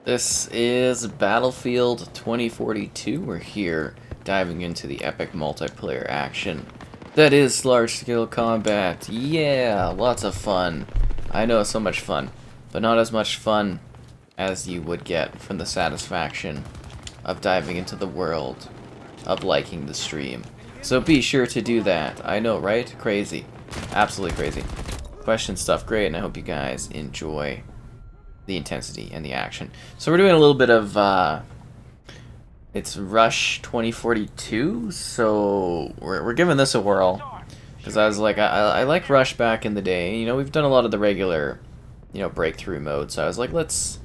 This is Battlefield 2042. We're here diving into the epic multiplayer action. That is large-scale combat. Yeah, lots of fun. I know, so much fun. But not as much fun as you would get from the satisfaction of diving into the world of liking the stream. So be sure to do that. I know, right? Crazy. Absolutely crazy. Question stuff, great, and I hope you guys enjoy the intensity and the action. So we're doing a little bit of it's Rush 2042, so we're giving this a whirl because I was like, I like Rush back in the day. You know, we've done a lot of the regular, you know, breakthrough mode. So I was like, let's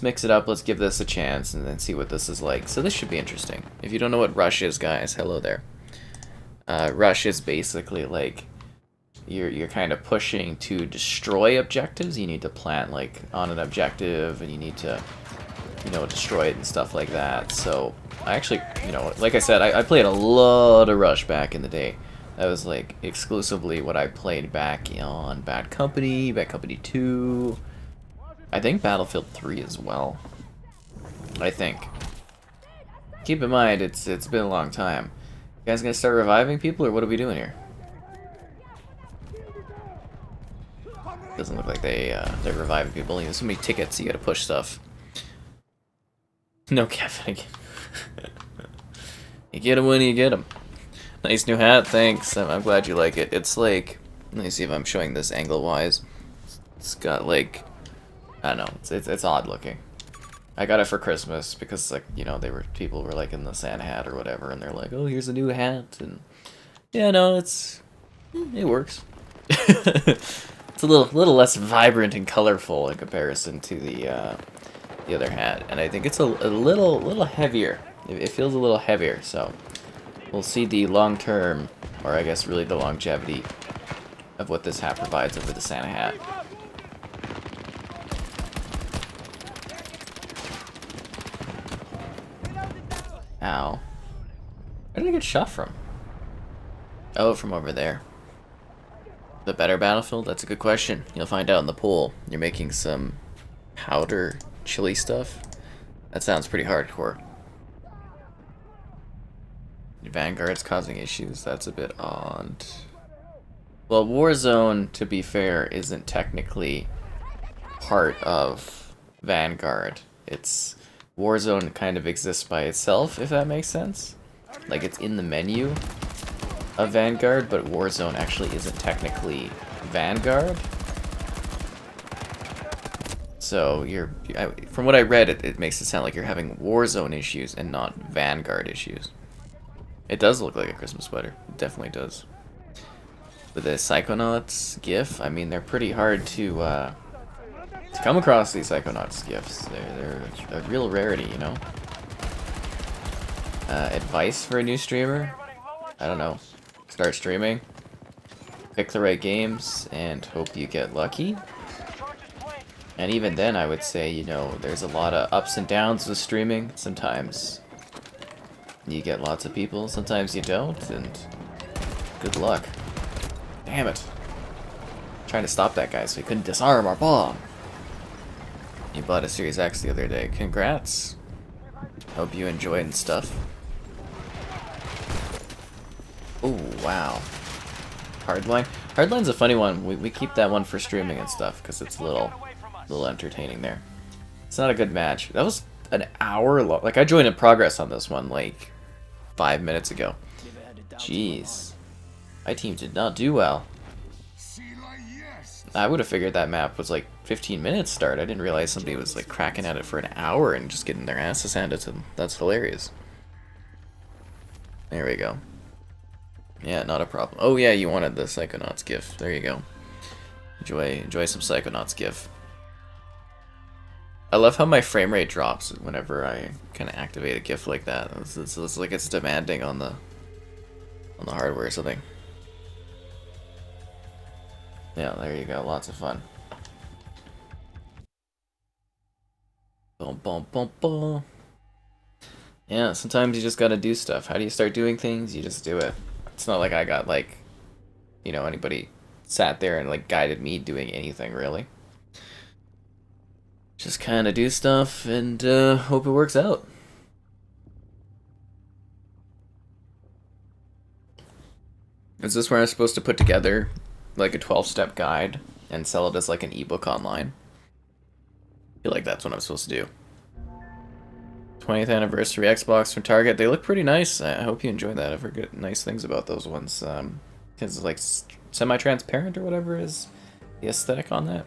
mix it up. Let's give this a chance and then see what this is like. So this should be interesting. If you don't know what Rush is, guys, hello there. Rush is basically like you're kind of pushing to destroy objectives. You need to plant like on an objective and you need to, you know, destroy it and stuff like that. So I actually, you know, like I said, I played a lot of Rush back in the day. That was like exclusively what I played back on Bad Company 2, I think Battlefield 3 as well. I think. Keep in mind, it's been a long time. You guys gonna start reviving people, or what are we doing here? Doesn't look like they're reviving people. You have so many tickets, you gotta push stuff. No, Kevin. You get them when you get them. Nice new hat, thanks. I'm glad you like it. It's like, let me see if I'm showing this angle-wise. It's got like, I don't know, it's odd looking. I got it for Christmas because, like, you know, people were like in the Santa hat or whatever, and they're like, oh, here's a new hat, and yeah, no, it works. It's a little less vibrant and colorful in comparison to the other hat, and I think it's a little heavier. It feels a little heavier, so we'll see the long term, or I guess really the longevity of what this hat provides over the Santa hat. Ow. Where did I get shot from? Oh, from over there. The better Battlefield? That's a good question. You'll find out in the poll. You're making some powder chili stuff? That sounds pretty hardcore. Vanguard's causing issues. That's a bit odd. Well, Warzone, to be fair, isn't technically part of Vanguard. Warzone kind of exists by itself, if that makes sense. Like, it's in the menu of Vanguard, but Warzone actually isn't technically Vanguard. So from what I read, it makes it sound like you're having Warzone issues and not Vanguard issues. It does look like a Christmas sweater. It definitely does. But the Psychonauts GIF, I mean, they're pretty hard to come across, these Psychonauts GIFs. They're a real rarity, you know? Advice for a new streamer? I don't know. Start streaming, pick the right games, and hope you get lucky. And even then, I would say, you know, there's a lot of ups and downs with streaming. Sometimes you get lots of people, sometimes you don't, and good luck. Damn it. I'm trying to stop that guy so he couldn't disarm our bomb. You bought a Series X the other day. Congrats. Hope you enjoyed and stuff. Oh, wow. Hardline? Hardline's a funny one. We keep that one for streaming and stuff because it's a little entertaining there. It's not a good match. That was an hour long. Like, I joined in progress on this one like 5 minutes ago. Jeez. My team did not do well. I would have figured that map was like 15 minutes start. I didn't realize somebody was like cracking at it for an hour and just getting their asses handed to them. That's hilarious. There we go. Yeah, not a problem. Oh yeah, you wanted the Psychonauts GIF. There you go. Enjoy some Psychonauts GIF. I love how my frame rate drops whenever I kind of activate a GIF like that. It's like it's demanding on the hardware or something. Yeah, there you go. Lots of fun. Boom, boom, boom, boom. Yeah, sometimes you just gotta do stuff. How do you start doing things? You just do it. It's not like I got, like, you know, anybody sat there and, like, guided me doing anything, really. just kind of do stuff and hope it works out. Is this where I'm supposed to put together like a 12-step guide and sell it as like an ebook online? I feel like that's what I'm supposed to do. 20th anniversary Xbox from Target. They look pretty nice. I hope you enjoy that. I've heard good, nice things about those ones. Because it's like semi-transparent or whatever is the aesthetic on that.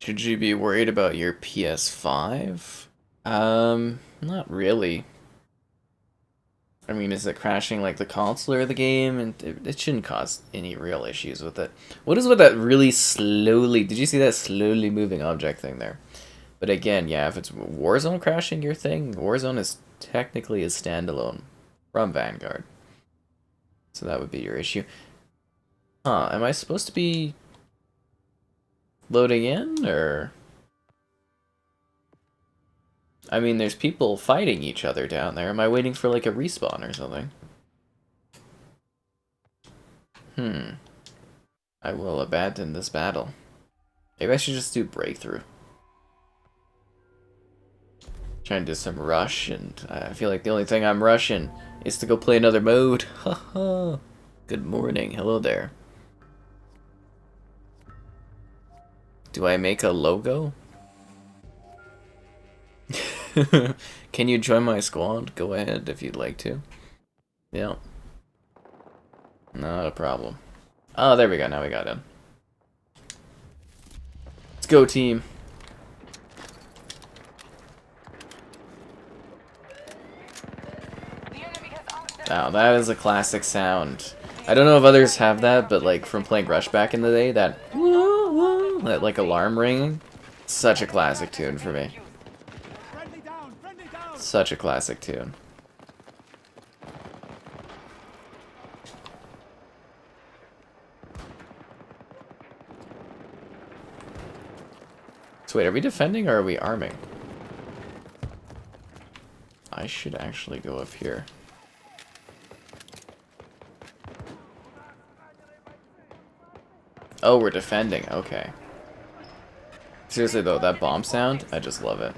Should you be worried about your PS5? Not really. I mean, is it crashing like the console or the game? And it shouldn't cause any real issues with it. What is with that really slowly... Did you see that slowly moving object thing there? But again, yeah, if it's Warzone crashing your thing, Warzone is technically a standalone from Vanguard. So that would be your issue. Huh, am I supposed to be loading in, or... I mean, there's people fighting each other down there. Am I waiting for, like, a respawn or something? I will abandon this battle. Maybe I should just do breakthrough. Trying to do some rush, and I feel like the only thing I'm rushing is to go play another mode. Haha. Good morning. Hello there. Do I make a logo? Can you join my squad? Go ahead if you'd like to. Yeah. Not a problem. Oh, there we go. Now we got him. Let's go, team. Wow, that is a classic sound. I don't know if others have that, but like from playing Rush back in the day, that like alarm ringing, such a classic tune for me. Such a classic tune. So wait, are we defending or are we arming? I should actually go up here. Oh, we're defending. Okay. Seriously though, that bomb sound, I just love it.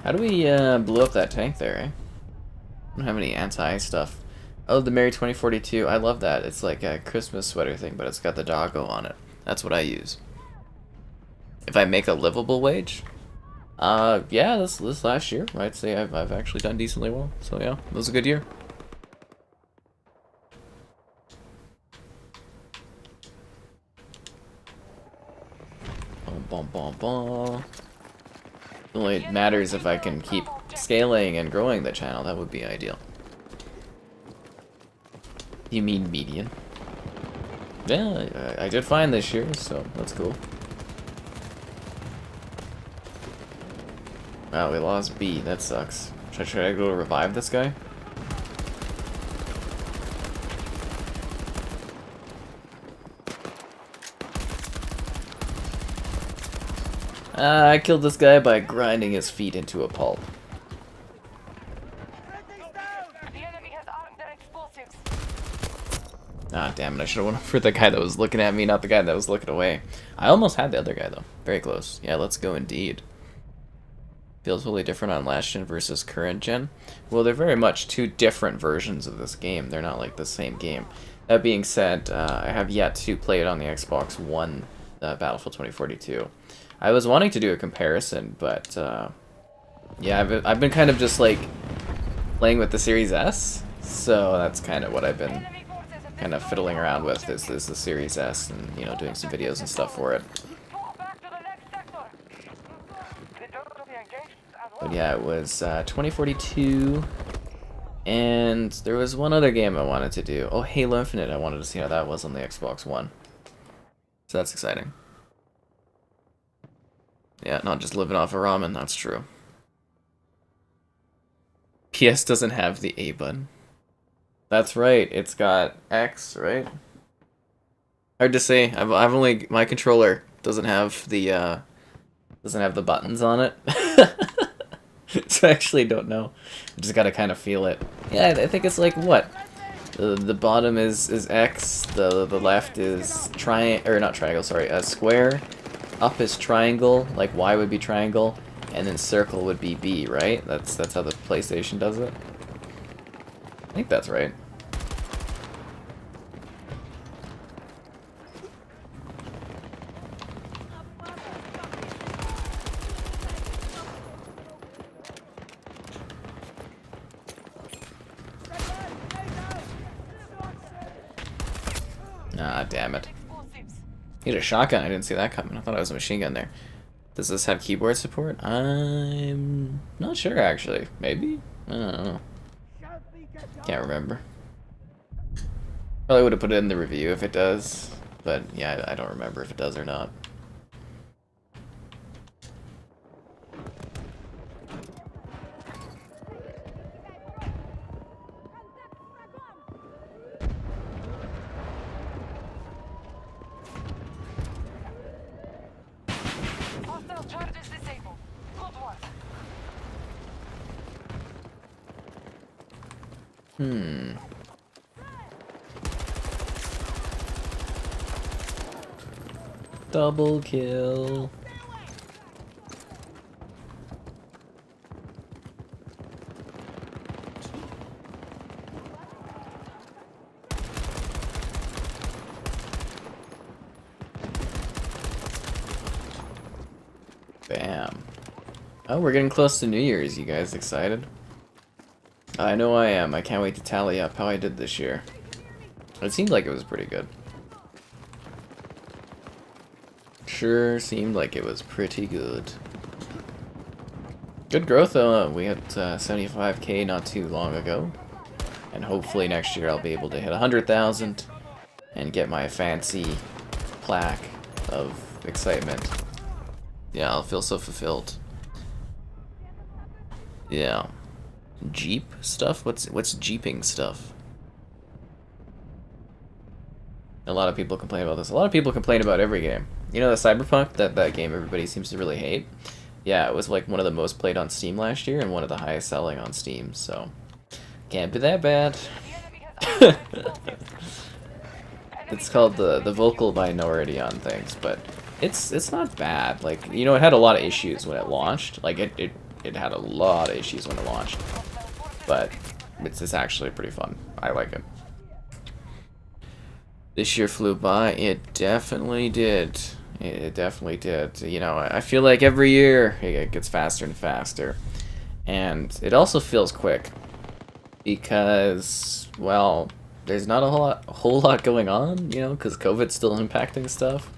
How do we blow up that tank there, eh? I don't have any anti stuff. Oh, the Merry 2042. I love that. It's like a Christmas sweater thing, but it's got the doggo on it. That's what I use. If I make a livable wage? Yeah, this last year, I'd say I've actually done decently well. So yeah, it was a good year. Bum, bum, bum. It only matters if I can keep scaling and growing the channel. That would be ideal. You mean median? Yeah, I did fine this year, so that's cool. Wow, we lost B. That sucks. Should I go revive this guy? I killed this guy by grinding his feet into a pulp. Ah, damn it. I should have went for the guy that was looking at me, not the guy that was looking away. I almost had the other guy, though. Very close. Yeah, let's go indeed. Feels totally different on last gen versus current gen. Well, they're very much two different versions of this game. They're not like the same game. That being said, I have yet to play it on the Xbox One, Battlefield 2042. I was wanting to do a comparison, but yeah, I've been kind of just like playing with the Series S, so that's kind of what I've been kind of fiddling around with is the Series S, and you know, doing some videos and stuff for it. But yeah, it was 2042, and there was one other game I wanted to do. Oh, Halo Infinite. I wanted to see how that was on the Xbox One, so that's exciting. Yeah, not just living off of ramen, that's true. PS doesn't have the A button. That's right. It's got X, right? Hard to say. I've only my controller doesn't have the buttons on it. So I actually don't know. I just gotta kind of feel it. Yeah, I think it's like what? The bottom is X, the left is not triangle, sorry, a square. Up is triangle, like Y would be triangle, and then circle would be B, right? That's how the PlayStation does it. I think that's right. Ah, damn it. He had a shotgun. I didn't see that coming. I thought it was a machine gun there. Does this have keyboard support? I'm not sure, actually. Maybe? I don't know. Can't remember. Probably would have put it in the review if it does. But, yeah, I don't remember if it does or not. Double kill. Bam. Oh, we're getting close to New Year's. You guys excited? I know I am. I can't wait to tally up how I did this year. It seemed like it was pretty good. Sure seemed like it was pretty good. Good growth though. We had 75k not too long ago. And hopefully next year I'll be able to hit 100,000 and get my fancy plaque of excitement. Yeah, I'll feel so fulfilled. Yeah. Jeep stuff? What's jeeping stuff? A lot of people complain about this. A lot of people complain about every game. You know the Cyberpunk, that game everybody seems to really hate? Yeah, it was like one of the most played on Steam last year and one of the highest selling on Steam, so can't be that bad. It's called the vocal minority on things, but it's not bad. Like, you know, it had a lot of issues when it launched. Like it had a lot of issues when it launched. But it's actually pretty fun. I like it. This year flew by. It definitely did. It definitely did. You know, I feel like every year it gets faster and faster. And it also feels quick. Because, well, there's not a whole lot going on, you know, because COVID's still impacting stuff.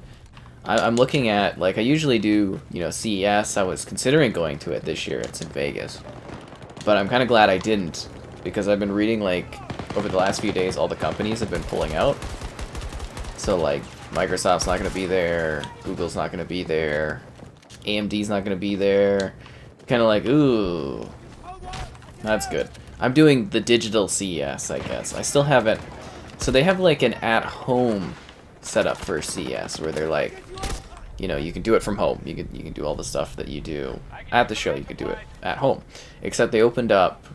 I'm looking at, like, I usually do, you know, CES. I was considering going to it this year. It's in Vegas. But I'm kind of glad I didn't. Because I've been reading, like, over the last few days, all the companies have been pulling out. So, like, Microsoft's not going to be there, Google's not going to be there, AMD's not going to be there. Kind of like, ooh, that's good. I'm doing the digital CES, I guess. I still haven't. So they have, like, an at-home setup for CES, where they're like, you know, you can do it from home. You can do all the stuff that you do at the show, you could do it at home. Except they opened up,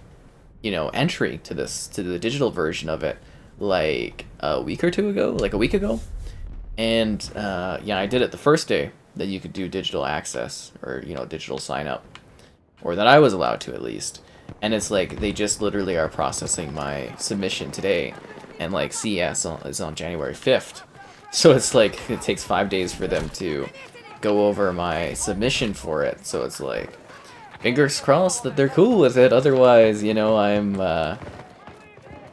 you know, entry to the digital version of it, like a week or two ago, like a week ago. And yeah, I did it the first day that you could do digital access, or, you know, digital sign up, or that I was allowed to at least. And it's like they just literally are processing my submission today, and like CES is on January 5th. So it's like it takes 5 days for them to go over my submission for it. So it's like fingers crossed that they're cool with it. Otherwise, you know, I'm not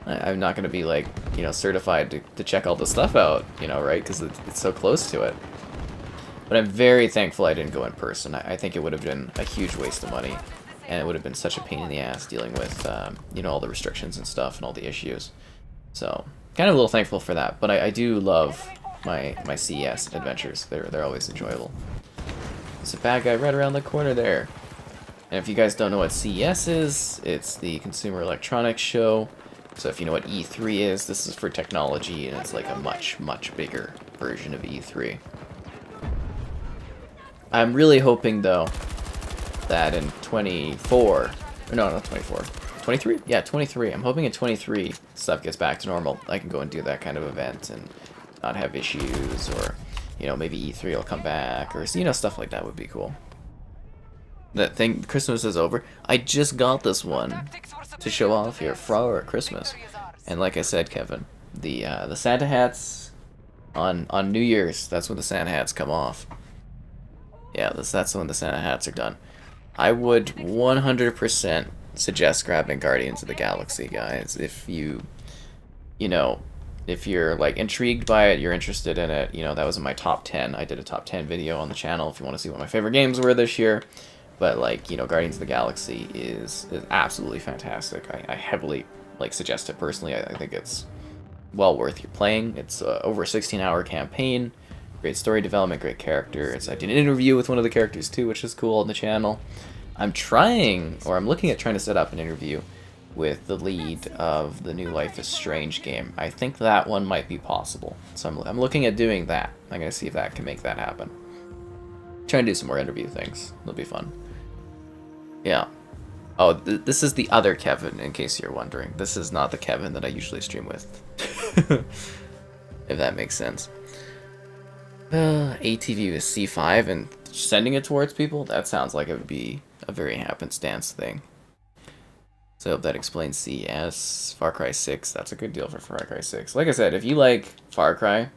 going to be, like, you know, certified to check all the stuff out, you know, right? Because it's so close to it. But I'm very thankful I didn't go in person. I think it would have been a huge waste of money. And it would have been such a pain in the ass dealing with, you know, all the restrictions and stuff and all the issues. So, kind of a little thankful for that. But I do love my CES adventures. They're always enjoyable. There's a bad guy right around the corner there. And if you guys don't know what CES is, it's the Consumer Electronics Show. So if you know what E3 is, this is for technology, and it's like a much, much bigger version of E3. I'm really hoping, though, that in 24... Or no, not 24. 23? Yeah, 23. I'm hoping in 23 stuff gets back to normal. I can go and do that kind of event and not have issues, or, you know, maybe E3 will come back, or, you know, stuff like that would be cool. That thing, Christmas is over. I just got this one to show off here for Christmas. And like I said, Kevin, the Santa hats on New Year's, that's when the Santa hats come off. Yeah, that's when the Santa hats are done. I would 100% suggest grabbing Guardians of the Galaxy, guys. If you know, if you're like intrigued by it, you're interested in it, you know, that was in my top 10. I did a top 10 video on the channel if you want to see what my favorite games were this year. But like, you know, Guardians of the Galaxy is absolutely fantastic. I heavily like suggest it personally. I think it's well worth your playing. It's over a 16-hour campaign. Great story development, great characters. I did an interview with one of the characters too, which is cool on the channel. I'm looking at trying to set up an interview with the lead of the new Life is Strange game. I think that one might be possible. So I'm looking at doing that. I'm going to see if that can make that happen. Trying to do some more interview things. It'll be fun. Yeah. Oh, this is the other Kevin, in case you're wondering. This is not the Kevin that I usually stream with. If that makes sense. ATV with C5 and sending it towards people? That sounds like it would be a very happenstance thing. So that explains CS. Far Cry 6, that's a good deal for Far Cry 6. Like I said, if you like Far Cry,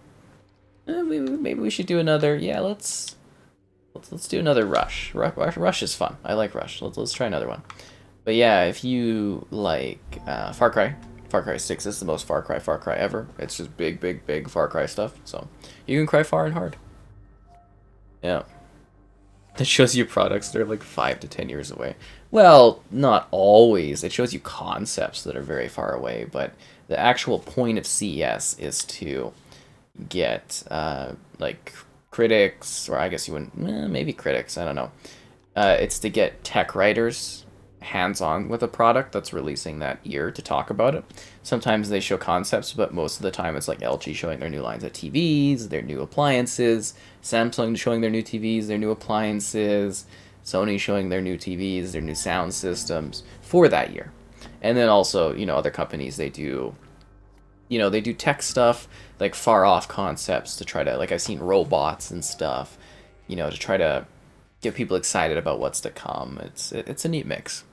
maybe we should do another, yeah, let's do another Rush. Rush is fun. I like Rush. Let's try another one. But yeah, if you like Far Cry 6 is the most Far Cry ever. It's just big Far Cry stuff. So you can cry far and hard. Yeah. It shows you products that are like 5 to 10 years away. Well, not always. It shows you concepts that are very far away, but the actual point of CES is to get like critics, or I guess you wouldn't, maybe critics, I don't know. It's to get tech writers hands-on with a product that's releasing that year to talk about it. Sometimes they show concepts, but most of the time it's like LG showing their new lines of TVs, their new appliances, Samsung showing their new TVs, their new appliances, Sony showing their new TVs, their new sound systems for that year. And then also, you know, other companies, they do tech stuff, like far off concepts to try to, like I've seen robots and stuff, you know, to try to get people excited about what's to come. It's a neat mix.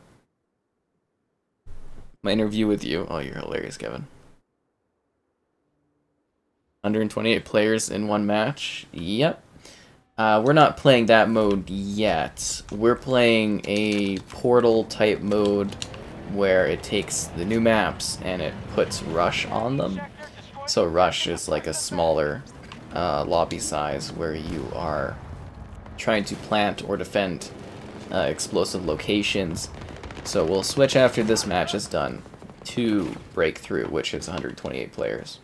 My interview with you. Oh, you're hilarious, Kevin. 128 players in one match. Yep. We're not playing that mode yet. We're playing a Portal type mode where it takes the new maps and it puts Rush on them. So Rush is like a smaller lobby size where you are trying to plant or defend explosive locations. So we'll switch after this match is done to Breakthrough, which is 128 players.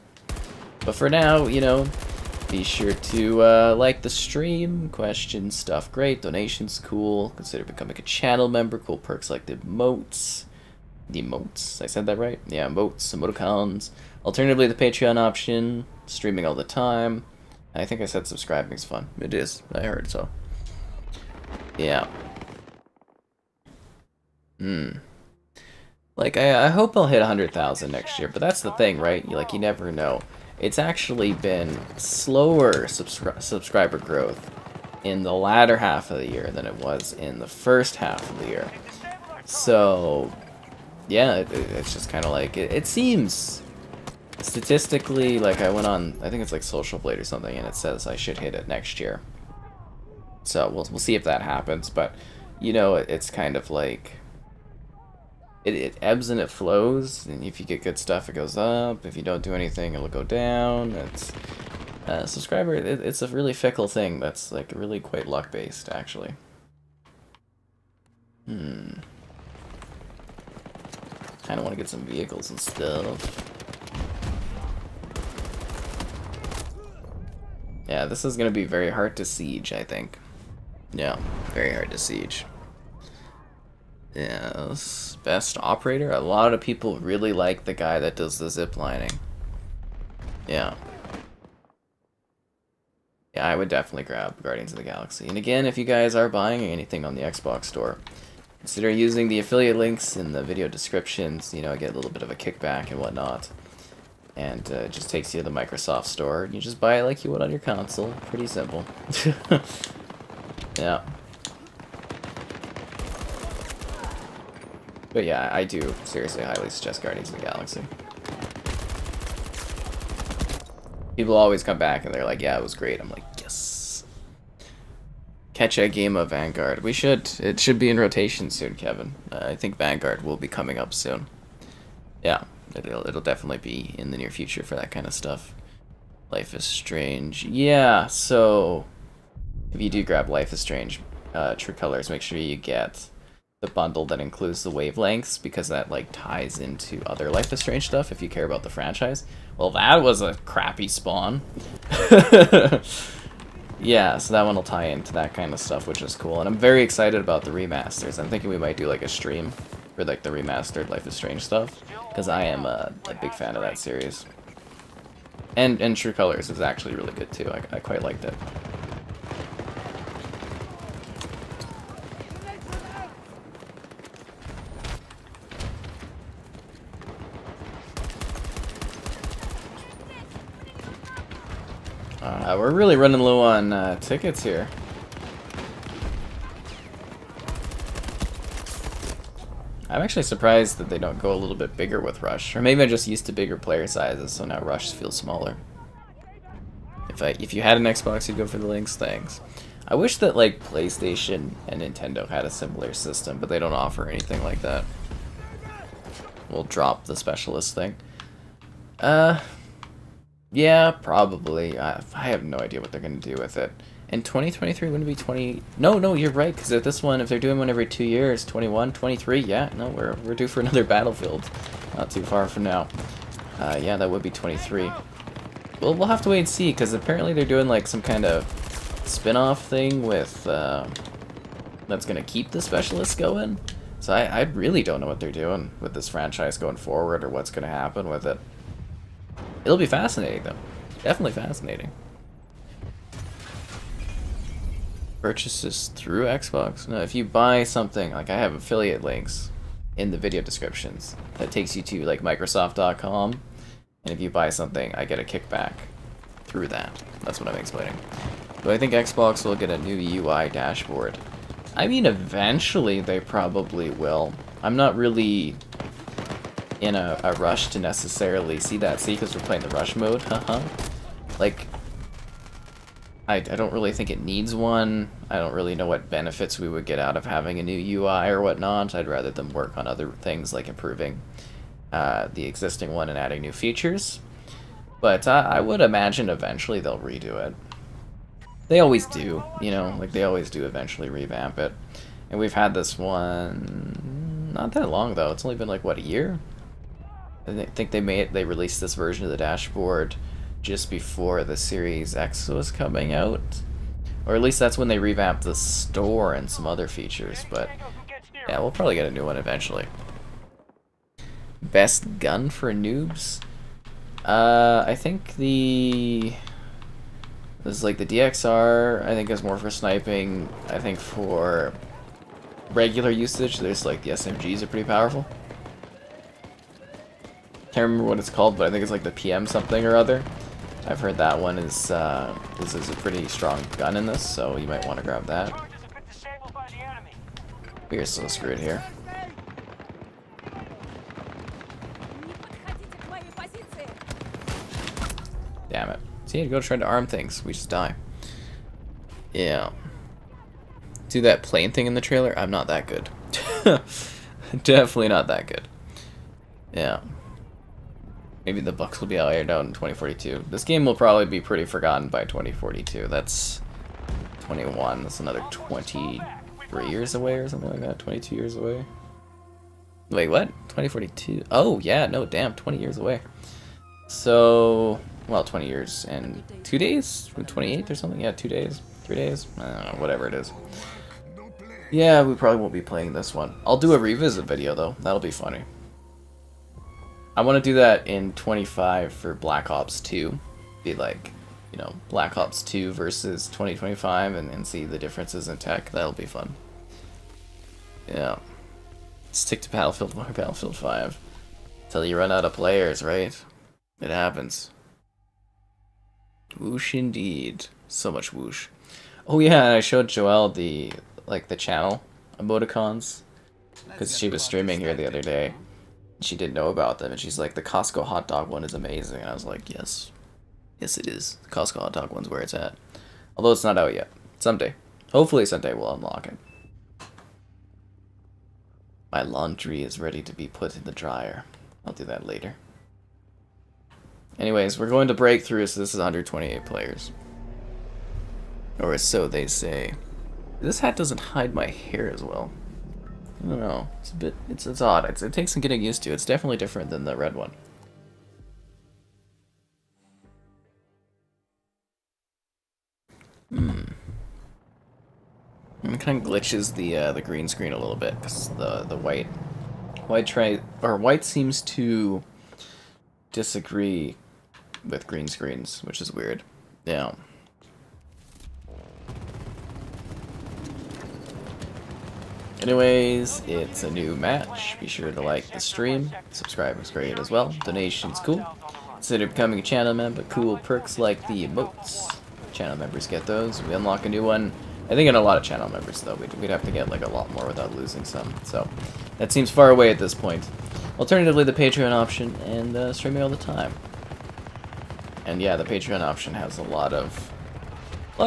But for now, you know, be sure to like the stream, question stuff great, donations cool, consider becoming a channel member, cool perks like the emotes. The emotes, I said that right? Yeah, emotes, emoticons. Alternatively, the Patreon option, streaming all the time. I think I said subscribing is fun. It is, I heard so. Yeah. Like, I hope I'll hit 100,000 next year, but that's the thing, right? You never know. It's actually been slower subscriber growth in the latter half of the year than it was in the first half of the year. So, yeah, it's just kind of like, it seems statistically, like I went on, I think it's like Social Blade or something, and it says I should hit it next year. So we'll see if that happens, but you know, it's kind of like it ebbs and it flows, and if you get good stuff it goes up, if you don't do anything it'll go down. It's subscriber, it's a really fickle thing that's like really quite luck based actually. Kinda want to get some vehicles and stuff. Yeah, this is gonna be very hard to siege, I think. Yeah, very hard to siege. Yes, best operator. A lot of people really like the guy that does the zip lining. Yeah. Yeah, I would definitely grab Guardians of the Galaxy. And again, if you guys are buying anything on the Xbox store, consider using the affiliate links in the video descriptions. You know, I get a little bit of a kickback and whatnot. And it just takes you to the Microsoft store. And you just buy it like you would on your console. Pretty simple. Yeah. But yeah, I do seriously highly suggest Guardians of the Galaxy. People always come back and they're like, yeah, it was great. I'm like, yes. Catch a game of Vanguard. We should. It should be in rotation soon, Kevin. I think Vanguard will be coming up soon. Yeah, it'll definitely be in the near future for that kind of stuff. Life is Strange. Yeah, so if you do grab Life is Strange, True Colors, make sure you get the bundle that includes the wavelengths, because that like ties into other Life is Strange stuff if you care about the franchise. Well, that was a crappy spawn. Yeah, so that one will tie into that kind of stuff, which is cool. And I'm very excited about the remasters. I'm thinking we might do like a stream for like the remastered Life is Strange stuff, because I am a big fan of that series. And True Colors is actually really good too. I quite liked it. We're really running low on tickets here. I'm actually surprised that they don't go a little bit bigger with Rush. Or maybe I'm just used to bigger player sizes, so now Rush feels smaller. If you had an Xbox, you'd go for the links. Thanks. I wish that like PlayStation and Nintendo had a similar system, but they don't offer anything like that. We'll drop the specialist thing. Yeah, probably. I have no idea what they're going to do with it. And 2023 wouldn't it be 20... No, you're right, because if this one, if they're doing one every 2 years, 21, 23, yeah, no, we're due for another Battlefield. Not too far from now. Yeah, that would be 23. Well, we'll have to wait and see, because apparently they're doing like some kind of spin-off thing with... that's going to keep the specialists going. So I really don't know what they're doing with this franchise going forward, or what's going to happen with it. It'll be fascinating, though. Definitely fascinating. Purchases through Xbox? No, if you buy something, like I have affiliate links in the video descriptions that takes you to like Microsoft.com, and if you buy something, I get a kickback through that. That's what I'm explaining. Do I think Xbox will get a new UI dashboard? I mean, eventually they probably will. I'm not really in a rush to necessarily see that. See, because we're playing the rush mode, like, I don't really think it needs one. I don't really know what benefits we would get out of having a new UI or whatnot. I'd rather them work on other things like improving the existing one and adding new features. But I would imagine eventually they'll redo it. They always do, you know, like they always do eventually revamp it. And we've had this one not that long though. It's only been like what, a year? I think they released this version of the dashboard just before the Series X was coming out, or at least that's when they revamped the store and some other features. But yeah, we'll probably get a new one eventually. Best gun for noobs? I think this is like the DXR. I think is more for sniping. I think for regular usage, there's like the SMGs are pretty powerful. Can't remember what it's called, but I think it's like the PM something or other. I've heard that one is a pretty strong gun in this, so you might want to grab that. We are so screwed here. Damn it. See, you go trying to arm things, we just die. Yeah. Do that plane thing in the trailer? I'm not that good. Definitely not that good. Yeah. Maybe the Bucks will be ironed out in 2042. This game will probably be pretty forgotten by 2042. That's 21. That's another 23 years away or something like that. 22 years away. Wait, what? 2042? Oh, yeah, no, damn, 20 years away. So, well, 20 years and 2 days? 28th or something? Yeah, 2 days, 3 days? I don't know, whatever it is. Yeah, we probably won't be playing this one. I'll do a revisit video though. That'll be funny. I want to do that in 25 for Black Ops 2. Be like, you know, Black Ops 2 versus 2025 and see the differences in tech. That'll be fun. Yeah. Stick to Battlefield 1 or Battlefield 5. Till you run out of players, right? It happens. Whoosh indeed. So much whoosh. Oh yeah, and I showed Joelle the channel emoticons because she was streaming here the other day. She didn't know about them, and she's like, the Costco hot dog one is amazing. And I was like, yes. Yes, it is. The Costco hot dog one's where it's at. Although it's not out yet. Someday. Hopefully someday we'll unlock it. My laundry is ready to be put in the dryer. I'll do that later. Anyways, we're going to breakthrough, so this is 128 players. Or so they say. This hat doesn't hide my hair as well. I don't know. It's a bit. It's odd. It takes some getting used to. It's definitely different than the red one. It kind of glitches the green screen a little bit because the white seems to disagree with green screens, which is weird. Yeah. Anyways, it's a new match. Be sure to like the stream. Subscribe is great as well. Donation's cool. Consider becoming a channel member. Cool perks like the emotes. Channel members get those. We unlock a new one. I think in a lot of channel members, though, we'd have to get like a lot more without losing some. So that seems far away at this point. Alternatively, the Patreon option and streaming all the time. And yeah, the Patreon option has a lot of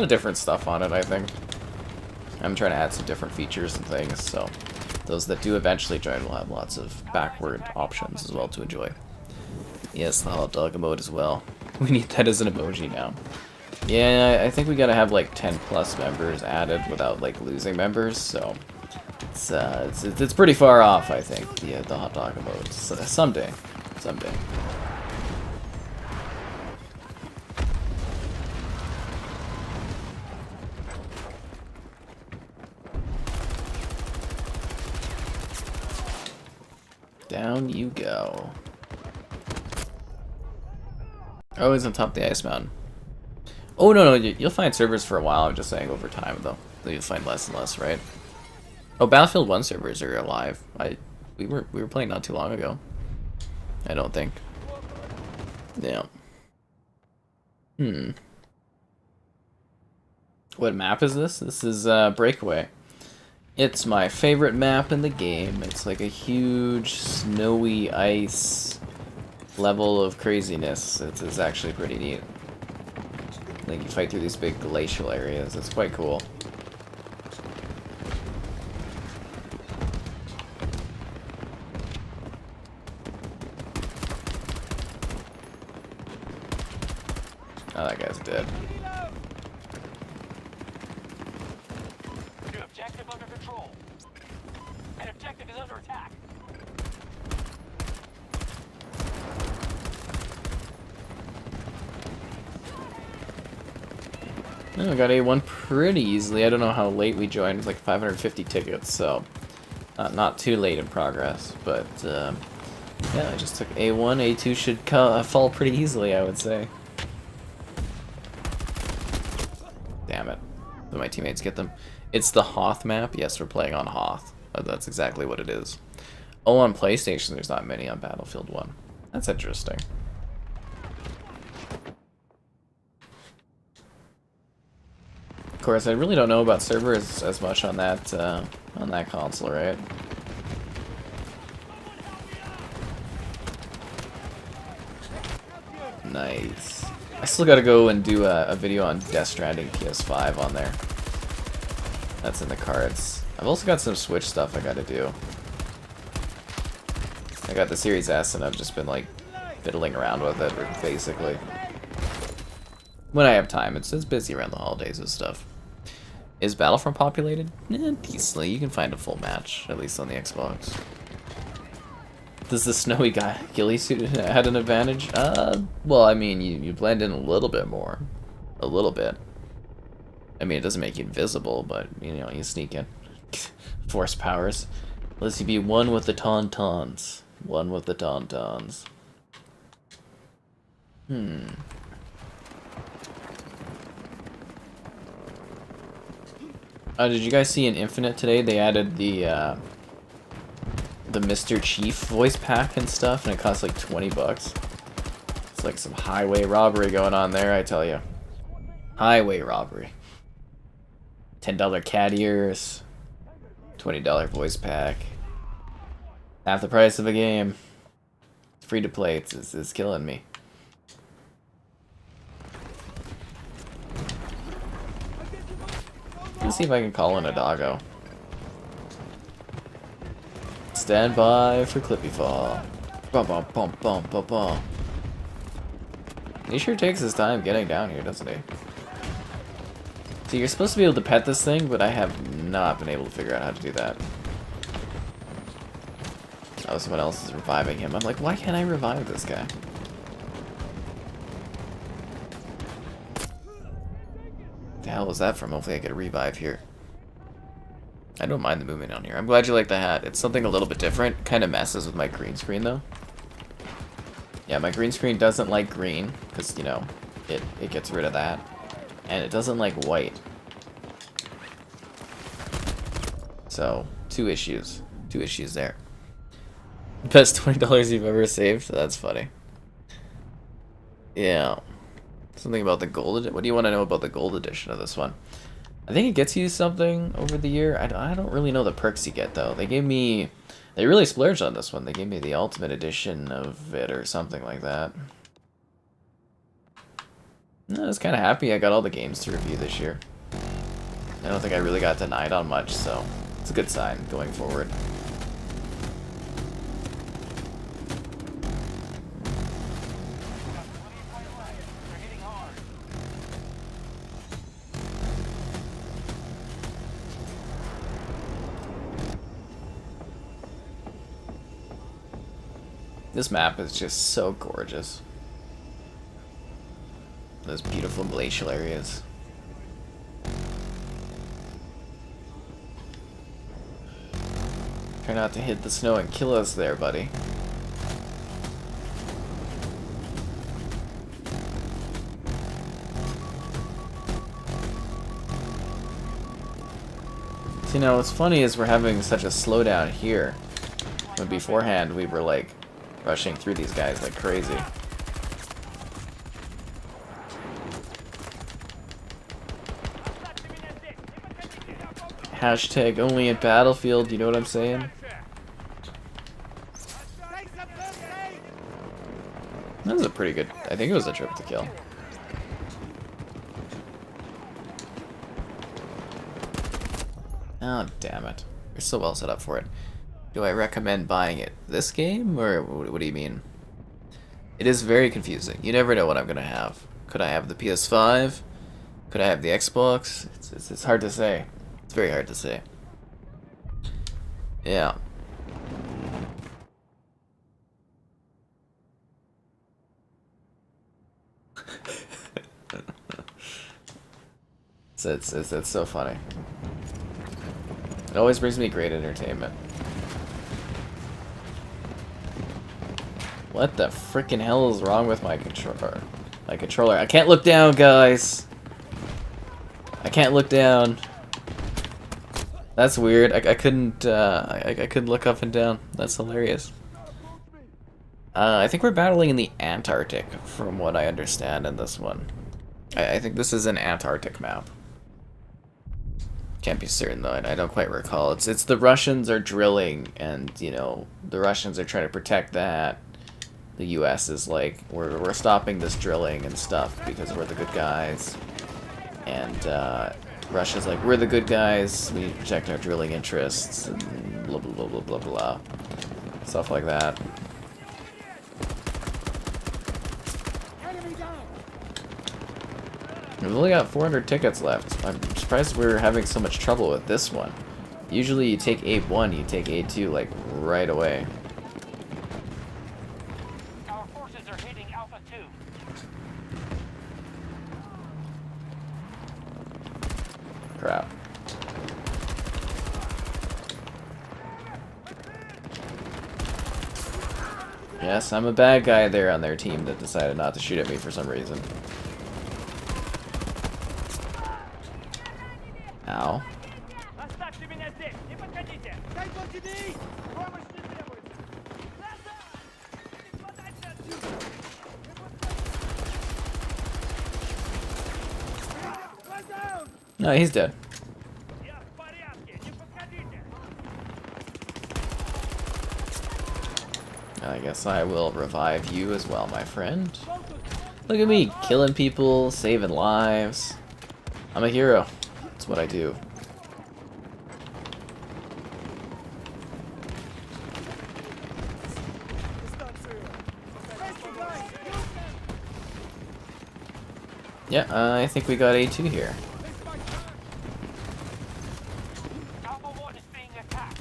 different stuff on it, I think. I'm trying to add some different features and things, so those that do eventually join will have lots of backward options as well to enjoy. Yes, the hot dog emote as well. We need that as an emoji now. Yeah, I think we gotta have like 10 plus members added without like losing members, so it's pretty far off, I think, the hot dog emote. So, someday. Down you go. Oh, he's on top of the ice mountain. Oh, no, you'll find servers for a while. I'm just saying over time, though. You'll find less and less, right? Oh, Battlefield 1 servers are alive. We were playing not too long ago. I don't think. Yeah. What map is this? This is Breakaway. It's my favorite map in the game. It's like a huge snowy ice level of craziness. It's actually pretty neat. Like you fight through these big glacial areas. It's quite cool. Oh, that guy's dead. New objective under control. An objective is under attack. Oh, I got A1 pretty easily. I don't know how late we joined. It was like 550 tickets, so not too late in progress. But yeah, I just took A1. A2 should fall pretty easily, I would say. Damn it. Did my teammates get them? It's the Hoth map. Yes, we're playing on Hoth. That's exactly what it is. Oh, on PlayStation, there's not many on Battlefield 1. That's interesting. Of course, I really don't know about servers as much on that console, right? Nice. I still gotta go and do a video on Death Stranding PS5 on there. That's in the cards. I've also got some Switch stuff I gotta do. I got the Series S and I've just been like fiddling around with it, basically. When I have time. It's busy around the holidays and stuff. Is Battlefront populated? Decently. You can find a full match, at least on the Xbox. Does the snowy guy ghillie suit had an advantage? Well, I mean, you blend in a little bit more. A little bit. I mean, it doesn't make you invisible, but, you know, you sneak in Force powers. Unless you be one with the tauntauns. One with the tauntauns. Did you guys see in Infinite today? They added the Mr. Chief voice pack and stuff, and it costs like 20 bucks. It's like some highway robbery going on there, I tell you. Highway robbery. $10 cat ears. $20 voice pack. Half the price of a game. It's free to play. It's killing me. Let's see if I can call in a doggo. Stand by for Clippy Fall. Bum bum bum bum bum bum. He sure takes his time getting down here, doesn't he? So you're supposed to be able to pet this thing, but I have not been able to figure out how to do that. Oh, someone else is reviving him. I'm like, why can't I revive this guy? The hell was that from? Hopefully I get a revive here. I don't mind the movement on here. I'm glad you like the hat. It's something a little bit different. Kind of messes with my green screen though. Yeah, my green screen doesn't like green because, you know, it gets rid of that. And it doesn't like white. So, two issues. Two issues there. Best $20 you've ever saved? That's funny. Yeah. Something about the gold. What do you want to know about the gold edition of this one? I think it gets you something over the year. I don't really know the perks you get though. They really splurged on this one. They gave me the ultimate edition of it or something like that. I was kind of happy I got all the games to review this year. I don't think I really got denied on much, so it's a good sign going forward. This map is just so gorgeous. Those beautiful glacial areas. Try not to hit the snow and kill us there, buddy. See, now what's funny is we're having such a slowdown here. When beforehand we were like rushing through these guys like crazy. Hashtag only in Battlefield, you know what I'm saying? That was a pretty good, I think it was a trip to kill. Oh, damn it. You're so well set up for it. Do I recommend buying it this game, or what do you mean? It is very confusing. You never know what I'm going to have. Could I have the PS5? Could I have the Xbox? It's hard to say. It's very hard to say. Yeah. It's so funny. It always brings me great entertainment. What the freaking hell is wrong with my controller? My controller. I can't look down, guys. I can't look down. That's weird. I couldn't I couldn't look up and down. That's hilarious. I think we're battling in the Antarctic, from what I understand in this one. I think this is an Antarctic map. Can't be certain though. I don't quite recall. It's the Russians are drilling, and you know the Russians are trying to protect that. The U.S. is like we're stopping this drilling and stuff because we're the good guys, and Russia's like we're the good guys. We protect our drilling interests and blah blah blah blah blah blah, stuff like that. We've only got 400 tickets left. I'm surprised we're having so much trouble with this one. Usually you take A1, you take A2 like right away. Our forces are hitting Alpha 2. Crap. Yes, I'm a bad guy there on their team that decided not to shoot at me for some reason. Ow. Оставьте меня здесь! Не подходите! Дайте! Помощь не требуется! Назад! Не хватайте отсюда! No, he's dead. Я в порядке! Не подходите! I guess I will revive you as well, my friend. Look at me, killing people, saving lives. I'm a hero. That's what I do. Yeah, I think we got A2 here. Alpha 1 is being attacked!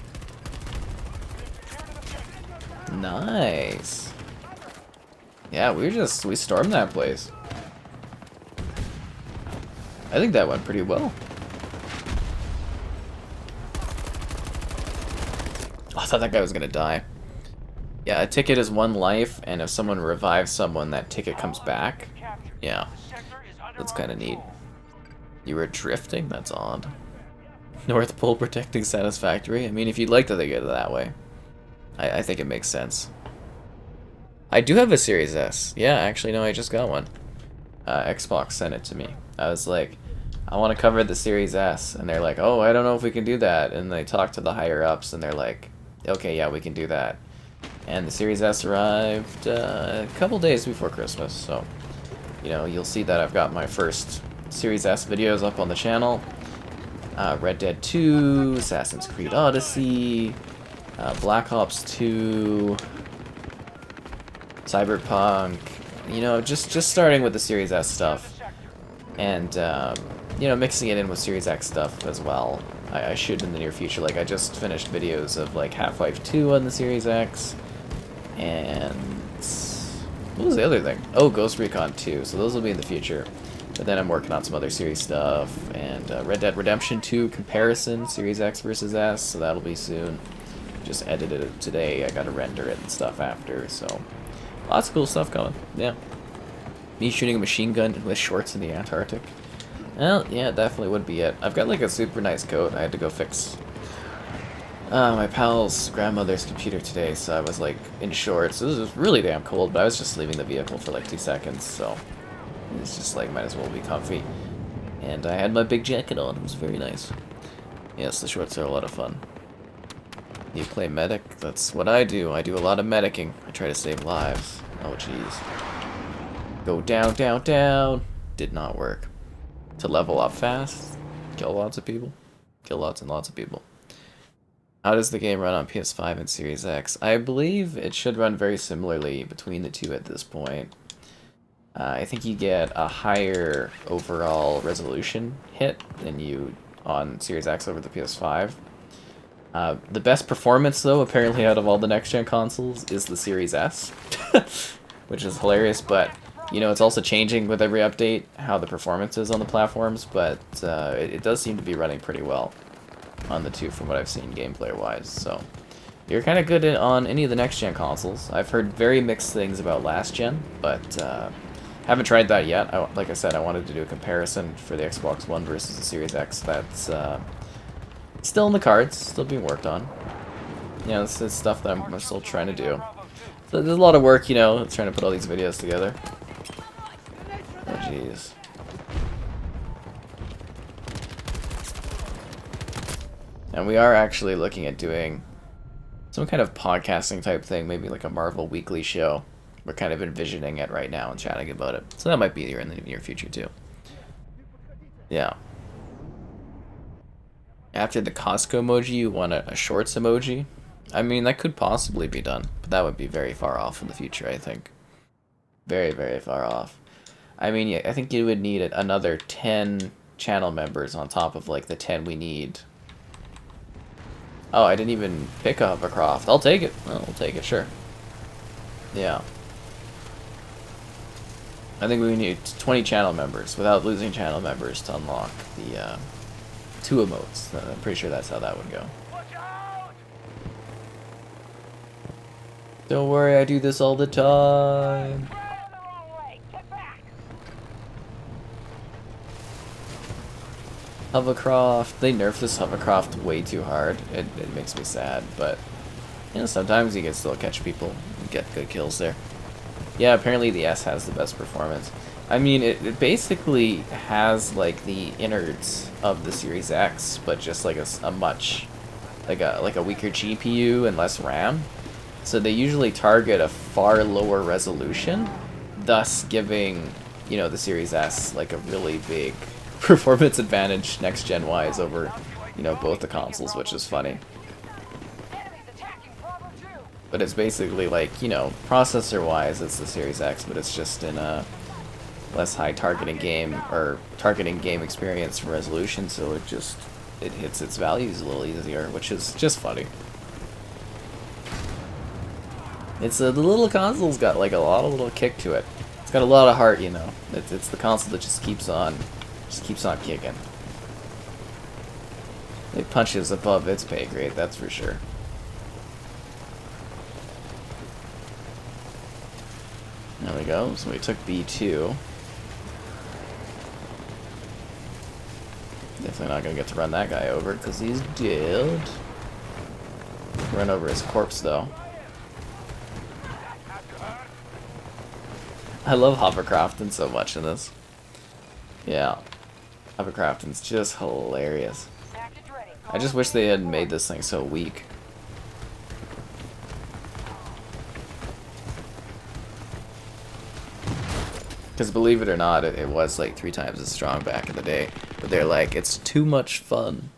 Nice. Yeah, we stormed that place. I think that went pretty well. Oh, I thought that guy was gonna die. Yeah, a ticket is 1 life, and if someone revives someone, that ticket comes back. Yeah, that's kind of neat. You were drifting? That's odd. North Pole protecting satisfactory? I mean, if you'd like to think of it that way. I think it makes sense. I do have a Series S. Yeah, actually, no, I just got one. Xbox sent it to me. I was like, I want to cover the Series S. And they're like, oh, I don't know if we can do that. And they talk to the higher-ups, and they're like, okay, yeah, we can do that. And the Series S arrived a couple days before Christmas, so, you know, you'll see that I've got my first Series S videos up on the channel. Red Dead 2, Assassin's Creed Odyssey, Black Ops 2, Cyberpunk, you know, just starting with the Series S stuff, and, you know, mixing it in with Series X stuff as well. I should in the near future. Like, I just finished videos of, like, Half-Life 2 on the Series X, and what was the other thing? Oh, Ghost Recon 2, so those will be in the future. But then I'm working on some other series stuff, and Red Dead Redemption 2 comparison, Series X versus S, so that'll be soon. Just edited it today, I gotta render it and stuff after, so lots of cool stuff coming, yeah. Me shooting a machine gun with shorts in the Antarctic. Well, yeah, definitely would be it. I've got like a super nice coat I had to go fix. My pal's grandmother's computer today, so I was like in shorts. It was really damn cold, but I was just leaving the vehicle for like 2 seconds, so it's just like might as well be comfy. And I had my big jacket on, it was very nice. Yes, the shorts are a lot of fun. You play medic? That's what I do. I do a lot of medicing. I try to save lives. Oh jeez. Go down, down, down. Did not work. To level up fast, kill lots of people, kill lots and lots of people. How does the game run on PS5 and Series X? I believe it should run very similarly between the two at this point. I think you get a higher overall resolution hit than you on Series X over the PS5. The best performance, though, apparently out of all the next-gen consoles, is the Series S, which is hilarious, but you know, it's also changing with every update how the performance is on the platforms, but it does seem to be running pretty well on the two from what I've seen gameplay-wise, so you're kind of good on any of the next-gen consoles. I've heard very mixed things about last-gen, but haven't tried that yet. Like I said, I wanted to do a comparison for the Xbox One versus the Series X. That's still in the cards, still being worked on. You know, this is stuff that I'm still trying to do. So there's a lot of work, you know, trying to put all these videos together. Oh, jeez. And we are actually looking at doing some kind of podcasting type thing, maybe like a Marvel weekly show. We're kind of envisioning it right now and chatting about it. So that might be here in the near future too. Yeah. After the Costco emoji, you want a shorts emoji? I mean, that could possibly be done, but that would be very far off in the future, I think. Very, very far off. I mean, yeah, I think you would need another 10 channel members on top of, like, the 10 we need. Oh, I didn't even pick up a Croft. I'll take it. I'll take it, sure. Yeah. I think we need 20 channel members without losing channel members to unlock the 2 emotes. I'm pretty sure that's how that would go. Watch out! Don't worry, I do this all the time. Right on the wrong way. Get back. Hovercraft. They nerfed this hovercraft way too hard. It makes me sad, but you know, sometimes you can still catch people and get good kills there. Yeah, apparently the S has the best performance. I mean, it basically has like the innards of the Series X, but just like a much like a weaker GPU and less RAM. So they usually target a far lower resolution, thus giving, you know, the Series S like a really big performance advantage next gen wise over, you know, both the consoles, which is funny. Enemies attacking Bravo 2. But it's basically like, you know, processor wise it's the Series X, but it's just in a less high targeting game experience for resolution, so it hits its values a little easier, which is just funny. It's the little console's got like a lot of little kick to it. It's got a lot of heart, you know. It's the console that just keeps on kicking. It punches above its pay grade, that's for sure. There we go. So we took B2. Definitely not gonna get to run that guy over because he's dead. Run over his corpse though. I love hovercrafting so much in this. Yeah. Hovercrafting's just hilarious. Package ready. I just wish they had made this thing so weak. Because believe it or not, it was like 3 times as strong back in the day. But they're like, it's too much fun.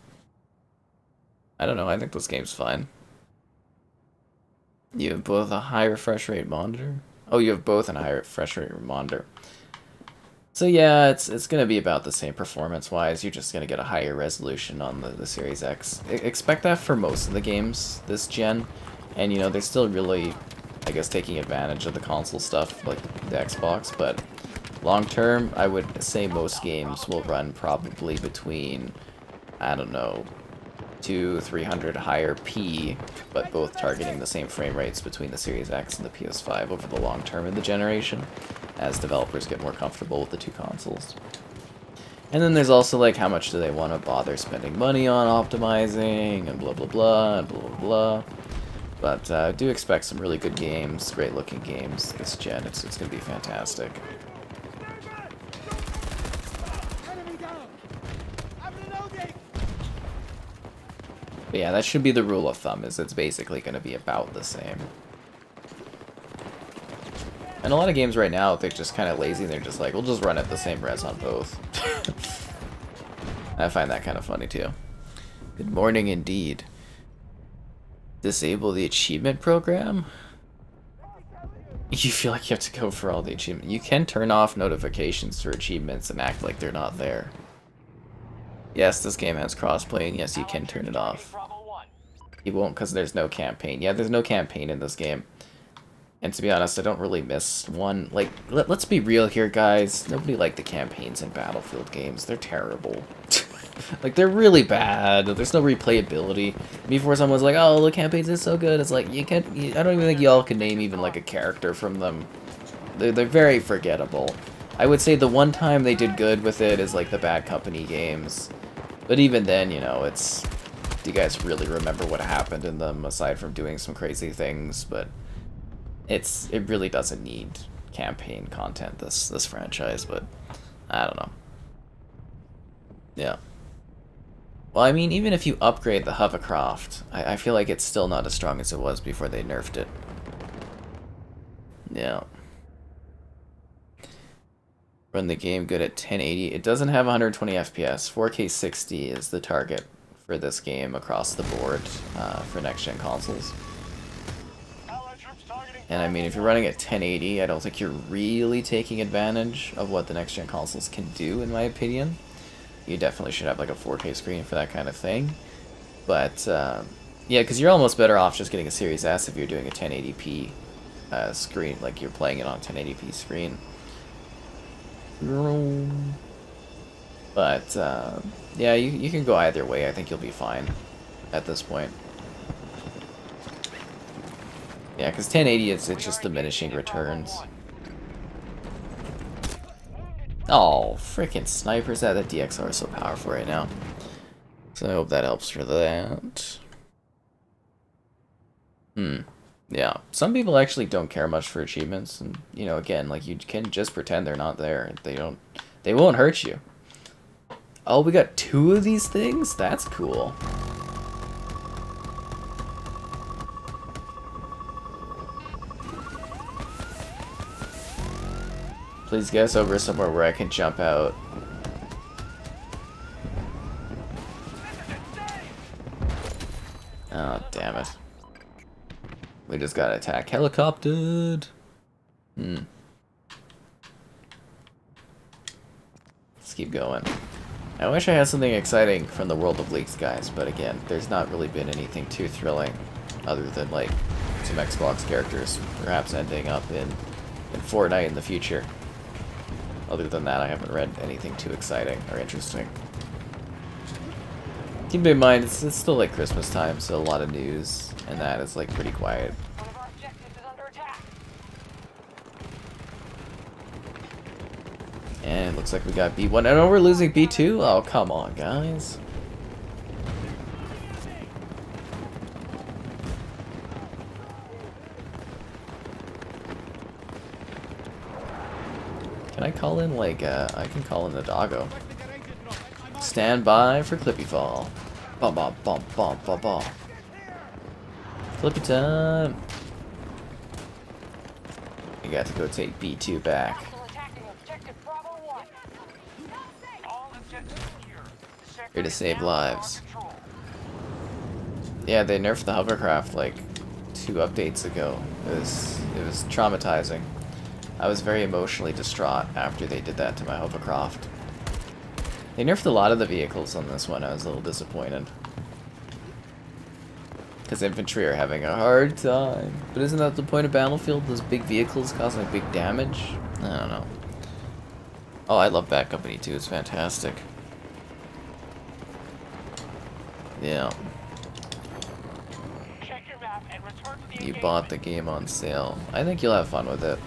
I don't know, I think this game's fine. You have both a high refresh rate monitor? Oh, you have both a high refresh rate monitor. So yeah, it's going to be about the same performance-wise. You're just going to get a higher resolution on the Series X. Expect that for most of the games this gen. And, you know, they're still really, I guess, taking advantage of the console stuff, like the Xbox. But long term, I would say most games will run probably between, I don't know, 200-300 higher P, but both targeting the same frame rates between the Series X and the PS5 over the long term in the generation, as developers get more comfortable with the two consoles. And then there's also like how much do they want to bother spending money on optimizing and blah blah blah and blah blah blah. But I do expect some really good games, great looking games this gen. It's going to be fantastic. Enemy down. I'm reloading. But yeah, that should be the rule of thumb, is it's basically going to be about the same. And a lot of games right now, they're just kind of lazy, and they're just like, we'll just run at the same res on both. I find that kind of funny too. Good morning indeed. Disable the achievement program? You feel like you have to go for all the achievements. You can turn off notifications for achievements and act like they're not there. Yes, this game has crossplay, and yes, you can turn it off. You won't because there's no campaign. Yeah, there's no campaign in this game. And to be honest, I don't really miss one. Like, let's be real here, guys. Nobody liked the campaigns in Battlefield games. They're terrible. Like, they're really bad. There's no replayability. Before someone's like, oh, the campaigns are so good, it's like, you can't, I don't even think y'all can name even, like, a character from them. They're very forgettable. I would say the one time they did good with it is, like, the Bad Company games. But even then, you know, it's... Do you guys really remember what happened in them, aside from doing some crazy things? But... It really doesn't need campaign content, this franchise, but I don't know. Yeah. Well, I mean, even if you upgrade the hovercraft, I feel like it's still not as strong as it was before they nerfed it. Yeah. Run the game good at 1080. It doesn't have 120 FPS. 4K 60 is the target for this game across the board for next-gen consoles. And I mean, if you're running at 1080, I don't think you're really taking advantage of what the next-gen consoles can do, in my opinion. You definitely should have like a 4K screen for that kind of thing. But, yeah, because you're almost better off just getting a Series S if you're doing a 1080p screen, like you're playing it on a 1080p screen. But, yeah, you can go either way. I think you'll be fine at this point. Yeah, because 1080 it's just diminishing returns. Oh, freaking snipers! That DXR is so powerful right now. So I hope that helps for that. Yeah, some people actually don't care much for achievements, and you know, again, like you can just pretend they're not there. They won't hurt you. Oh, we got 2 of these things? That's cool. Please get us over somewhere where I can jump out. Oh, damn it. We just got attack helicoptered. Let's keep going. I wish I had something exciting from the world of leaks, guys, but again, there's not really been anything too thrilling other than, like, some Xbox characters perhaps ending up in Fortnite in the future. Other than that, I haven't read anything too exciting or interesting. Keep in mind, it's still like Christmas time, so a lot of news and that is like pretty quiet. One of our objectives is under attack. And it looks like we got B1. And oh, we're losing B2? Oh, come on, guys. Can I call in, like, I can call in the doggo. Stand by for Clippy Fall. Bum bum bum bum bum bum. Clippy time. We got to go take B2 back. Attacking objective Bravo 1. All objectives secure. Here to save lives. Yeah, they nerfed the hovercraft like 2 updates ago. It was traumatizing. I was very emotionally distraught after they did that to my hovercraft. They nerfed a lot of the vehicles on this one. I was a little disappointed. Because infantry are having a hard time. But isn't that the point of Battlefield? Those big vehicles causing big damage? I don't know. Oh, I love Bad Company 2. It's fantastic. Yeah. Check your map and return to the You bought the game on sale. I think you'll have fun with it.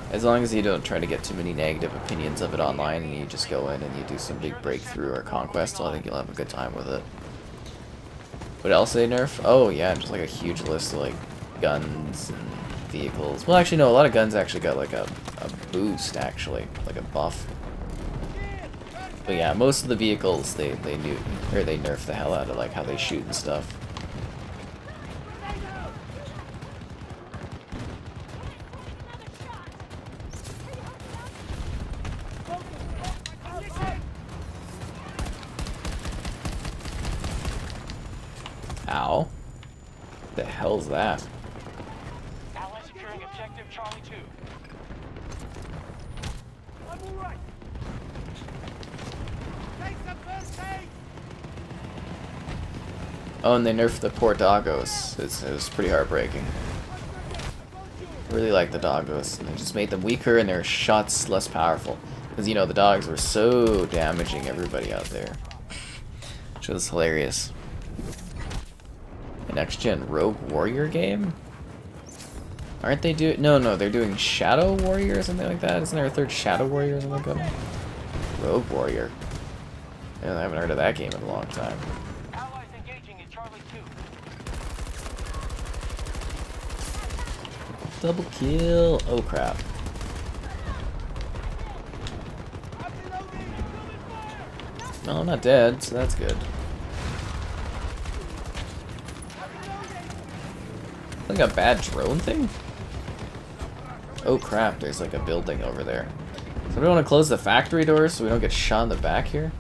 As long as you don't try to get too many negative opinions of it online and you just go in and you do some big breakthrough or conquest, I think you'll have a good time with it. What else they nerf? Oh yeah, just like a huge list of like guns and vehicles. Well, actually no, a lot of guns actually got like a boost actually, like a buff. But yeah, most of the vehicles they nerf the hell out of like how they shoot and stuff. Ow. The hell's that? Allies securing objective Charlie 2. I'm all right. Take some first aid. Oh, and they nerfed the poor doggos. It was pretty heartbreaking. Really like the doggos. And they just made them weaker and their shots less powerful. Because, you know, the dogs were so damaging everybody out there. Which was hilarious. A next-gen Rogue Warrior game? Aren't they doing... No, they're doing Shadow Warrior or something like that? Isn't there a third Shadow Warrior or something coming? Rogue Warrior. Yeah, I haven't heard of that game in a long time. Allies engaging in Charlie 2. Double kill. Oh, crap. No, I'm not dead, so that's good. Like a bad drone thing? Oh crap, there's like a building over there. So we want to close the factory doors so we don't get shot in the back here?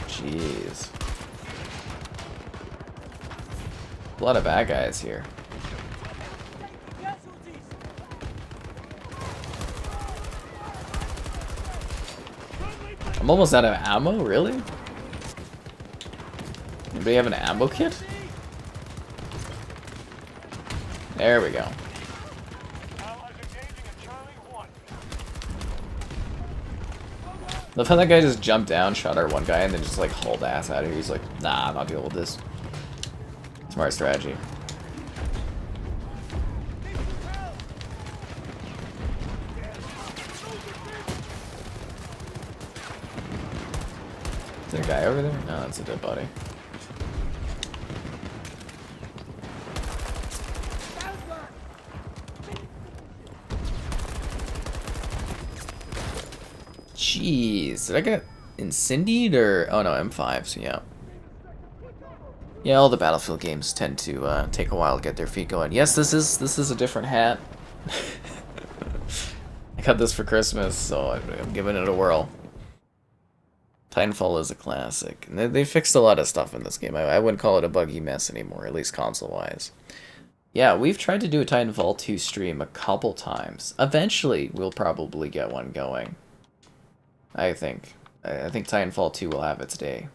Jeez. A lot of bad guys here. I'm almost out of ammo, really? Anybody have an ammo kit? There we go. Allies engaging in Charlie 1. Love how that guy just jumped down, shot our one guy, and then just like hauled ass out of here. He's like, nah, I'm not dealing with this. Smart strategy. Is there a guy over there? No, that's a dead body. Jeez, did I get incendied or? Oh no, M5. So yeah. Yeah, all the Battlefield games tend to take a while to get their feet going. Yes, this is a different hat. I got this for Christmas, so I'm giving it a whirl. Titanfall is a classic. And they fixed a lot of stuff in this game. I wouldn't call it a buggy mess anymore, at least console-wise. Yeah, we've tried to do a Titanfall 2 stream a couple times. Eventually, we'll probably get one going. I think. I think Titanfall 2 will have its day.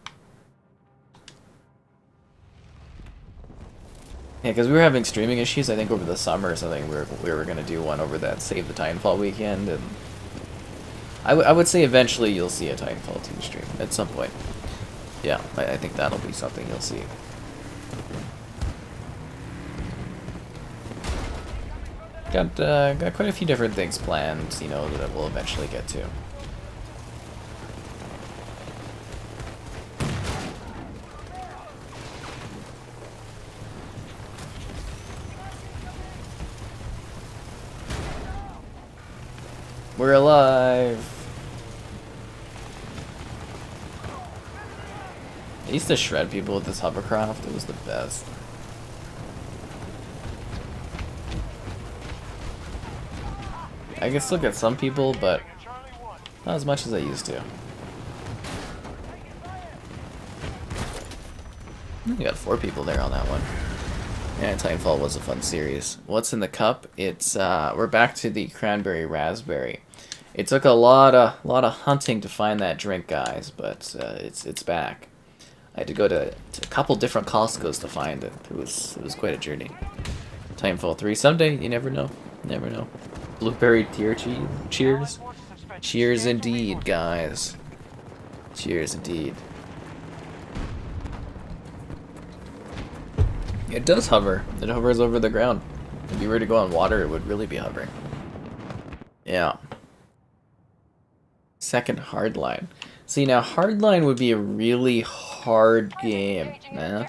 Yeah, because we were having streaming issues, I think, over the summer or something. We were going to do one over that Save the Titanfall weekend, and I would say eventually you'll see a Titanfall 2 stream at some point. Yeah, I think that'll be something you'll see. Got quite a few different things planned, you know, that we'll eventually get to. We're alive! I used to shred people with this hovercraft, it was the best. I can still get some people, but not as much as I used to. You got 4 people there on that one. Yeah, Titanfall was a fun series. What's in the cup? It's we're back to the cranberry raspberry. It took a lot of hunting to find that drink, guys, but it's back. I had to go to a couple different Costco's to find it. It was quite a journey. Titanfall 3 someday. You never know. Never know. Blueberry tear cheers. Cheers indeed, guys. Cheers indeed. It does hover. It hovers over the ground. If you were to go on water, it would really be hovering. Yeah. Second Hardline. See, now Hardline would be a really hard game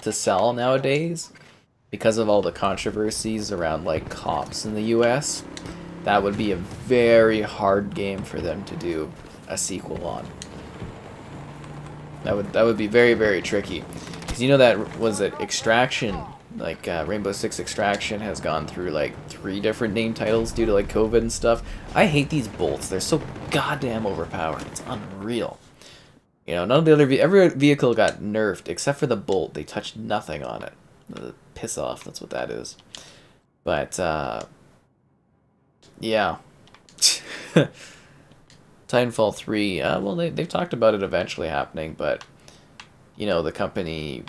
to sell nowadays because of all the controversies around like cops in the US. That would be a very hard game for them to do a sequel on. That would be very, very tricky. Because you know that was it Extraction, like Rainbow Six Extraction has gone through like 3 different name titles due to like COVID and stuff. I hate these bolts. They're so goddamn overpowered. It's unreal. You know, none of the other every vehicle got nerfed except for the bolt. They touched nothing on it. Piss off. That's what that is. But yeah. Titanfall 3. Well, they've talked about it eventually happening, but you know the company.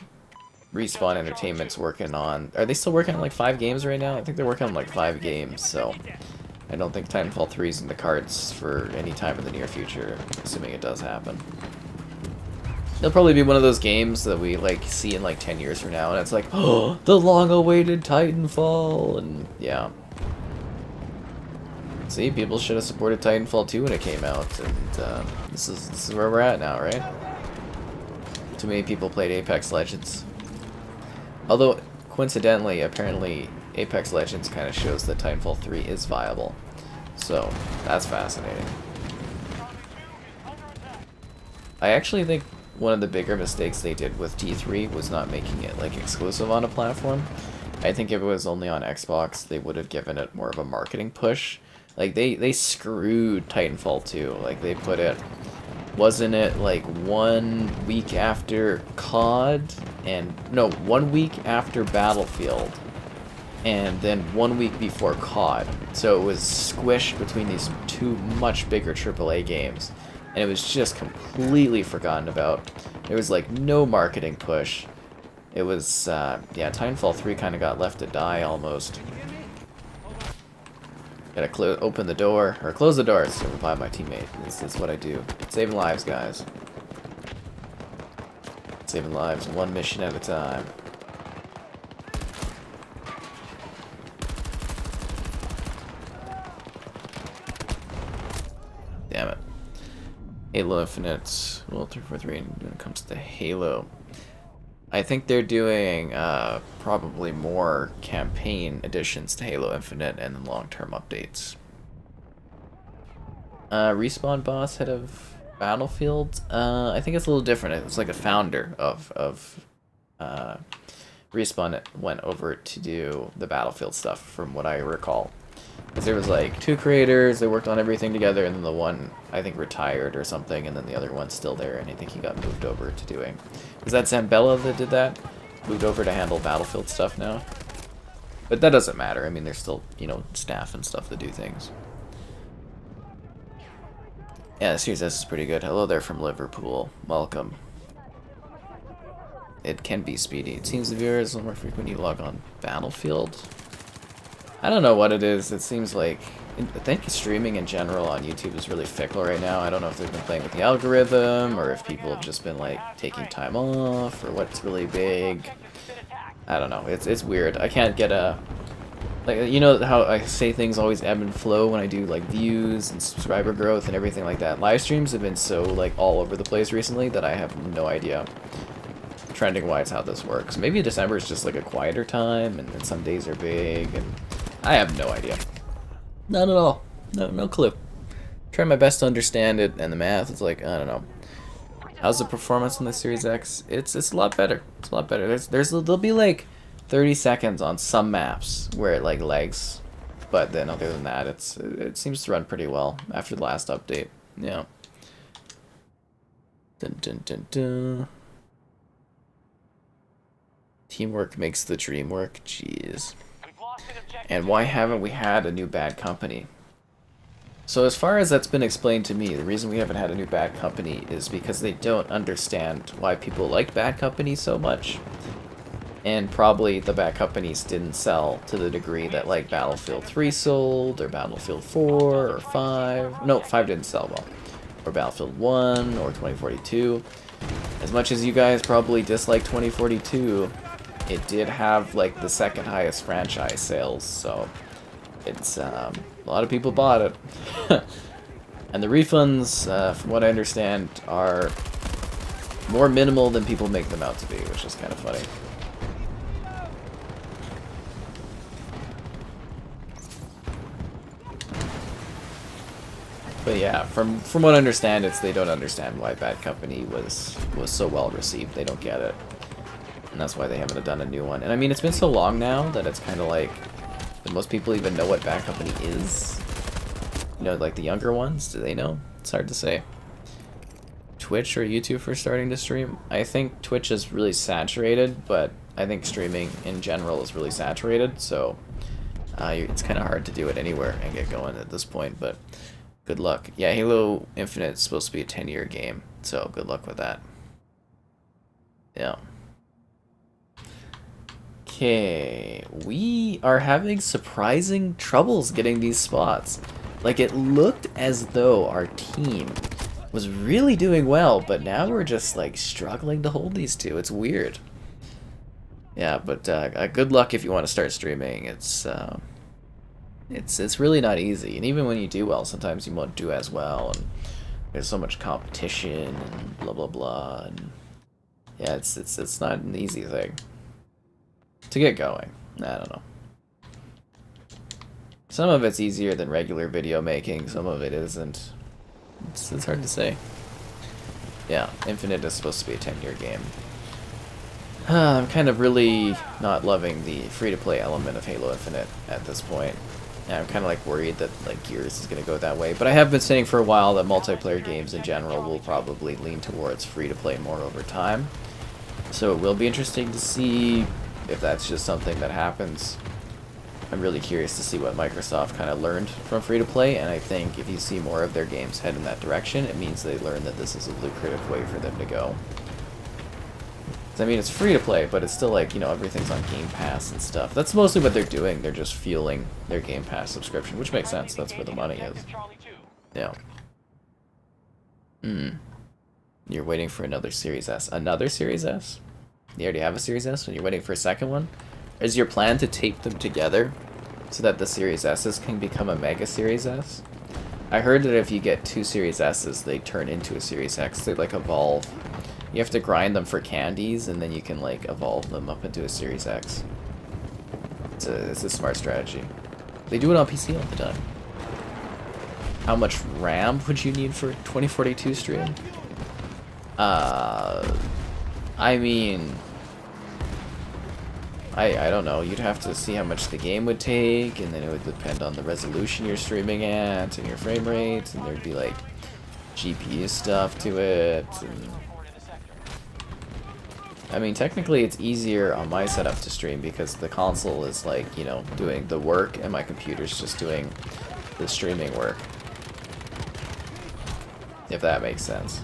Respawn Entertainment's working on... Are they still working on like 5 games right now? I think they're working on like 5 games, so... I don't think Titanfall 3 is in the cards for any time in the near future, assuming it does happen. It'll probably be one of those games that we like see in like 10 years from now, and it's like, oh, the long-awaited Titanfall, and yeah. See, people should have supported Titanfall 2 when it came out, and this is where we're at now, right? Too many people played Apex Legends. Although, coincidentally, apparently, Apex Legends kind of shows that Titanfall 3 is viable. So, that's fascinating. I actually think one of the bigger mistakes they did with T3 was not making it, like, exclusive on a platform. I think if it was only on Xbox, they would have given it more of a marketing push. Like, they screwed Titanfall 2. Like, they put it... Wasn't it like 1 week after COD and no 1 week after Battlefield and then 1 week before COD, so it was squished between these 2 much bigger AAA games and it was just completely forgotten about. There was like no marketing push. It was yeah, Titanfall 3 kind of got left to die almost. Gotta open the door, or close the door to revive my teammate. This is what I do. Saving lives, guys. Saving lives one mission at a time. Damn it. Halo Infinite. Well, 343 when it comes to Halo. I think they're doing probably more campaign additions to Halo Infinite and then long-term updates. Respawn boss, head of Battlefield. I think it's a little different. It's like a founder of Respawn that went over to do the Battlefield stuff, from what I recall. Because there was like 2 creators, they worked on everything together, and then the one, I think, retired or something, and then the other one's still there, and I think he got moved over to doing... Is that Zambella that did that? Moved over to handle Battlefield stuff now? But that doesn't matter. I mean, there's still, you know, staff and stuff that do things. Yeah, the Series S is pretty good. Hello there from Liverpool. Welcome. It can be speedy. It seems the viewer is a little more frequent when you log on Battlefield. I don't know what it is. It seems like... I think streaming in general on YouTube is really fickle right now. I don't know if they've been playing with the algorithm, or if people have just been, like, taking time off, or what's really big. I don't know. It's weird. I can't get a... Like, you know how I say things always ebb and flow when I do, like, views and subscriber growth and everything like that? Live streams have been so, like, all over the place recently that I have no idea trending-wise how this works. Maybe December is just, like, a quieter time, and then some days are big, and I have no idea. Not at all. No clue. Try my best to understand it, and the math is like, I don't know. How's the performance on the Series X? It's a lot better. It's a lot better. There'll be like 30 seconds on some maps where it like lags, but then other than that, it seems to run pretty well after the last update. Yeah. Dun dun dun dun. Teamwork makes the dream work. Jeez. And why haven't we had a new Bad Company? So as far as that's been explained to me, the reason we haven't had a new Bad Company is because they don't understand why people liked Bad Company so much. And probably the Bad Companies didn't sell to the degree that like Battlefield 3 sold, or Battlefield 4, or 5. No, 5 didn't sell well. Or Battlefield 1, or 2042. As much as you guys probably dislike 2042, it did have like the second highest franchise sales, so it's a lot of people bought it. And the refunds, from what I understand, are more minimal than people make them out to be, which is kind of funny. But yeah, from what I understand, they don't understand why Bad Company was so well received. They don't get it. And that's why they haven't done a new one. And I mean, it's been so long now that it's kind of like, that most people even know what Bad Company is. You know, like the younger ones, do they know? It's hard to say. Twitch or YouTube for starting to stream? I think Twitch is really saturated, but I think streaming in general is really saturated, so it's kind of hard to do it anywhere and get going at this point, but good luck. Yeah, Halo Infinite is supposed to be a 10-year game, so good luck with that. Yeah. Okay, we are having surprising troubles getting these spots. Like, it looked as though our team was really doing well, but now we're just, like, struggling to hold these two. It's weird. Yeah, but good luck if you want to start streaming. It's really not easy, and even when you do well, sometimes you won't do as well, and there's so much competition, and blah, blah, blah, and yeah, it's not an easy thing to get going. I don't know. Some of it's easier than regular video making, some of it isn't. It's hard to say. Yeah, Infinite is supposed to be a 10-year game. I'm kind of really not loving the free-to-play element of Halo Infinite at this point. And I'm kind of like worried that like Gears is going to go that way. But I have been saying for a while that multiplayer games in general will probably lean towards free-to-play more over time. So it will be interesting to see if that's just something that happens. I'm really curious to see what Microsoft kind of learned from free-to-play, and I think if you see more of their games head in that direction, it means they learn that this is a lucrative way for them to go. I mean, it's free to play, but it's still like, you know, everything's on Game Pass and stuff. That's mostly what they're doing. They're just fueling their Game Pass subscription, which makes sense. That's where the money is. Yeah. You're waiting for another Series S. Another Series S? You already have a Series S and you're waiting for a second one? Is your plan to tape them together so that the Series S's can become a Mega Series S? I heard that if you get two Series S's, they turn into a Series X. They, like, evolve. You have to grind them for candies, and then you can, like, evolve them up into a Series X. It's a smart strategy. They do it on PC all the time. How much RAM would you need for 2042 stream? I mean... I don't know. You'd have to see how much the game would take, and then it would depend on the resolution you're streaming at, and your frame rate, and there'd be, like, GPU stuff to it, and... I mean, technically it's easier on my setup to stream because the console is, like, you know, doing the work, and my computer's just doing the streaming work. If that makes sense.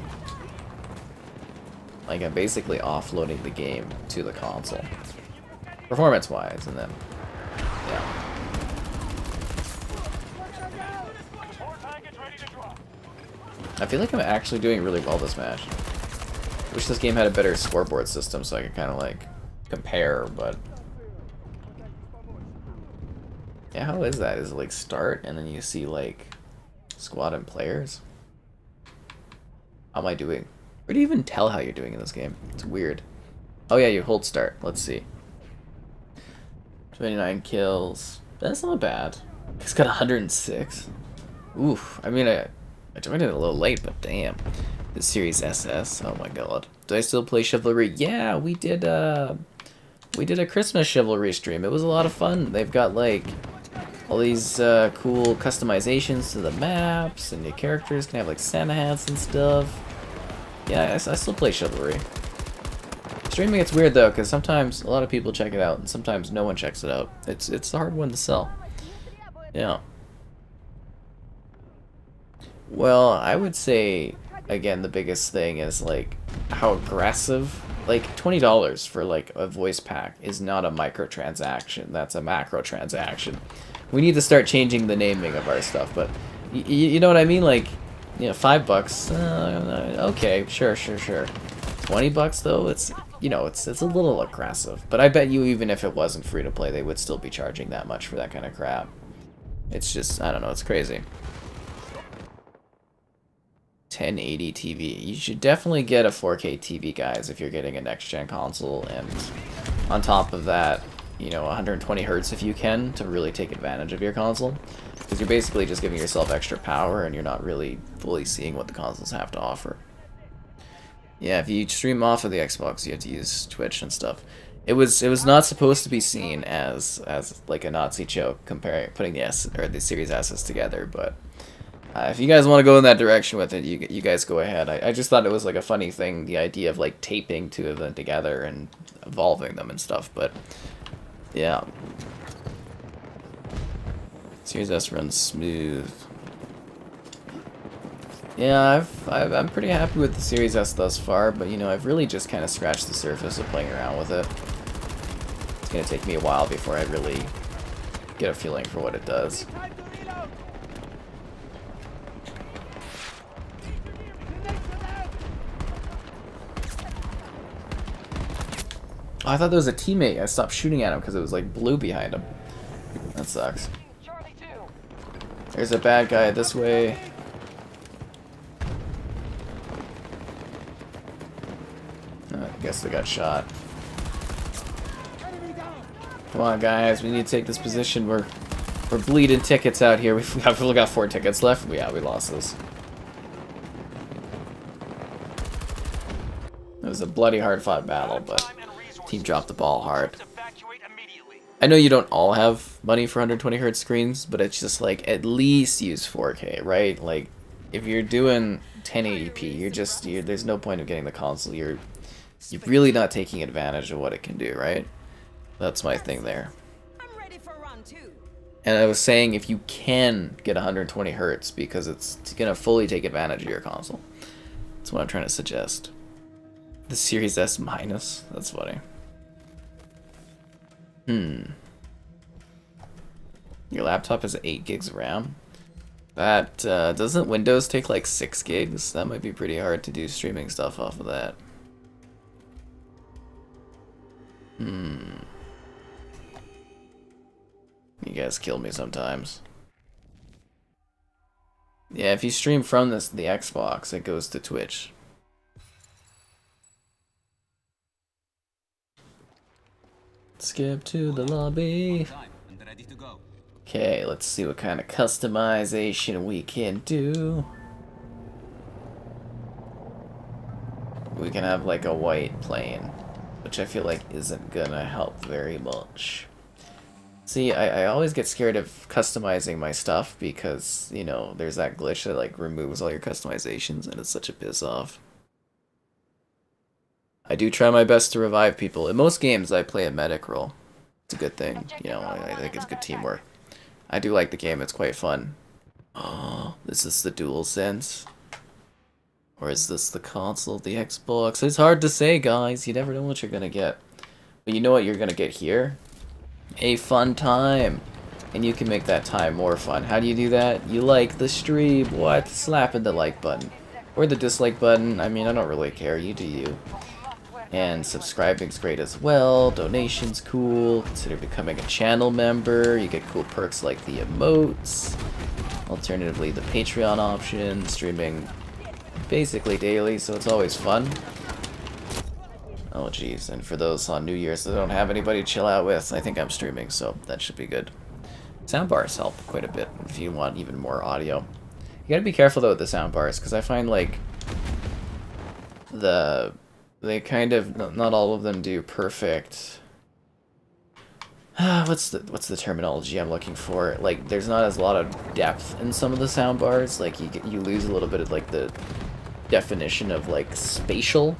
Like, I'm basically offloading the game to the console. Performance-wise, and then, yeah. I feel like I'm actually doing really well this match. I wish this game had a better scoreboard system so I could kind of, like, compare, but... Yeah, how is that? Is it, like, start, and then you see, like, squad and players? How am I doing? Where do you even tell how you're doing in this game? It's weird. Oh yeah, you hold start. Let's see. 29 kills. That's not bad. He's got 106. Oof. I mean, I joined it a little late, but damn. The Series SS. Oh my god. Do I still play Chivalry? Yeah, we did a Christmas Chivalry stream. It was a lot of fun. They've got, like, all these cool customizations to the maps, and your characters can have, like, Santa hats and stuff. Yeah, I still play Chivalry. Streaming, it's weird though, because sometimes a lot of people check it out, and sometimes no one checks it out. It's a hard one to sell. Yeah. Well, I would say, again, the biggest thing is, like, how aggressive. Like, $20 for, like, a voice pack is not a microtransaction. That's a macro transaction. We need to start changing the naming of our stuff, but you know what I mean? Like, you know, $5. Okay, sure. $20 though, it's, you know, it's a little aggressive. But I bet you even if it wasn't free to play, they would still be charging that much for that kind of crap. It's just, I don't know, it's crazy. 1080 TV. You should definitely get a 4K TV, guys, if you're getting a next-gen console. And on top of that, you know, 120 Hz if you can, to really take advantage of your console. Because you're basically just giving yourself extra power, and you're not really fully seeing what the consoles have to offer. Yeah, if you stream off of the Xbox, you have to use Twitch and stuff. It was not supposed to be seen as like a Nazi joke, putting the Series S's together, but if you guys want to go in that direction with it, you guys go ahead. I just thought it was like a funny thing, the idea of like taping two of them together and evolving them and stuff, but yeah. Series S runs smooth. Yeah, I'm pretty happy with the Series S thus far, but you know, I've really just kind of scratched the surface of playing around with it. It's gonna take me a while before I really get a feeling for what it does. Oh, I thought there was a teammate. I stopped shooting at him because it was like blue behind him. That sucks. There's a bad guy this way. I guess they got shot. Come on, guys. We need to take this position. We're bleeding tickets out here. We've got 4 tickets left. Yeah, we lost this. It was a bloody hard-fought battle, but team dropped the ball hard. I know you don't all have money for 120 Hz screens, but it's just like, at least use 4K, right? Like, if you're doing 1080p, there's no point of getting the console. You're really not taking advantage of what it can do, right? That's my thing there. And I was saying, if you can get 120 Hz, because it's gonna fully take advantage of your console. That's what I'm trying to suggest. The Series S minus. That's funny. Your laptop has 8 gigs of RAM. That, doesn't Windows take like 6 gigs? That might be pretty hard to do streaming stuff off of that. You guys kill me sometimes. Yeah, if you stream from the Xbox, it goes to Twitch. Skip to the lobby. Okay, let's see what kind of customization we can do. We can have like a white plane, which I feel like isn't gonna help very much. See, I always get scared of customizing my stuff because, you know, there's that glitch that like removes all your customizations and it's such a piss off. I do try my best to revive people. In most games I play a medic role. It's a good thing, you know, I think it's good teamwork. I do like the game, it's quite fun. Oh, is this the DualSense? Or is this the console, the Xbox? It's hard to say, guys. You never know what you're gonna get. But you know what you're gonna get here? A fun time. And you can make that time more fun. How do you do that? You like the stream. What? Slapping the like button. Or the dislike button. I mean, I don't really care. You do you. And subscribing's great as well. Donation's cool. Consider becoming a channel member. You get cool perks like the emotes. Alternatively, the Patreon option. Streaming basically daily, so it's always fun. Oh jeez, and for those on New Year's that don't have anybody to chill out with, I think I'm streaming, so that should be good. Soundbars help quite a bit if you want even more audio. You gotta be careful though with the soundbars, because I find like they kind of, not all of them do perfect. What's the terminology I'm looking for? Like, there's not as a lot of depth in some of the soundbars. Like you lose a little bit of like the definition of like spatial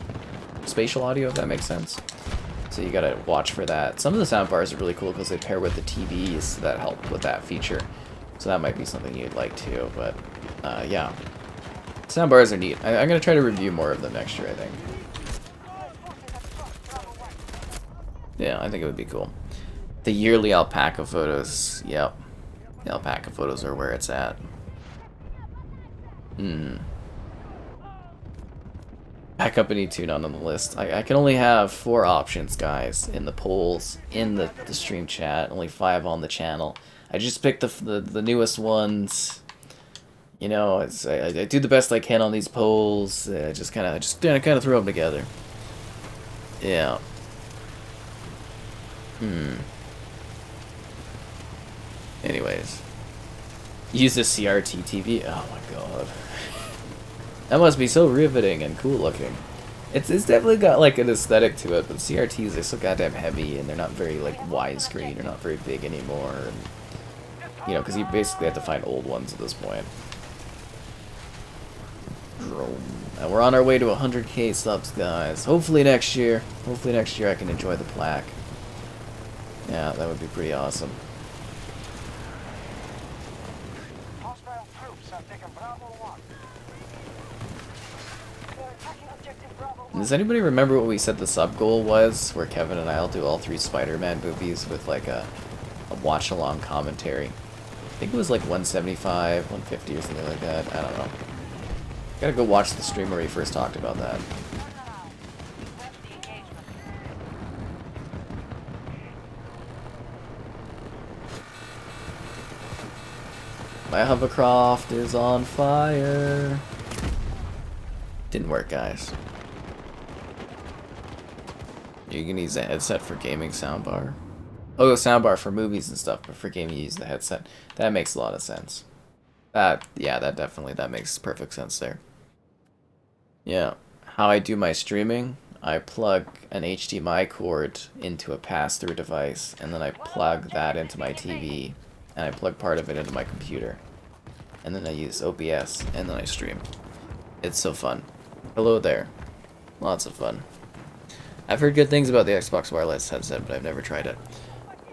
audio, if that makes sense. So you gotta watch for that. Some of the soundbars are really cool because they pair with the TVs that help with that feature. So that might be something you'd like too, but yeah. Soundbars are neat. I'm gonna try to review more of them next year, I think. Yeah, I think it would be cool. The yearly alpaca photos, yep. The alpaca photos are where it's at. Back up any tune on the list. I can only have 4 options, guys, in the polls, in the stream chat. Only 5 on the channel. I just picked the newest ones. You know, I do the best I can on these polls. I just kind of throw them together. Yeah. Anyways. Use a CRT TV. Oh my god. That must be so riveting and cool looking. It's definitely got like an aesthetic to it, but CRTs are so goddamn heavy and they're not very like widescreen. They're not very big anymore. And, you know, because you basically have to find old ones at this point. And we're on our way to 100k subs, guys. Hopefully next year. Hopefully next year I can enjoy the plaque. Yeah, that would be pretty awesome. Hostile troops have taken Bravo 1. They're attacking objective Bravo 1. Does anybody remember what we said the sub goal was? Where Kevin and I'll do all 3 Spider-Man movies with like a watch-along commentary. I think it was like 175, 150 or something like that. I don't know. Gotta go watch the stream where he first talked about that. My hovercraft is on fire. Didn't work, guys. You can use the headset for gaming soundbar. Oh, the soundbar for movies and stuff, but for gaming you use the headset. That makes a lot of sense. Yeah, that makes perfect sense there. Yeah. How I do my streaming, I plug an HDMI cord into a pass-through device, and then I plug that into my TV, and I plug part of it into my computer. And then I use OBS, and then I stream. It's so fun. Hello there. Lots of fun. I've heard good things about the Xbox wireless headset, but I've never tried it.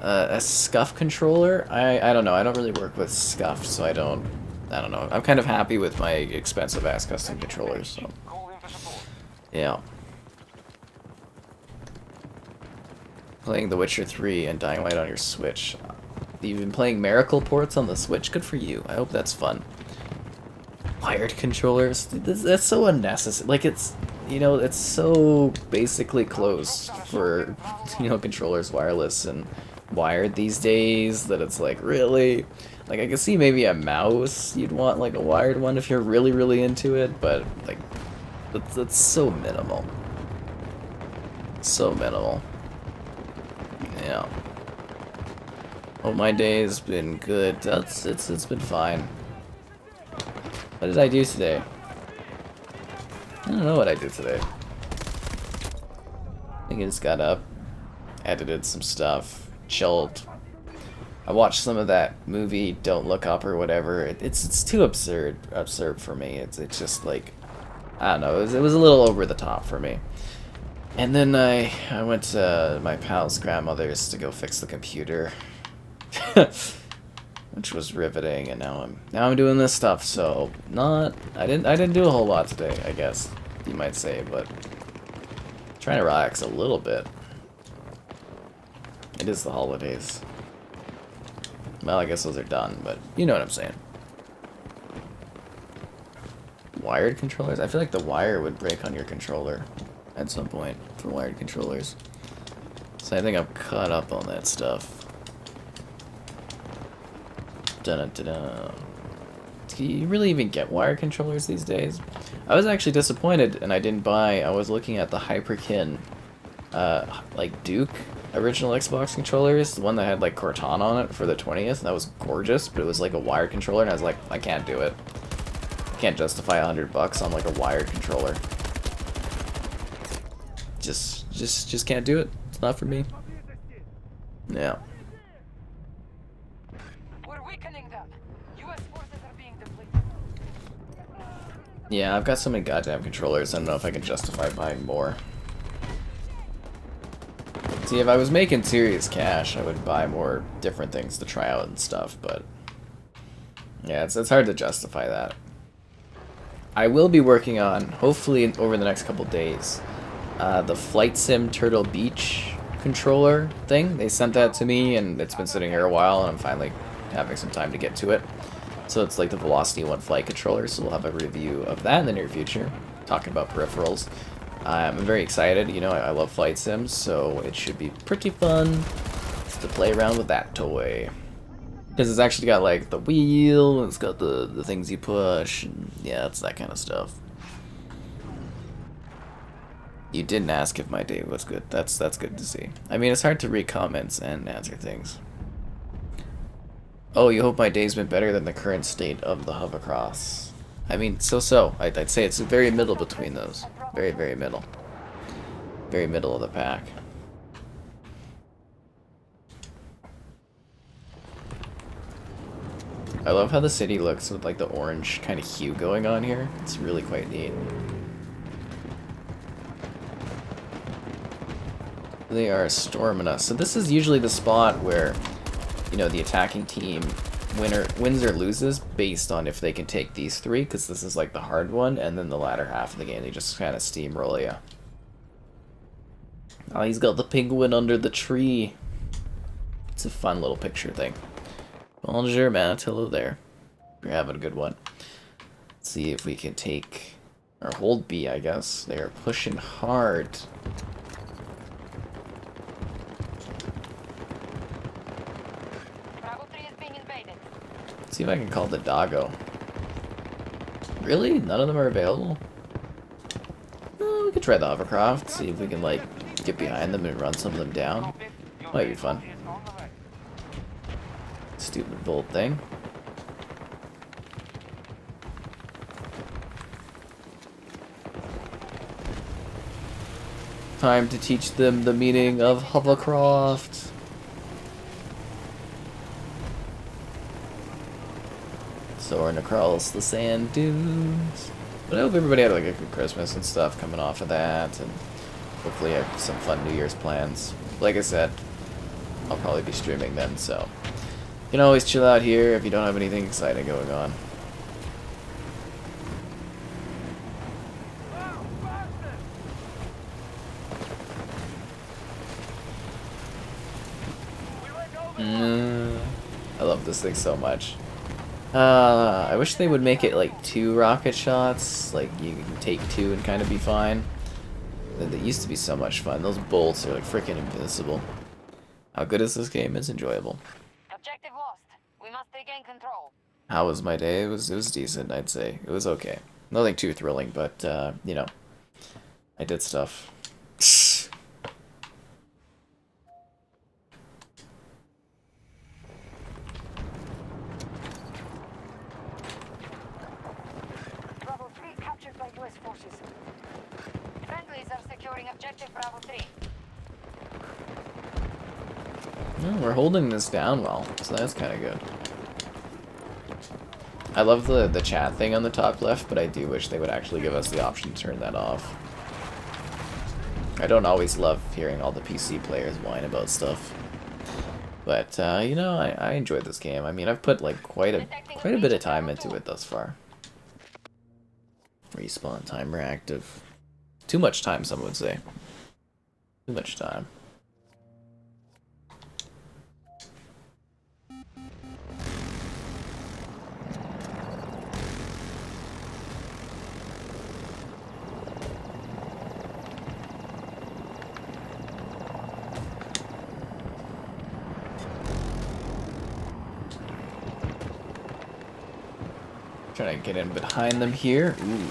A SCUF controller? I don't know. I don't really work with SCUF, so I don't know. I'm kind of happy with my expensive-ass custom controllers, so. Yeah. playing The Witcher 3 and Dying Light on your Switch. You've been playing Miracle ports on the Switch? Good for you. I hope that's fun. Wired controllers? That's so unnecessary. Like, it's, you know, it's so basically closed for, you know, controllers wireless and wired these days that it's like, really? Like, I can see maybe a mouse, you'd want, like, a wired one if you're really, really into it, but, like, that's so minimal. So minimal. Yeah. Oh, my day's been good. It's been fine. What did I do today? I don't know what I did today. I think I just got up, edited some stuff, chilled. I watched some of that movie Don't Look Up or whatever. It's too absurd for me. It's just like, I don't know. It was a little over the top for me. And then I went to my pal's grandmother's to go fix the computer, which was riveting. And now I'm doing this stuff. So I didn't do a whole lot today, I guess you might say, but trying to relax a little bit. It is the holidays. Well, I guess those are done, but you know what I'm saying. Wired controllers? I feel like the wire would break on your controller at some point for wired controllers. So I think I'm caught up on that stuff. Dun-dun-dun-dun. Do you really even get wired controllers these days? I was actually disappointed and I didn't buy. I was looking at the Hyperkin like Duke original Xbox controllers, the one that had like Cortana on it for the 20th. That was gorgeous, but it was like a wired controller and I was like, I can't do it. I can't justify $100 on like a wired controller. Just can't do it. It's not for me. Yeah. We're weakening them. US forces are being depleted. Yeah, I've got so many goddamn controllers, I don't know if I can justify buying more. See, if I was making serious cash, I would buy more different things to try out and stuff, but yeah, it's hard to justify that. I will be working on, hopefully over the next couple days, the Flight Sim Turtle Beach controller thing. They sent that to me, and it's been sitting here a while, and I'm finally having some time to get to it. So it's like the Velocity 1 flight controller, so we'll have a review of that in the near future, talking about peripherals. I'm very excited. You know, I love flight sims, so it should be pretty fun to play around with that toy. Because it's actually got like the wheel, and it's got the things you push, and yeah, it's that kind of stuff. You didn't ask if my day was good. That's good to see. I mean, it's hard to read comments and answer things. Oh, you hope my day's been better than the current state of the hovercross. I mean, so. I'd say it's very middle between those. Very, very middle. Very middle of the pack. I love how the city looks with like the orange kind of hue going on here. It's really quite neat. They are storming us. So this is usually the spot where, you know, the attacking team wins or loses based on if they can take these three, because this is like the hard one, and then the latter half of the game they just kind of steamroll you. Oh, he's got the penguin under the tree. It's a fun little picture thing. Bonjour, man. Hello there. You're having a good one. Let's see if we can take or hold B, I guess. They are pushing hard. See if I can call the doggo. Really? None of them are available? Well, we could try the hovercraft, see if we can, like, get behind them and run some of them down. Might be fun. Stupid bolt thing. Time to teach them the meaning of hovercraft. Soaring across the sand dunes. But I hope everybody had like a good Christmas and stuff coming off of that, and hopefully have some fun New Year's plans. Like I said, I'll probably be streaming then, so you can always chill out here if you don't have anything exciting going on. I love this thing so much. I wish they would make it like 2 rocket shots, like you can take 2 and kind of be fine. That used to be so much fun. Those bolts are like freaking invincible. How good is this game? It's enjoyable. Objective lost. We must regain control. How was my day? It was decent, I'd say. It was okay. Nothing too thrilling, but you know, I did stuff. Bravo 3 captured by US forces. Friendlies are securing objective Bravo 3. No, we're holding this down well, so that's kind of good. I love the chat thing on the top left, but I do wish they would actually give us the option to turn that off. I don't always love hearing all the PC players whine about stuff. But, you know, I enjoyed this game. I mean, I've put, like, quite a bit of time into it thus far. Respawn timer active. Too much time, some would say. Too much time. Trying to get in behind them here. Ooh.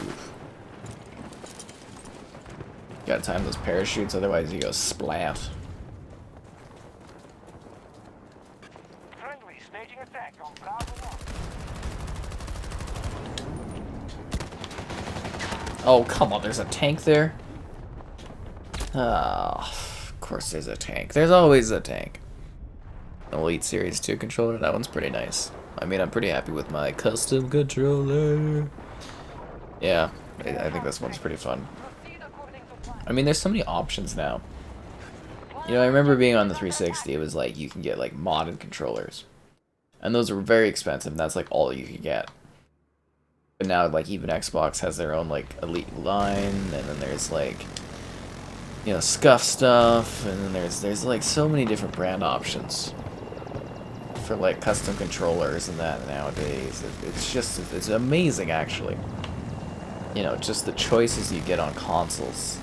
Gotta time those parachutes, otherwise you go splat. Friendly staging attack on Bravo 1. Oh, come on, there's a tank there? Oh, of course there's a tank. There's always a tank. Elite Series 2 controller, that one's pretty nice. I mean, I'm pretty happy with my custom controller. Yeah, I think this one's pretty fun. I mean, there's so many options now. You know, I remember being on the 360, it was like, you can get, like, modded controllers. And those were very expensive, and that's, like, all you could get. But now, like, even Xbox has their own, like, Elite line, and then there's, like, you know, scuff stuff, and then there's like, so many different brand options for, like, custom controllers and that nowadays. It's amazing, actually. You know, just the choices you get on consoles.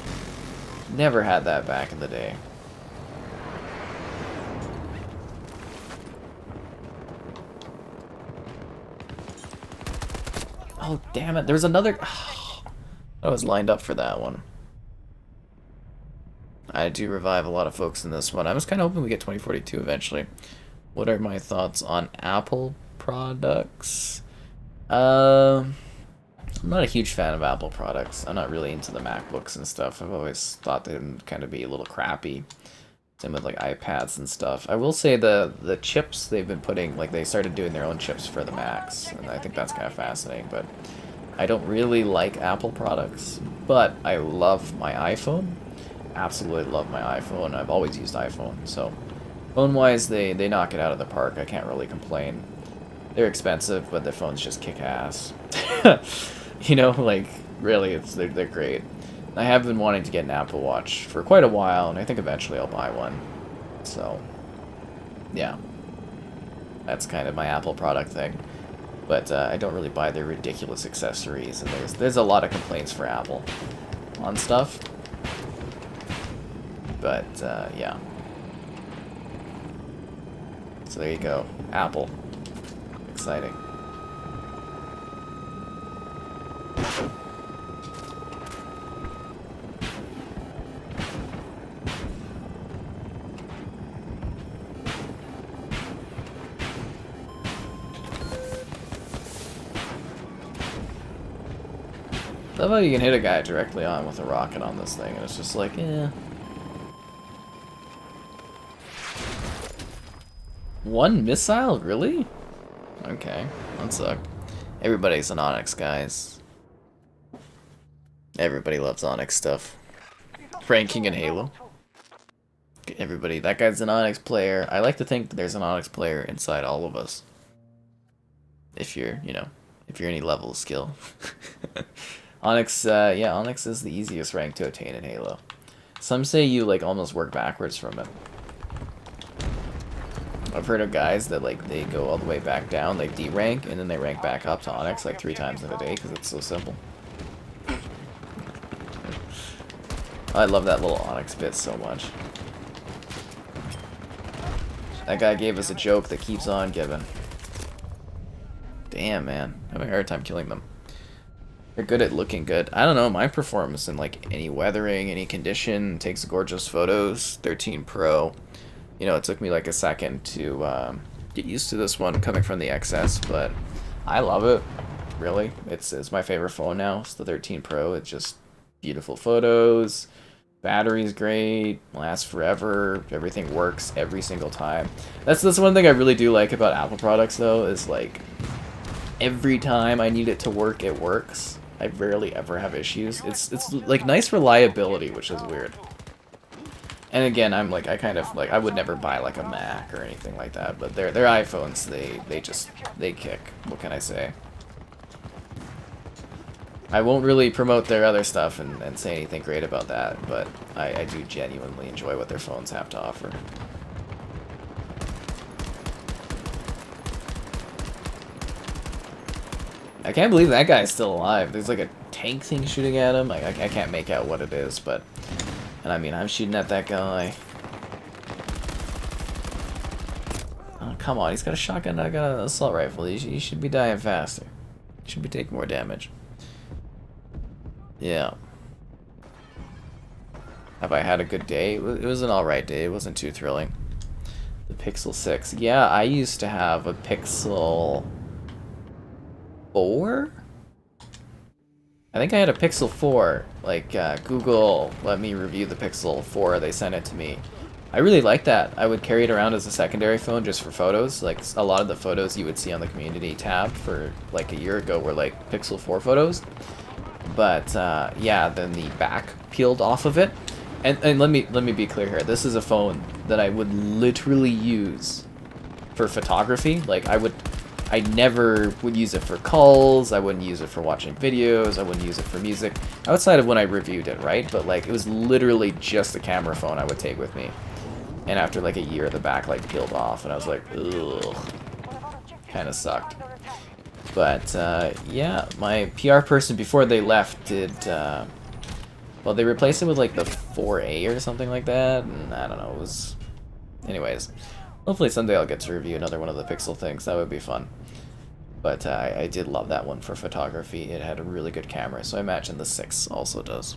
Never had that back in the day. Oh, damn it. There's another... I was lined up for that one. I do revive a lot of folks in this one. I was kind of hoping we get 2042 eventually. What are my thoughts on Apple products? I'm not a huge fan of Apple products. I'm not really into the MacBooks and stuff. I've always thought they'd kind of be a little crappy. Same with like iPads and stuff. I will say the chips they've been putting, like they started doing their own chips for the Macs, and I think that's kind of fascinating. But I don't really like Apple products, but I love my iPhone. Absolutely love my iPhone. I've always used iPhone, so phone-wise, they knock it out of the park. I can't really complain. They're expensive, but their phones just kick ass. You know, like really, they're great. I have been wanting to get an Apple Watch for quite a while, and I think eventually I'll buy one. So, yeah. That's kind of my Apple product thing. But I don't really buy their ridiculous accessories, and there's a lot of complaints for Apple on stuff. But, yeah. So there you go. Apple. Exciting. I love how you can hit a guy directly on with a rocket on this thing, and it's just like, eh. One missile? Really? Okay, that sucked. Everybody's an Onyx, guys. Everybody loves Onyx stuff. Ranking in Halo. Everybody, that guy's an Onyx player. I like to think that there's an Onyx player inside all of us. If you're, you know, if you're any level of skill. Onyx, yeah, Onyx is the easiest rank to attain in Halo. Some say you, like, almost work backwards from it. I've heard of guys that like they go all the way back down, like D rank, and then they rank back up to Onyx like 3 times in a day because it's so simple. I love that little Onyx bit so much. That guy gave us a joke that keeps on giving. Damn, man. I'm having a hard time killing them. They're good at looking good. I don't know, my performance in like any weathering, any condition, takes gorgeous photos. 13 Pro. You know, it took me like a second to get used to this one coming from the XS, but I love it. Really. It's my favorite phone now. It's the 13 Pro. It's just beautiful photos. Battery's great, lasts forever, everything works every single time. That's one thing I really do like about Apple products though, is like every time I need it to work, it works. I rarely ever have issues. It's like nice reliability, which is weird. And again, I'm like, I kind of like, I would never buy like a Mac or anything like that, but their iPhones, they kick. What can I say? I won't really promote their other stuff and say anything great about that, but I do genuinely enjoy what their phones have to offer. I can't believe that guy's still alive. There's like a tank thing shooting at him. I can't make out what it is, but... And I mean, I'm shooting at that guy. Oh, come on, he's got a shotgun, I got an assault rifle. He should be dying faster. He should be taking more damage. Yeah. Have I had a good day? It was an alright day. It wasn't too thrilling. The Pixel 6. Yeah, I used to have a Pixel 4? I think I had a Pixel 4. Like, Google let me review the Pixel 4. They sent it to me. I really liked that. I would carry it around as a secondary phone just for photos. Like, a lot of the photos you would see on the community tab for, like, a year ago were, like, Pixel 4 photos. But yeah, then the back peeled off of it, and let me be clear here. This is a phone that I would literally use for photography. Like I never would use it for calls. I wouldn't use it for watching videos. I wouldn't use it for music outside of when I reviewed it, right? But like it was literally just a camera phone I would take with me. And after like a year, the back like peeled off, and I was like, ugh, kind of sucked. But, yeah, my PR person, before they left, did, well, they replaced it with, like, the 4A or something like that, and I don't know, it was... Anyways, hopefully someday I'll get to review another one of the Pixel things, that would be fun. But, I did love that one for photography. It had a really good camera, so I imagine the 6 also does.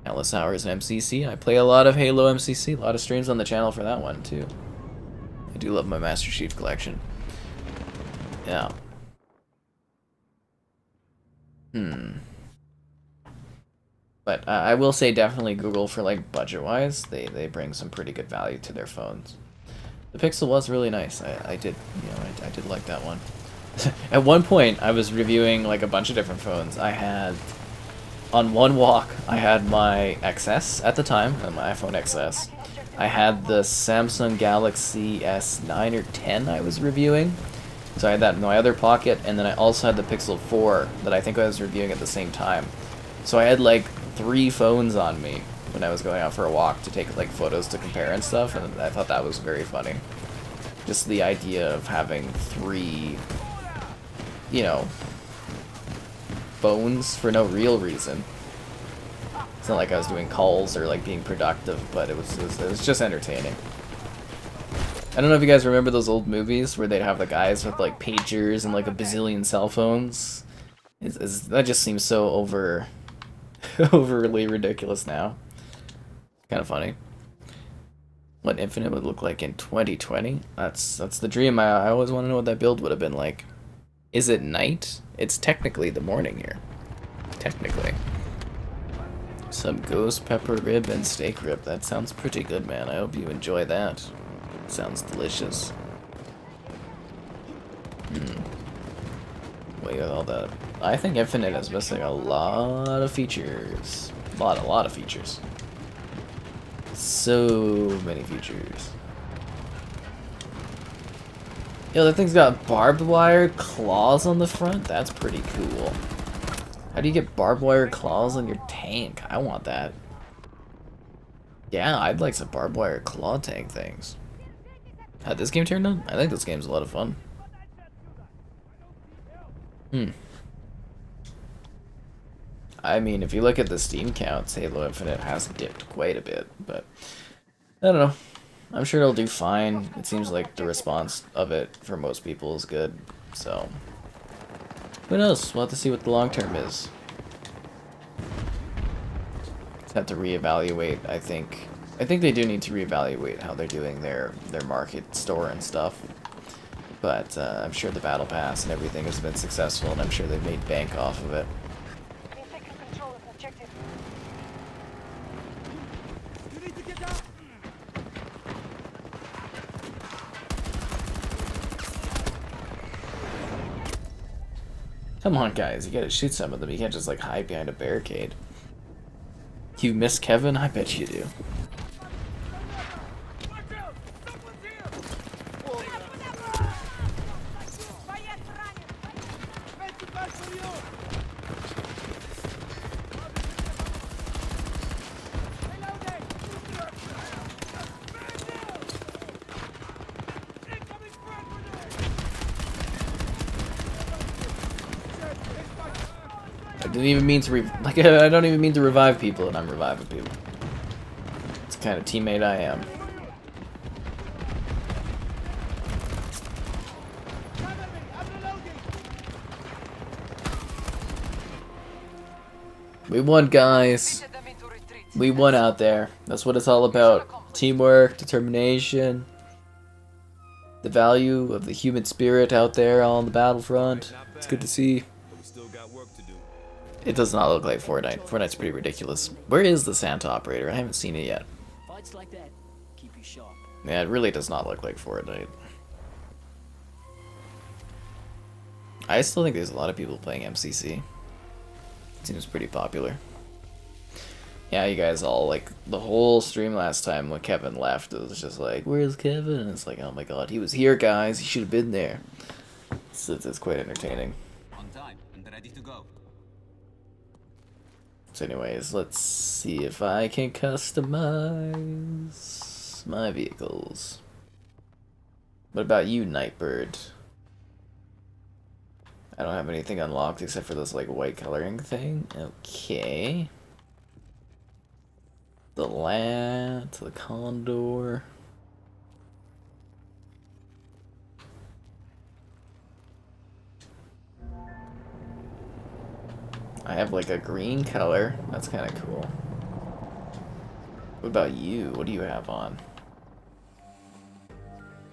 Countless hours in MCC. I play a lot of Halo MCC, a lot of streams on the channel for that one, too. I do love my Master Chief collection. Yeah. But I will say definitely Google for like budget-wise, they bring some pretty good value to their phones. The Pixel was really nice. I did, you know, I did like that one. At one point, I was reviewing like a bunch of different phones. I had, on one walk, I had my XS at the time, my iPhone XS. I had the Samsung Galaxy S9 or 10 I was reviewing. So I had that in my other pocket, and then I also had the Pixel 4 that I think I was reviewing at the same time. So I had like 3 phones on me when I was going out for a walk to take like photos to compare and stuff, and I thought that was very funny. Just the idea of having 3, you know, phones for no real reason. It's not like I was doing calls or like being productive, but it was just entertaining. I don't know if you guys remember those old movies where they'd have the guys with like pagers and like a bazillion cell phones. That just seems so overly ridiculous now. Kind of funny. What Infinite would look like in 2020? That's the dream. I always want to know what that build would have been like. Is it night? It's technically the morning here. Technically. Some ghost pepper rib and steak rib. That sounds pretty good, man. I hope you enjoy that. Sounds delicious. Wait, with all that. I think Infinite is missing a lot of features. A lot of features. So many features. Yo, that thing's got barbed wire claws on the front? That's pretty cool. How do you get barbed wire claws on your tank? I want that. Yeah, I'd like some barbed wire claw tank things. How'd this game turn out? I think this game's a lot of fun. I mean, if you look at the Steam counts, Halo Infinite has dipped quite a bit, but I don't know. I'm sure it'll do fine. It seems like the response of it for most people is good, so who knows? We'll have to see what the long term is. Just have to reevaluate, I think. I think they do need to reevaluate how they're doing their market store and stuff. But I'm sure the Battle Pass and everything has been successful, and I'm sure they've made bank off of it. We've taken control of objective. You need to get down. Come on, guys, you gotta shoot some of them. You can't just like hide behind a barricade. You miss Kevin? I bet you do. Watch out! Someone's here! Боец ранен. Вести back for you! Reloading! Incoming frag grenade! I didn't even mean to I don't even mean to revive people, and I'm reviving people. It's the kind of teammate I am. Cover me! I'm reloading! We won, guys. Get them into retreat. We won out there. That's what it's all about. Teamwork, determination, the value of the human spirit out there on the battlefront. It's good to see. We still got work to do. It does not look like Fortnite. Fortnite's pretty ridiculous. Where is the Santa operator? I haven't seen it yet. Fights like that keep you sharp. Yeah, it really does not look like Fortnite. I still think there's a lot of people playing MCC. It seems pretty popular. Yeah, you guys all, like, the whole stream last time when Kevin left, it was just like, where's Kevin? And it's like, oh my god, he was here, guys. He should have been there. It's quite entertaining. On time and ready to go. So anyways, let's see if I can customize my vehicles. What about you, Nightbird? I don't have anything unlocked except for this like white coloring thing. Okay. The Lat, the Condor. I have like a green color. That's kind of cool. What about you? What do you have on?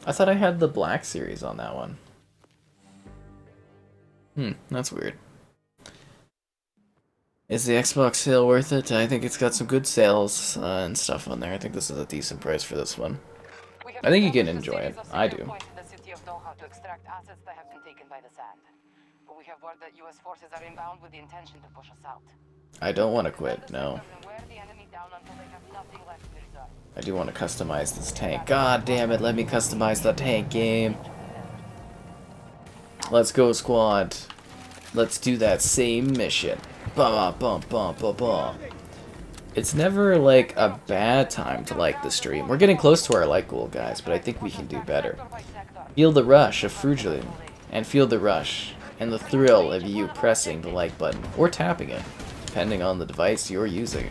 I thought I had the black series on that one. That's weird. Is the Xbox sale worth it? I think it's got some good sales and stuff on there. I think this is a decent price for this one. We have I think you can established a enjoy it. series of I secure do. points in the city of Doha to extract assets that have been taken by the sand. But we have word that U.S. forces are inbound with the intention to push us out. I don't want to quit, no. And wear the enemy down until they have nothing left in reserve. I do want to customize this tank. God damn it, let me customize the tank game. Let's go, squad. Let's do that same mission. Ba bum bum ba ba. It's never like a bad time to like the stream. We're getting close to our like goal, guys, but I think we can do better. Feel the rush of Frugilin, and feel the rush and the thrill of you pressing the like button or tapping it, depending on the device you're using.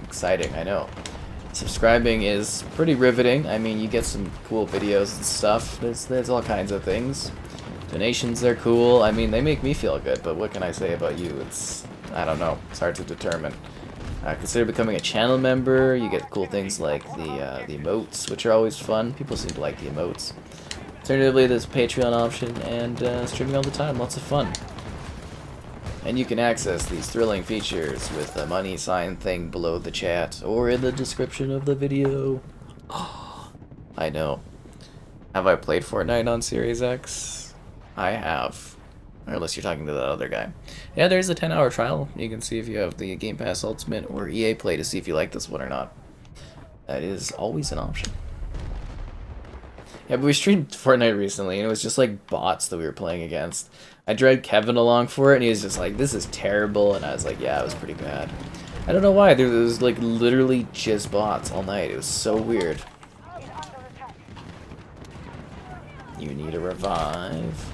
Exciting, I know. Subscribing is pretty riveting. I mean, you get some cool videos and stuff. There's all kinds of things. Donations are cool. I mean, they make me feel good, but what can I say about you? I don't know. It's hard to determine. Consider becoming a channel member. You get cool things like the emotes, which are always fun. People seem to like the emotes. Alternatively, there's a Patreon option and streaming all the time. Lots of fun. And you can access these thrilling features with the money sign thing below the chat or in the description of the video. I know. Have I played Fortnite on Series X? I have. Or unless you're talking to that other guy. Yeah, there's a 10-hour trial. You can see if you have the Game Pass Ultimate or EA Play to see if you like this one or not. That is always an option. Yeah, but we streamed Fortnite recently, and it was just like bots that we were playing against. I dragged Kevin along for it, and he was just like, this is terrible, and I was like, yeah, it was pretty bad. I don't know why, there was like literally just bots all night. It was so weird. You need a revive.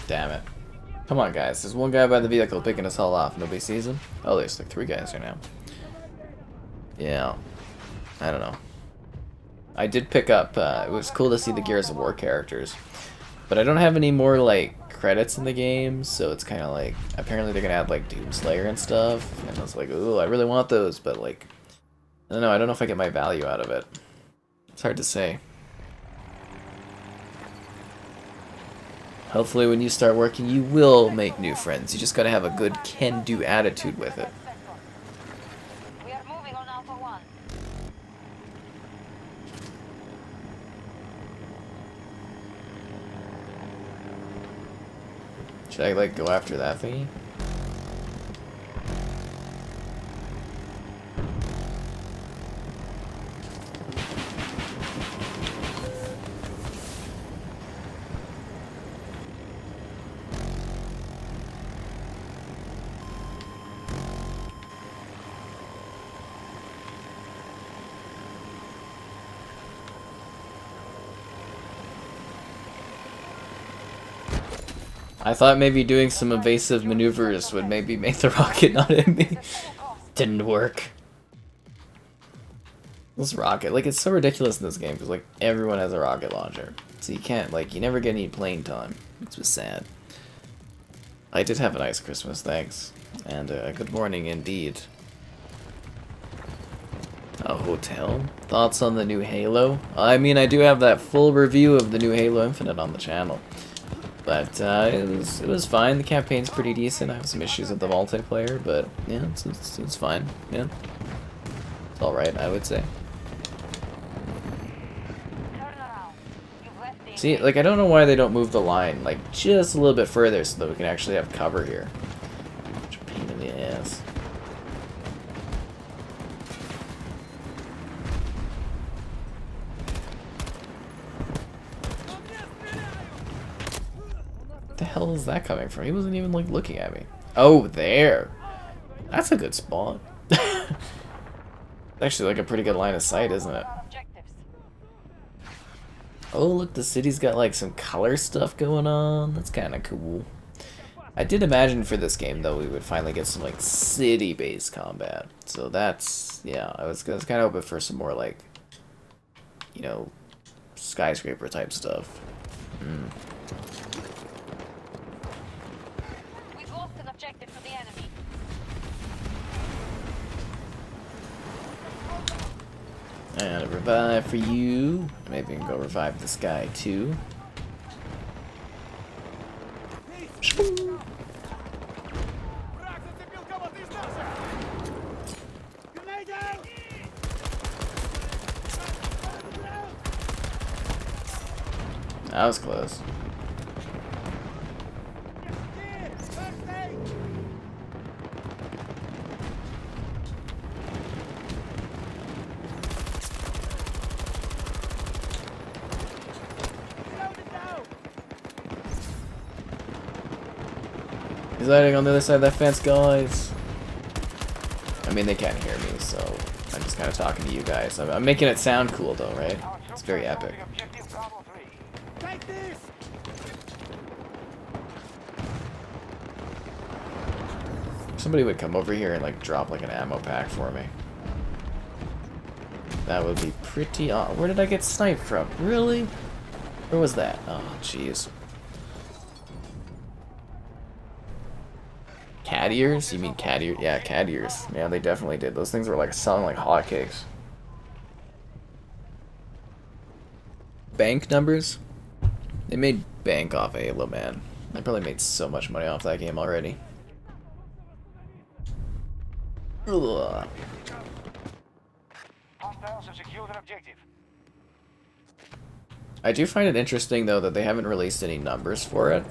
Damn it. Come on, guys. There's one guy by the vehicle picking us all off. Nobody sees him? Oh, there's like 3 guys here now. Yeah. I don't know. I did pick up, it was cool to see the Gears of War characters. But I don't have any more, like, credits in the game, so it's kind of like, apparently they're gonna add, like, Doomslayer and stuff. And I was like, ooh, I really want those, but, like, I don't know if I get my value out of it. It's hard to say. Hopefully when you start working, you will make new friends. You just gotta have a good can-do attitude with it. We are moving on Alpha 1. Should I, like, go after that thingy? I thought maybe doing some evasive maneuvers would maybe make the rocket not hit me. Didn't work. This rocket, like, it's so ridiculous in this game because, like, everyone has a rocket launcher. So you can't, like, you never get any plane time. It's just sad. I did have a nice Christmas, thanks. And a good morning indeed. A hotel? Thoughts on the new Halo? I mean, I do have that full review of the new Halo Infinite on the channel. But it was fine. The campaign's pretty decent. I have some issues with the multiplayer, but yeah, it's fine. Yeah, it's all right, I would say. See, like, I don't know why they don't move the line like just a little bit further so that we can actually have cover here. Which a pain in the ass. What the hell is that coming from? He wasn't even, like, looking at me. Oh, there. That's a good spot. Actually, like, a pretty good line of sight, isn't it? Oh, look, the city's got, like, some color stuff going on. That's kind of cool. I did imagine for this game, though, we would finally get some, like, city-based combat. So that's, yeah, I was kind of hoping for some more, like, you know, skyscraper type stuff. We've lost an objective to the enemy. And a revive for you. Maybe we can go revive this guy too. That was close. He's hiding on the other side of that fence, guys. I mean, they can't hear me, so I'm just kind of talking to you guys. I'm making it sound cool, though, right? It's very epic. Take this! Somebody would come over here and, like, drop, like, an ammo pack for me. That would be pretty odd. Where did I get sniped from? Really? Where was that? Oh, jeez. Cat ears? You mean cat ears? Yeah, cat ears. Yeah, they definitely did. Those things were, like, selling like hotcakes. Bank numbers? They made bank off Halo, man. They probably made so much money off that game already. Ugh. Hostiles have secured an objective. I do find it interesting, though, that they haven't released any numbers for it.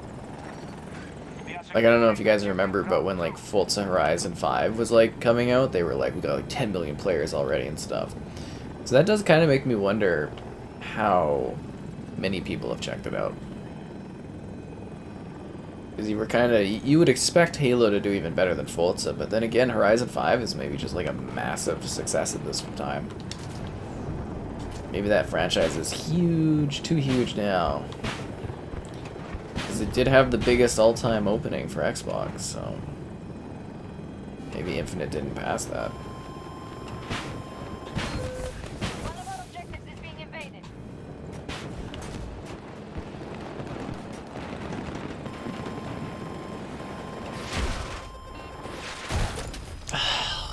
Like, I don't know if you guys remember, but when, like, Forza Horizon 5 was, like, coming out, they were like, we got, like, 10 million players already and stuff. So that does kind of make me wonder how many people have checked it out. Because you would expect Halo to do even better than Forza, but then again, Horizon 5 is maybe just like a massive success at this time. Maybe that franchise is huge, too huge now. Because it did have the biggest all-time opening for Xbox, so maybe Infinite didn't pass that. One of our objectives is being invaded.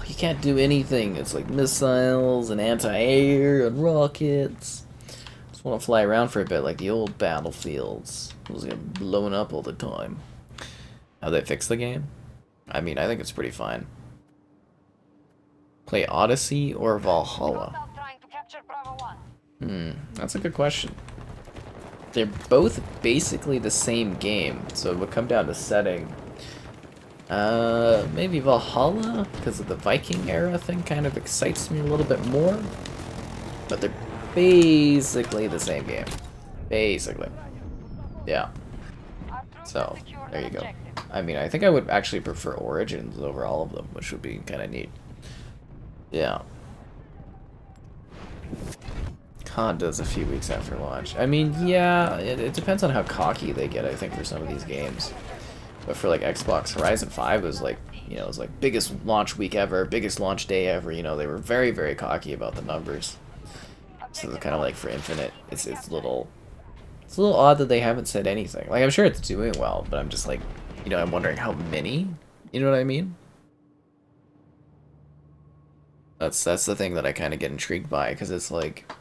You can't do anything. It's like missiles and anti-air and rockets. Just want to fly around for a bit like the old battlefields. It was getting blown up all the time. How they fix the game? I mean, I think it's pretty fine. Play Odyssey or Valhalla? Hostile trying to capture Bravo 1. That's a good question. They're both basically the same game, so it would come down to setting. Maybe Valhalla, because of the Viking era thing kind of excites me a little bit more. But they're basically the same game. Basically. Yeah. Our troops So, have secured there an you go. objective. I mean, I think I would actually prefer Origins over all of them, which would be kind of neat. Yeah. COD does a few weeks after launch. I mean, yeah, it depends on how cocky they get, I think, for some of these games. But for, like, Xbox, Horizon 5 was, like, you know, it was, like, biggest launch week ever, biggest launch day ever, you know, they were very, very cocky about the numbers. So it's kind of like for Infinite, it's a little odd that they haven't said anything. Like, I'm sure it's doing well, but I'm just like, you know, I'm wondering how many, you know what I mean? That's the thing that I kind of get intrigued by, because it's like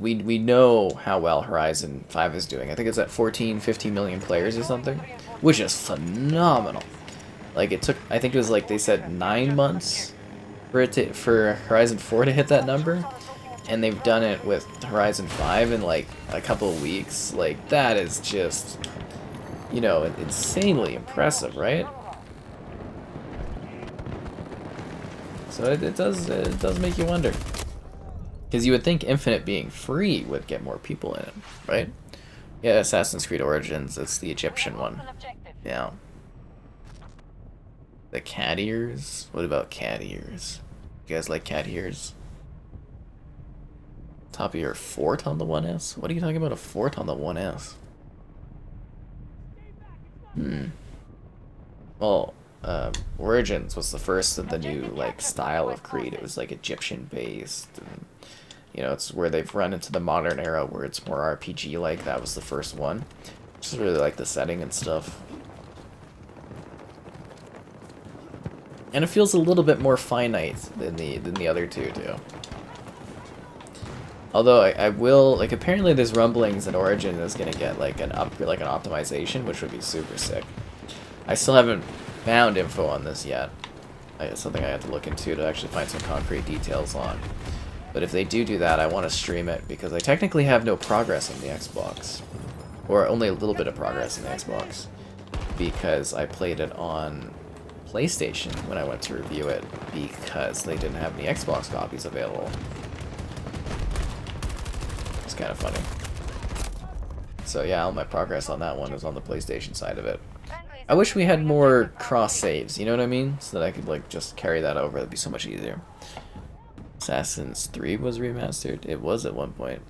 we know how well Horizon 5 is doing. I think it's at 15 million players or something, which is phenomenal. Like, it took, I think it was like they said 9 months for Horizon 4 to hit that number, and they've done it with Horizon 5 in like a couple of weeks. Like, that is just, you know, insanely impressive, right? So it does make you wonder. Because you would think Infinite being free would get more people in it, right? Yeah, Assassin's Creed Origins, it's the Egyptian one. An objective. Yeah. The cat ears? What about cat ears? You guys like cat ears? Top of your fort on the 1S? What are you talking about, a fort on the 1S? Well, Origins was the first of the new, like, style of Creed. It was, like, Egyptian-based, and, you know, it's where they've run into the modern era where it's more RPG-like. That was the first one. Just really like the setting and stuff. And it feels a little bit more finite than the other two, too. Although I will, like, apparently there's rumblings that Origin is gonna get like an optimization, which would be super sick. I still haven't found info on this yet. It's something I have to look into to actually find some concrete details on. But if they do that, I want to stream it because I technically have no progress on the Xbox, or only a little bit of progress in the Xbox, because I played it on PlayStation when I went to review it because they didn't have any Xbox copies available. It's kind of funny. So yeah, all my progress on that one is on the PlayStation side of it. I wish we had more cross saves, you know what I mean? So that I could like just carry that over. That'd be so much easier. Assassin's 3 was remastered. It was at one point.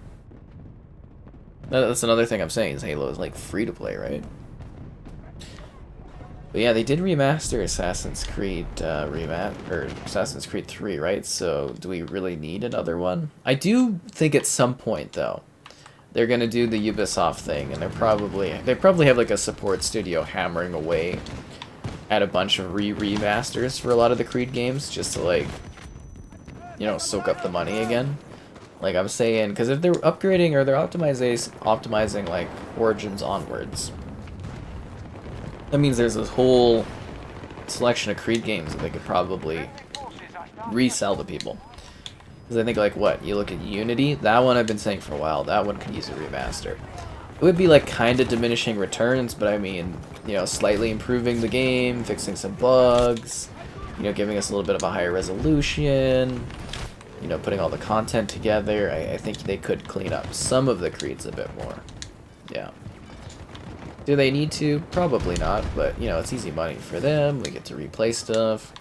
That's another thing I'm saying is Halo is like free to play, right? But yeah, they did remaster Assassin's Creed Assassin's Creed 3, right? So do we really need another one? I do think at some point though, they're gonna do the Ubisoft thing, and they probably have like a support studio hammering away at a bunch of remasters for a lot of the Creed games, just to like, you know, soak up the money again. Like I'm saying, because if they're upgrading or they're optimizing like Origins onwards, that means there's this whole selection of Creed games that they could probably resell to people. Because I think, like, what? You look at Unity, that one I've been saying for a while, that one could use a remaster. It would be, like, kind of diminishing returns, but I mean, you know, slightly improving the game, fixing some bugs, you know, giving us a little bit of a higher resolution, you know, putting all the content together. I think they could clean up some of the creeds a bit more. Yeah. Do they need to? Probably not, but, you know, it's easy money for them. We get to replay stuff.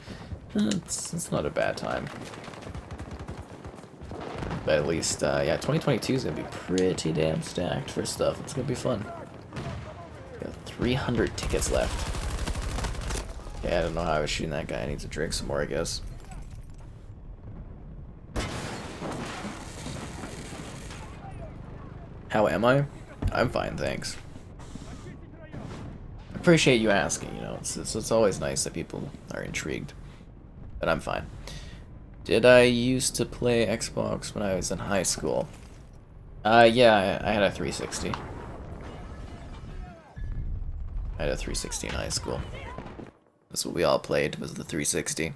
It's not a bad time. But at least, yeah, 2022 is going to be pretty damn stacked for stuff. It's going to be fun. Got 300 tickets left. Yeah, I don't know how I was shooting that guy. I need to drink some more, I guess. How am I? I'm fine, thanks. Appreciate you asking, you know. It's always nice that people are intrigued. But I'm fine. Did I used to play Xbox when I was in high school? Yeah, I had a 360. I had a 360 in high school. That's what we all played, was the 360.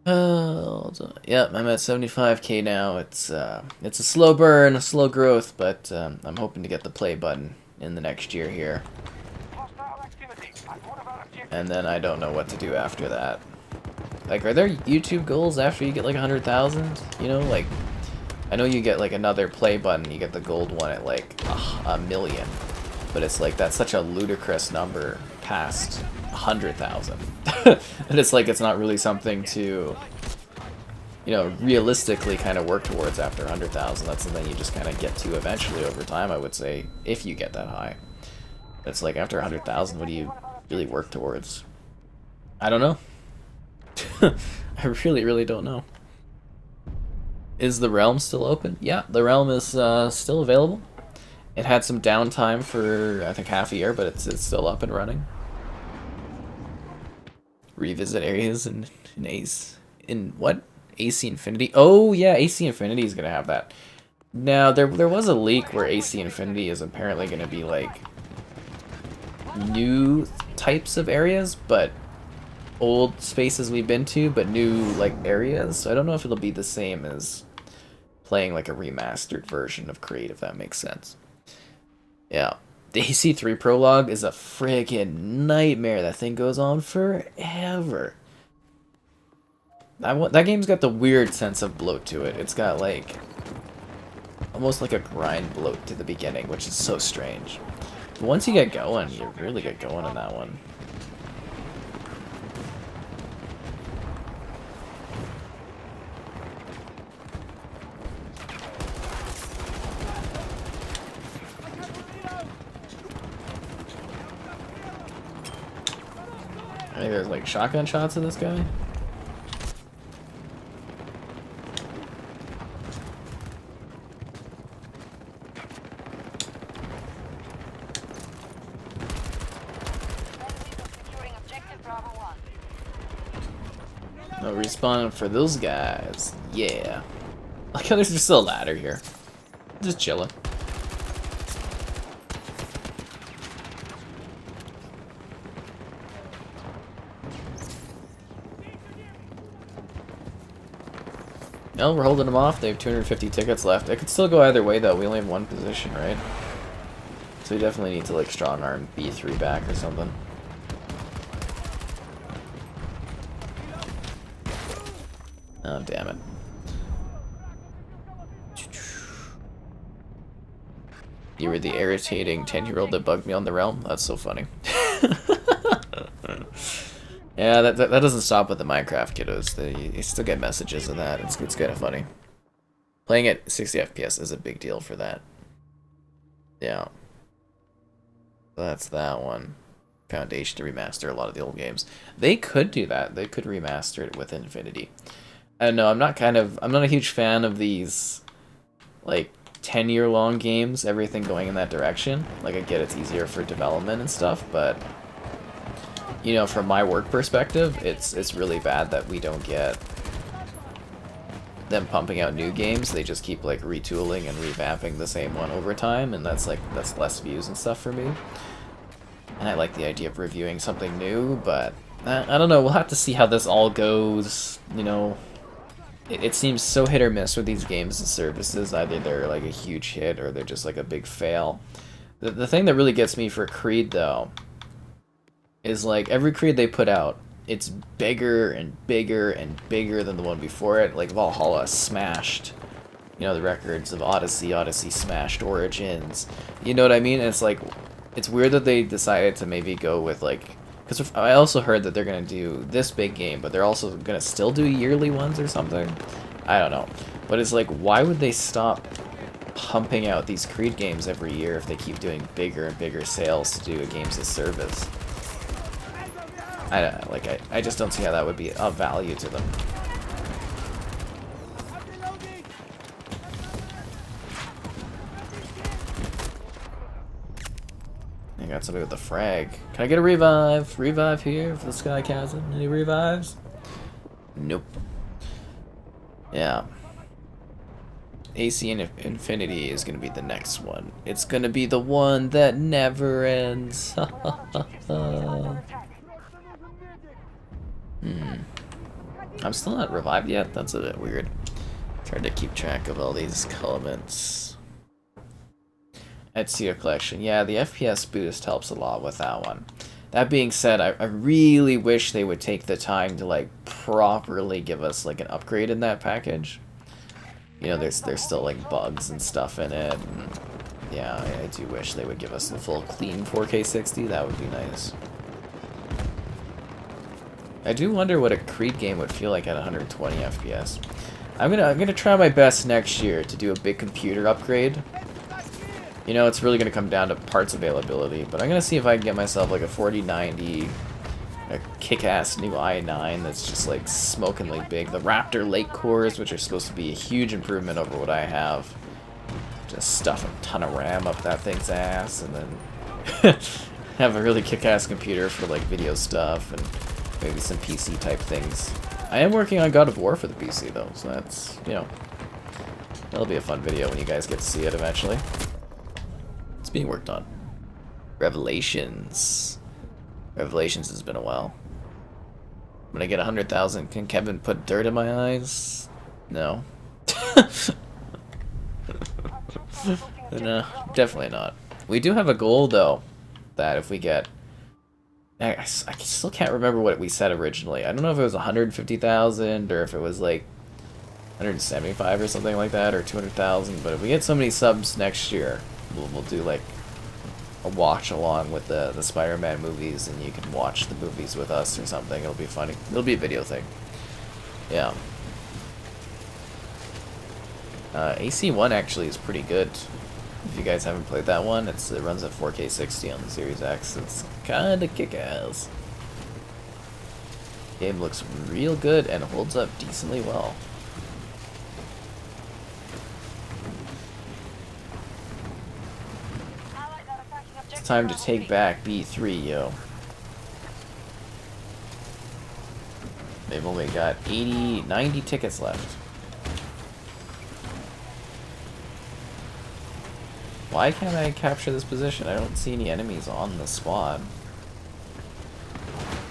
Yep, I'm at 75k now. It's a slow burn, a slow growth, but I'm hoping to get the play button in the next year here. And then I don't know what to do after that. Like, are there YouTube goals after you get like 100,000? You know, like, I know you get like another play button, you get the gold one at like a million. But it's like, that's such a ludicrous number past 100,000. And it's like, it's not really something to, you know, realistically kind of work towards after 100,000. That's something you just kind of get to eventually over time, I would say, if you get that high. It's like, after 100,000, what do you really work towards? I don't know. I really don't know. Is the realm still open? Yeah, the realm is still available. It had some downtime for, I think, half a year, but it's still up and running. Revisit areas in Ace. In what? AC Infinity? Oh, yeah, AC Infinity is going to have that. Now, there was a leak where AC Infinity is apparently going to be, like, new types of areas, but old spaces we've been to, but new, like, areas. So I don't know if it'll be the same as playing, like, a remastered version of Create, if that makes sense. Yeah. The AC3 prologue is a friggin' nightmare. That thing goes on forever. That game's got the weird sense of bloat to it. It's got, like, almost like a grind bloat to the beginning, which is so strange. But once you get going, you really get going on that one. I think there's like shotgun shots of this guy. No respawn for those guys. Yeah. Like how there's just a ladder here. Just chilling. No, we're holding them off. They have 250 tickets left. It could still go either way, though. We only have one position, right? So we definitely need to, like, strong arm B3 back or something. Oh, damn it. You were the irritating 10-year-old that bugged me on the realm? That's so funny. Yeah, that doesn't stop with the Minecraft kiddos. You still get messages of that. It's kind of funny. Playing at 60 FPS is a big deal for that. Yeah. That's that one. Foundation to remaster a lot of the old games. They could do that. They could remaster it with Infinity. I don't know. I'm not a huge fan of these, like, 10-year-long games. Everything going in that direction. Like, I get it's easier for development and stuff, but you know, from my work perspective, it's really bad that we don't get them pumping out new games. They just keep like retooling and revamping the same one over time, and that's less views and stuff for me. And I like the idea of reviewing something new, but I don't know. We'll have to see how this all goes. You know, it seems so hit or miss with these games and services. Either they're like a huge hit or they're just like a big fail. The thing that really gets me for Creed though is like every Creed they put out, it's bigger and bigger and bigger than the one before it. Like Valhalla smashed, you know, the records of Odyssey. Odyssey smashed Origins. You know what I mean? And it's like, it's weird that they decided to maybe go with like, because I also heard that they're gonna do this big game, but they're also gonna still do yearly ones or something. I don't know, but it's like, why would they stop pumping out these Creed games every year if they keep doing bigger and bigger sales to do a games as service? I just don't see how that would be of value to them. I got somebody with a frag. Can I get a revive? Revive here for the Sky Chasm. Any revives? Nope. Yeah. AC Infinity is going to be the next one. It's going to be the one that never ends. I'm still not revived yet? That's a bit weird. Trying to keep track of all these elements. Ezio Collection. Yeah, the FPS boost helps a lot with that one. That being said, I really wish they would take the time to like properly give us like an upgrade in that package. You know, there's still like bugs and stuff in it. And yeah, I do wish they would give us the full clean 4K 60. That would be nice. I do wonder what a Creed game would feel like at 120 FPS. I'm gonna try my best next year to do a big computer upgrade. You know, it's really gonna come down to parts availability, but I'm gonna see if I can get myself like a 4090, a kick-ass new i9 that's just like smokingly big. The Raptor Lake cores, which are supposed to be a huge improvement over what I have. Just stuff a ton of RAM up that thing's ass, and then have a really kick-ass computer for like video stuff and maybe some PC type things. I am working on God of War for the PC though, so that's, you know, that'll be a fun video when you guys get to see it eventually. It's being worked on. Revelations. Revelations has been a while. When I get 100,000, can Kevin put dirt in my eyes? No. No, definitely not. We do have a goal though, that if we get, I still can't remember what we said originally. I don't know if it was 150,000 or if it was like 175 or something like that, or 200,000. But if we get so many subs next year, we'll do like a watch along with the Spider-Man movies, and you can watch the movies with us or something. It'll be funny. It'll be a video thing. Yeah. AC1 actually is pretty good. If you guys haven't played that one, it runs at 4K 60 on the Series X. It's kinda kick-ass. Game looks real good and holds up decently well. It's time to take back B3, yo. They've only got 90 tickets left. Why can't I capture this position? I don't see any enemies on the squad.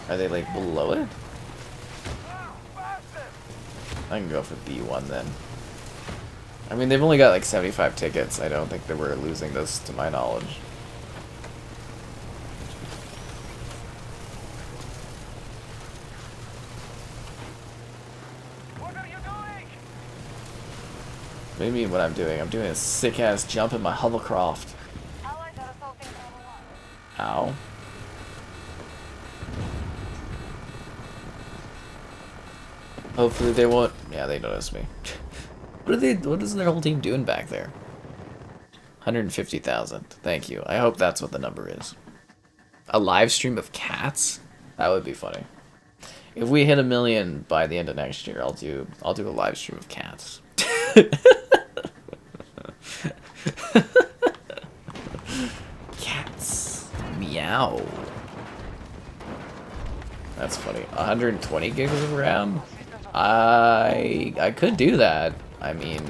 Are they like below it? I can go for B1 then. I mean, they've only got like 75 tickets. I don't think that we're losing this to my knowledge. Maybe what I'm doing a sick-ass jump in my hovercraft. Ow. Hopefully they won't. Yeah, they notice me. What is their whole team doing back there? 150,000. Thank you. I hope that's what the number is. A live stream of cats? That would be funny. If we hit 1 million by the end of next year, I'll do a live stream of cats. Cats. Meow. That's funny. 120 gigs of RAM? I could do that. I mean,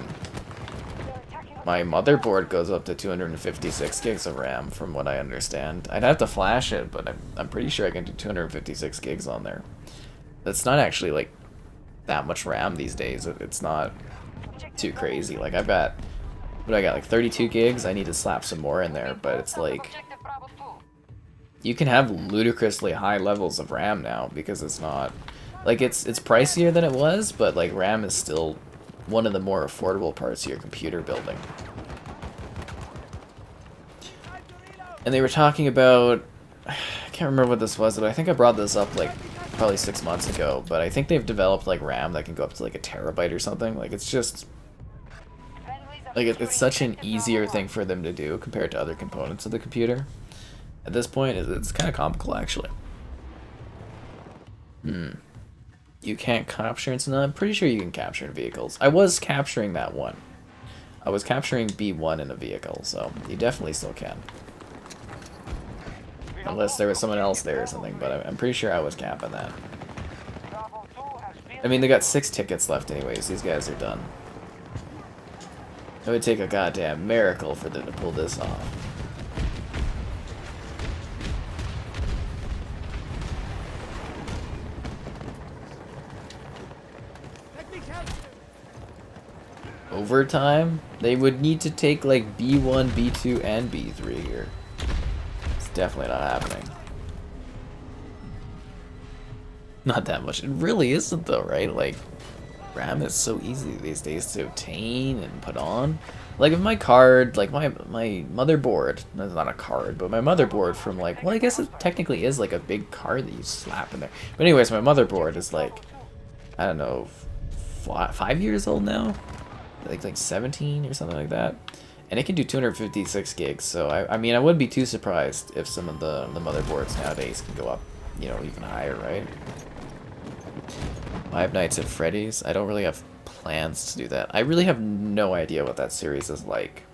my motherboard goes up to 256 gigs of RAM from what I understand. I'd have to flash it, but I'm pretty sure I can do 256 gigs on there. That's not actually like that much RAM these days. It's not too crazy. Like I've got, what do I got, like 32 gigs? I need to slap some more in there, but it's like you can have ludicrously high levels of RAM now because it's not like it's pricier than it was, but like RAM is still one of the more affordable parts of your computer building. And they were talking about, I can't remember what this was, but I think I brought this up like probably 6 months ago, but I think they've developed like RAM that can go up to like a terabyte or something. Like it's just like it's such an easier thing for them to do compared to other components of the computer. At this point, it's kind of comical actually. You can't capture it, I'm pretty sure you can capture in vehicles. I was capturing that one. I was capturing B1 in a vehicle, so you definitely still can. Unless there was someone else there or something, but I'm pretty sure I was capping that. I mean, they got 6 tickets left anyways. These guys are done. It would take a goddamn miracle for them to pull this off. Overtime? They would need to take like B1, B2, and B3 here. It's definitely not happening. Not that much. It really isn't though, right? Like, RAM is so easy these days to obtain and put on. Like if my card, like my motherboard, that's not a card, but my motherboard from like, well I guess it technically is like a big card that you slap in there. But anyways, my motherboard is like, I don't know, 5 years old now? Like 17 or something like that. And it can do 256 gigs, so I mean I wouldn't be too surprised if some of the motherboards nowadays can go up, you know, even higher, right? Five Nights at Freddy's. I don't really have plans to do that. I really have no idea what that series is like.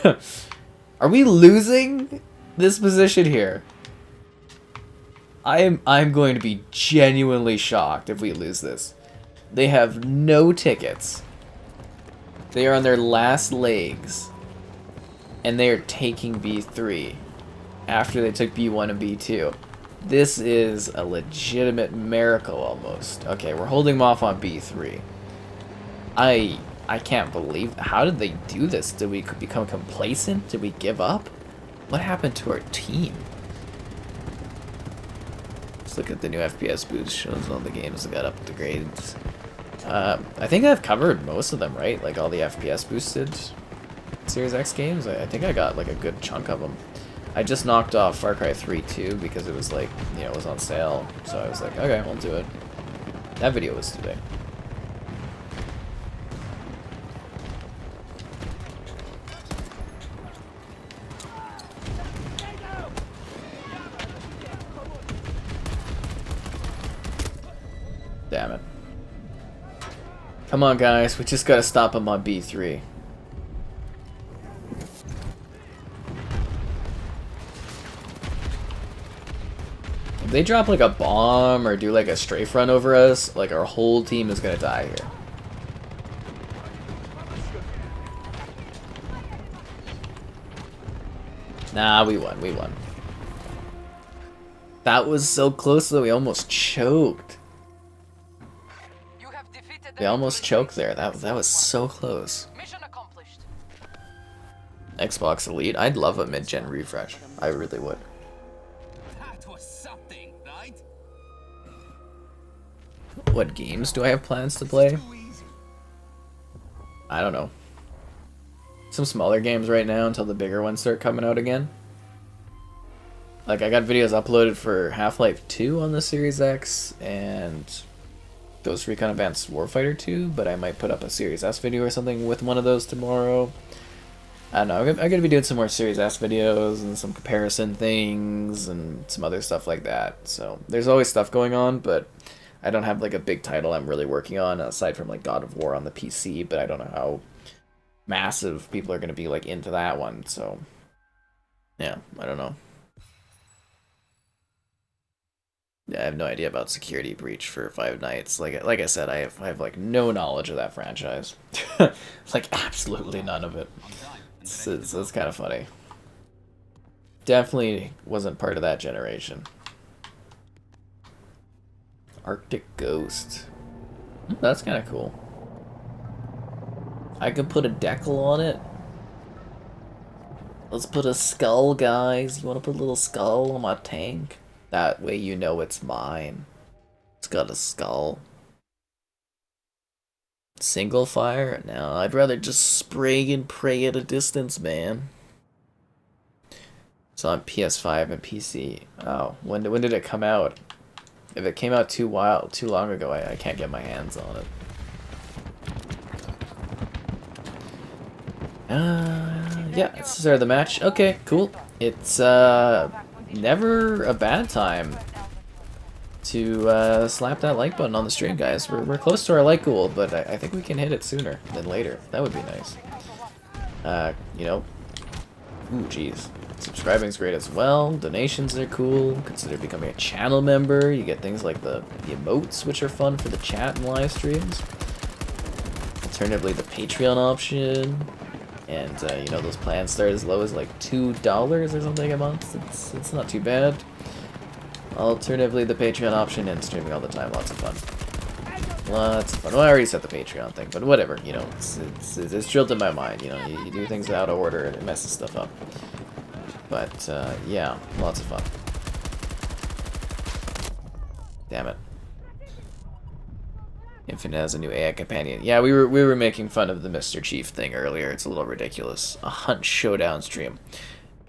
Are we losing this position here? I'm going to be genuinely shocked if we lose this. They have no tickets. They are on their last legs. And they are taking B3 after they took B1 and B2. This is a legitimate miracle almost. Okay, we're holding them off on B3. I can't believe, how did they do this? Did we become complacent? Did we give up? What happened to our team? Let's look at the new FPS boost. Shows all the games that got upgrades. I think I've covered most of them, right? Like all the FPS boosted Series X games. I think I got like a good chunk of them. I just knocked off Far Cry 3 too because it was like, you know, it was on sale. So I was like, okay, I'll do it. That video was today. Damn it. Come on, guys. We just gotta stop him on B3. If they drop like a bomb or do like a strafe run over us, like our whole team is gonna die here. Nah, we won. We won. That was so close that we almost choked. We almost choked there. That was so close. Mission accomplished. Xbox Elite. I'd love a mid-gen refresh. I really would. That was something, right? What games do I have plans to play? I don't know. Some smaller games right now until the bigger ones start coming out again. Like I got videos uploaded for Half-Life 2 on the Series X and Ghost Recon Advanced Warfighter 2, but I might put up a Series S video or something with one of those tomorrow. I don't know, I'm gonna be doing some more Series S videos and some comparison things and some other stuff like that. So there's always stuff going on, but I don't have like a big title I'm really working on aside from like God of War on the PC, but I don't know how massive people are gonna be like into that one, so yeah, I don't know. Yeah, I have no idea about Security Breach for Five Nights. Like I said, I have like no knowledge of that franchise. Like absolutely none of it. It's kind of funny. Definitely wasn't part of that generation. Arctic Ghost. That's kind of cool. I could put a decal on it. Let's put a skull, guys. You want to put a little skull on my tank? That way you know it's mine. It's got a skull. Single fire? No, I'd rather just spray and pray at a distance, man. It's on PS5 and PC. Oh, when did it come out? If it came out too long ago, I can't get my hands on it. Yeah, this is the match. Okay, cool. It's never a bad time to slap that like button on the stream, guys. We're close to our like goal, but I think we can hit it sooner than later. That would be nice. You know, ooh, jeez. Subscribing's great as well. Donations are cool. Consider becoming a channel member. You get things like the emotes, which are fun for the chat and live streams. Alternatively, the Patreon option. And, you know, those plans start as low as like $2 or something a month. It's not too bad. Alternatively, the Patreon option and streaming all the time. Lots of fun. Lots of fun. Well, I already said the Patreon thing, but whatever. You know, it's drilled in my mind. You know, you do things out of order and it messes stuff up. But, yeah, lots of fun. Damn it. Infinite has a new AI companion. Yeah, we were making fun of the Mr. Chief thing earlier. It's a little ridiculous. A Hunt Showdown stream.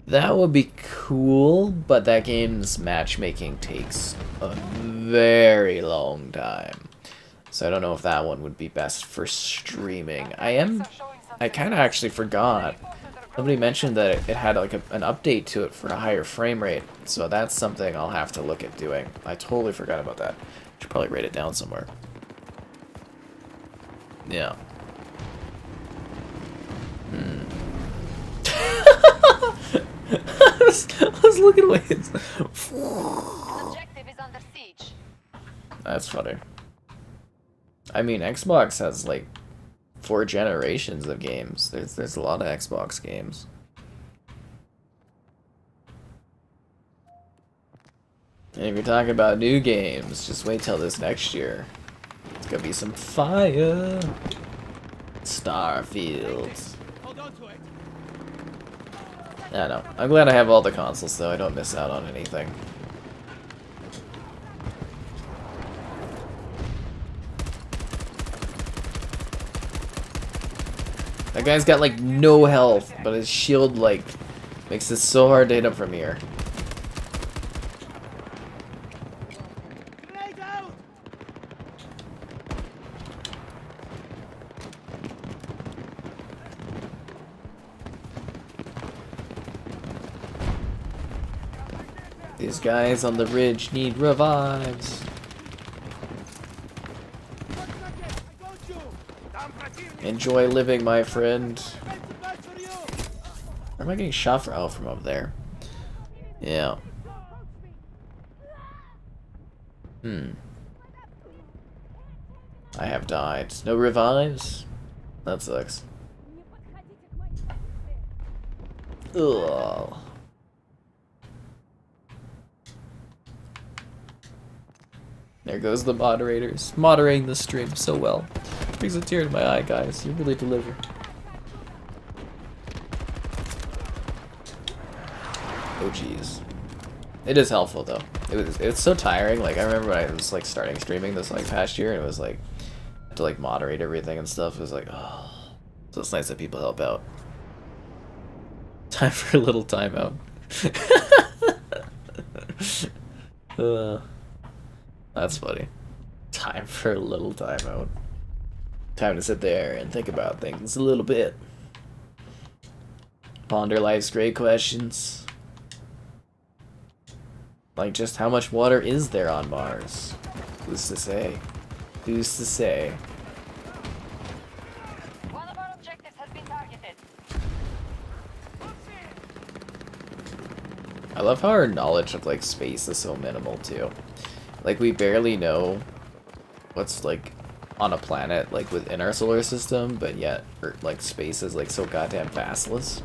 That would be cool, but that game's matchmaking takes a very long time. So I don't know if that one would be best for streaming. I kind of actually forgot. Somebody mentioned that it had like an update to it for a higher frame rate, so that's something I'll have to look at doing. I totally forgot about that. Should probably write it down somewhere. Yeah. I was looking away. Objective is under siege. That's funny. I mean, Xbox has like 4 generations of games. There's a lot of Xbox games. And if you're talking about new games, just wait till this next year. It's gonna be some fire. Starfield. Hold on to it. I know. I'm glad I have all the consoles, though. I don't miss out on anything. That guy's got like no health, but his shield like makes it so hard to hit him from here. Grenade out! These guys on the ridge need revives. Enjoy living, my friend. Where am I getting shot from? Oh, from up there. Yeah. I have died. No revives? That sucks. Ugh. There goes the moderators. Moderating the stream so well. Brings a tear to my eye, guys. You really deliver. Oh, jeez. It is helpful, though. It's so tiring. Like, I remember when I was, like, starting streaming this, like, past year, and it was, like, to, like, moderate everything and stuff. It was like, oh. So it's nice that people help out. Time for a little timeout. That's funny. Time for a little timeout. Time to sit there and think about things a little bit. Ponder life's great questions. Like, just how much water is there on Mars? Who's to say? Who's to say? One of our objectives has been targeted. I love how our knowledge of, like, space is so minimal, too. Like, we barely know what's, like, on a planet, like, within our solar system, but yet, like, space is, like, so goddamn vastless.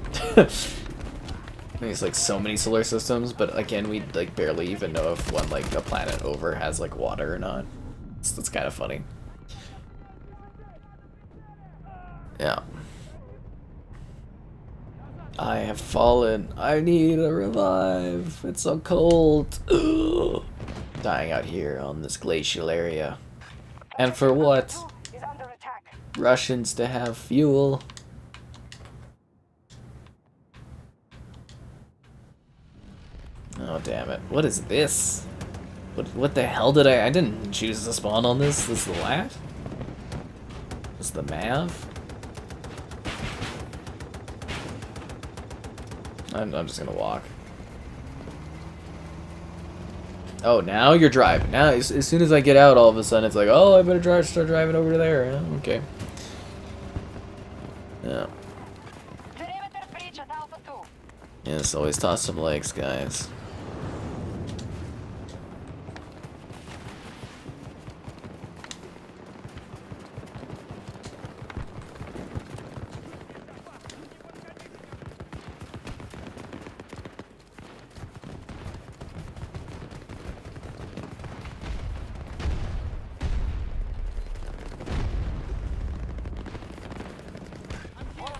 There's, like, so many solar systems, but, again, we, like, barely even know if one, like, a planet over has, like, water or not. That's kind of funny. Yeah. I have fallen. I need a revive. It's so cold. Ugh. Dying out here on this glacial area. And for what? Is under attack. Russians to have fuel. Oh damn it. What is this? What the hell did I didn't choose to spawn on this. This is the lat? This is the Mav? I'm just gonna walk. Oh, now you're driving. Now, as soon as I get out, all of a sudden it's like, oh, I better start driving over to there. Yeah, okay. Yeah. Perimeter breach at Alpha 2. Yes, always toss some legs, guys.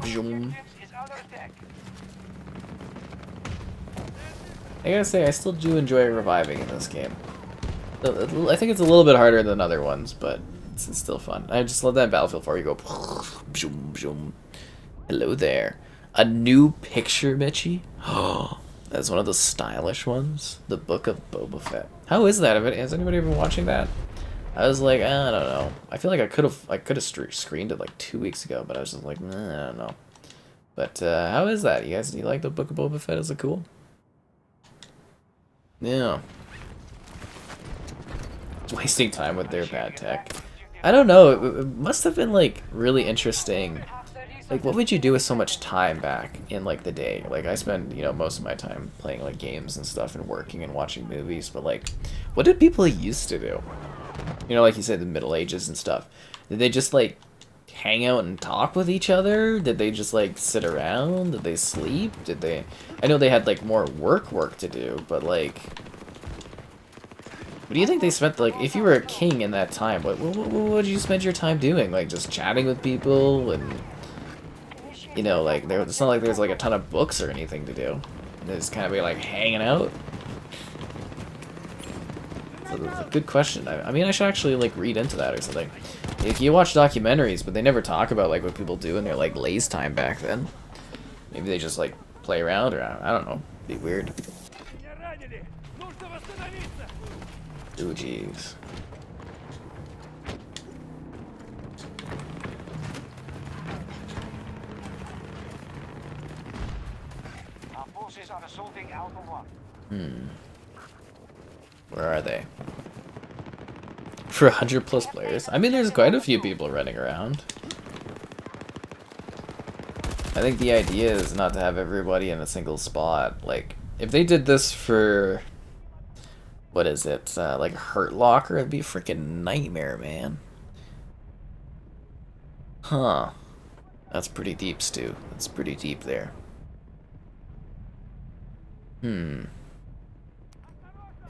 Zoom. Is under attack. I gotta say, I still do enjoy reviving in this game. I think it's a little bit harder than other ones, but it's still fun. I just love that Battlefield 4. You go, zoom, zoom. Hello there. A new picture, Mitchie? Oh, that's one of the stylish ones. The Book of Boba Fett. How is that? Has anybody been watching that? I was like, I don't know. I feel like I could have screened it like 2 weeks ago, but I was just like, nah, I don't know. But how is that? You guys, do you like the Book of Boba Fett? Is it cool? Yeah. Wasting time with their bad tech. I don't know. It must have been like really interesting. Like, what would you do with so much time back in like the day? Like, I spend, you know, most of my time playing like games and stuff and working and watching movies. But like, what did people used to do? You know, like you said, the Middle Ages and stuff. Did they just like hang out and talk with each other? Did they just like sit around? Did they sleep? Did they? I know they had like more work to do, but like, what do you think they spent? Like, if you were a king in that time, what would you spend your time doing? Like, just chatting with people and, you know, like it's not like there's like a ton of books or anything to do. They just kind of be like hanging out. So that's a good question. I mean, I should actually like read into that or something. If you watch documentaries, but they never talk about like what people do in their like laze time back then. Maybe they just like play around, or I don't know. It'd be weird. Ooh, jeez. Our forces are assaulting Alpha 1. Where are they? For 100 plus players? I mean, there's quite a few people running around. I think the idea is not to have everybody in a single spot. Like, if they did this for, what is it, like Hurt Locker, it'd be a freaking nightmare, man. Huh. That's pretty deep, Stu. That's pretty deep there.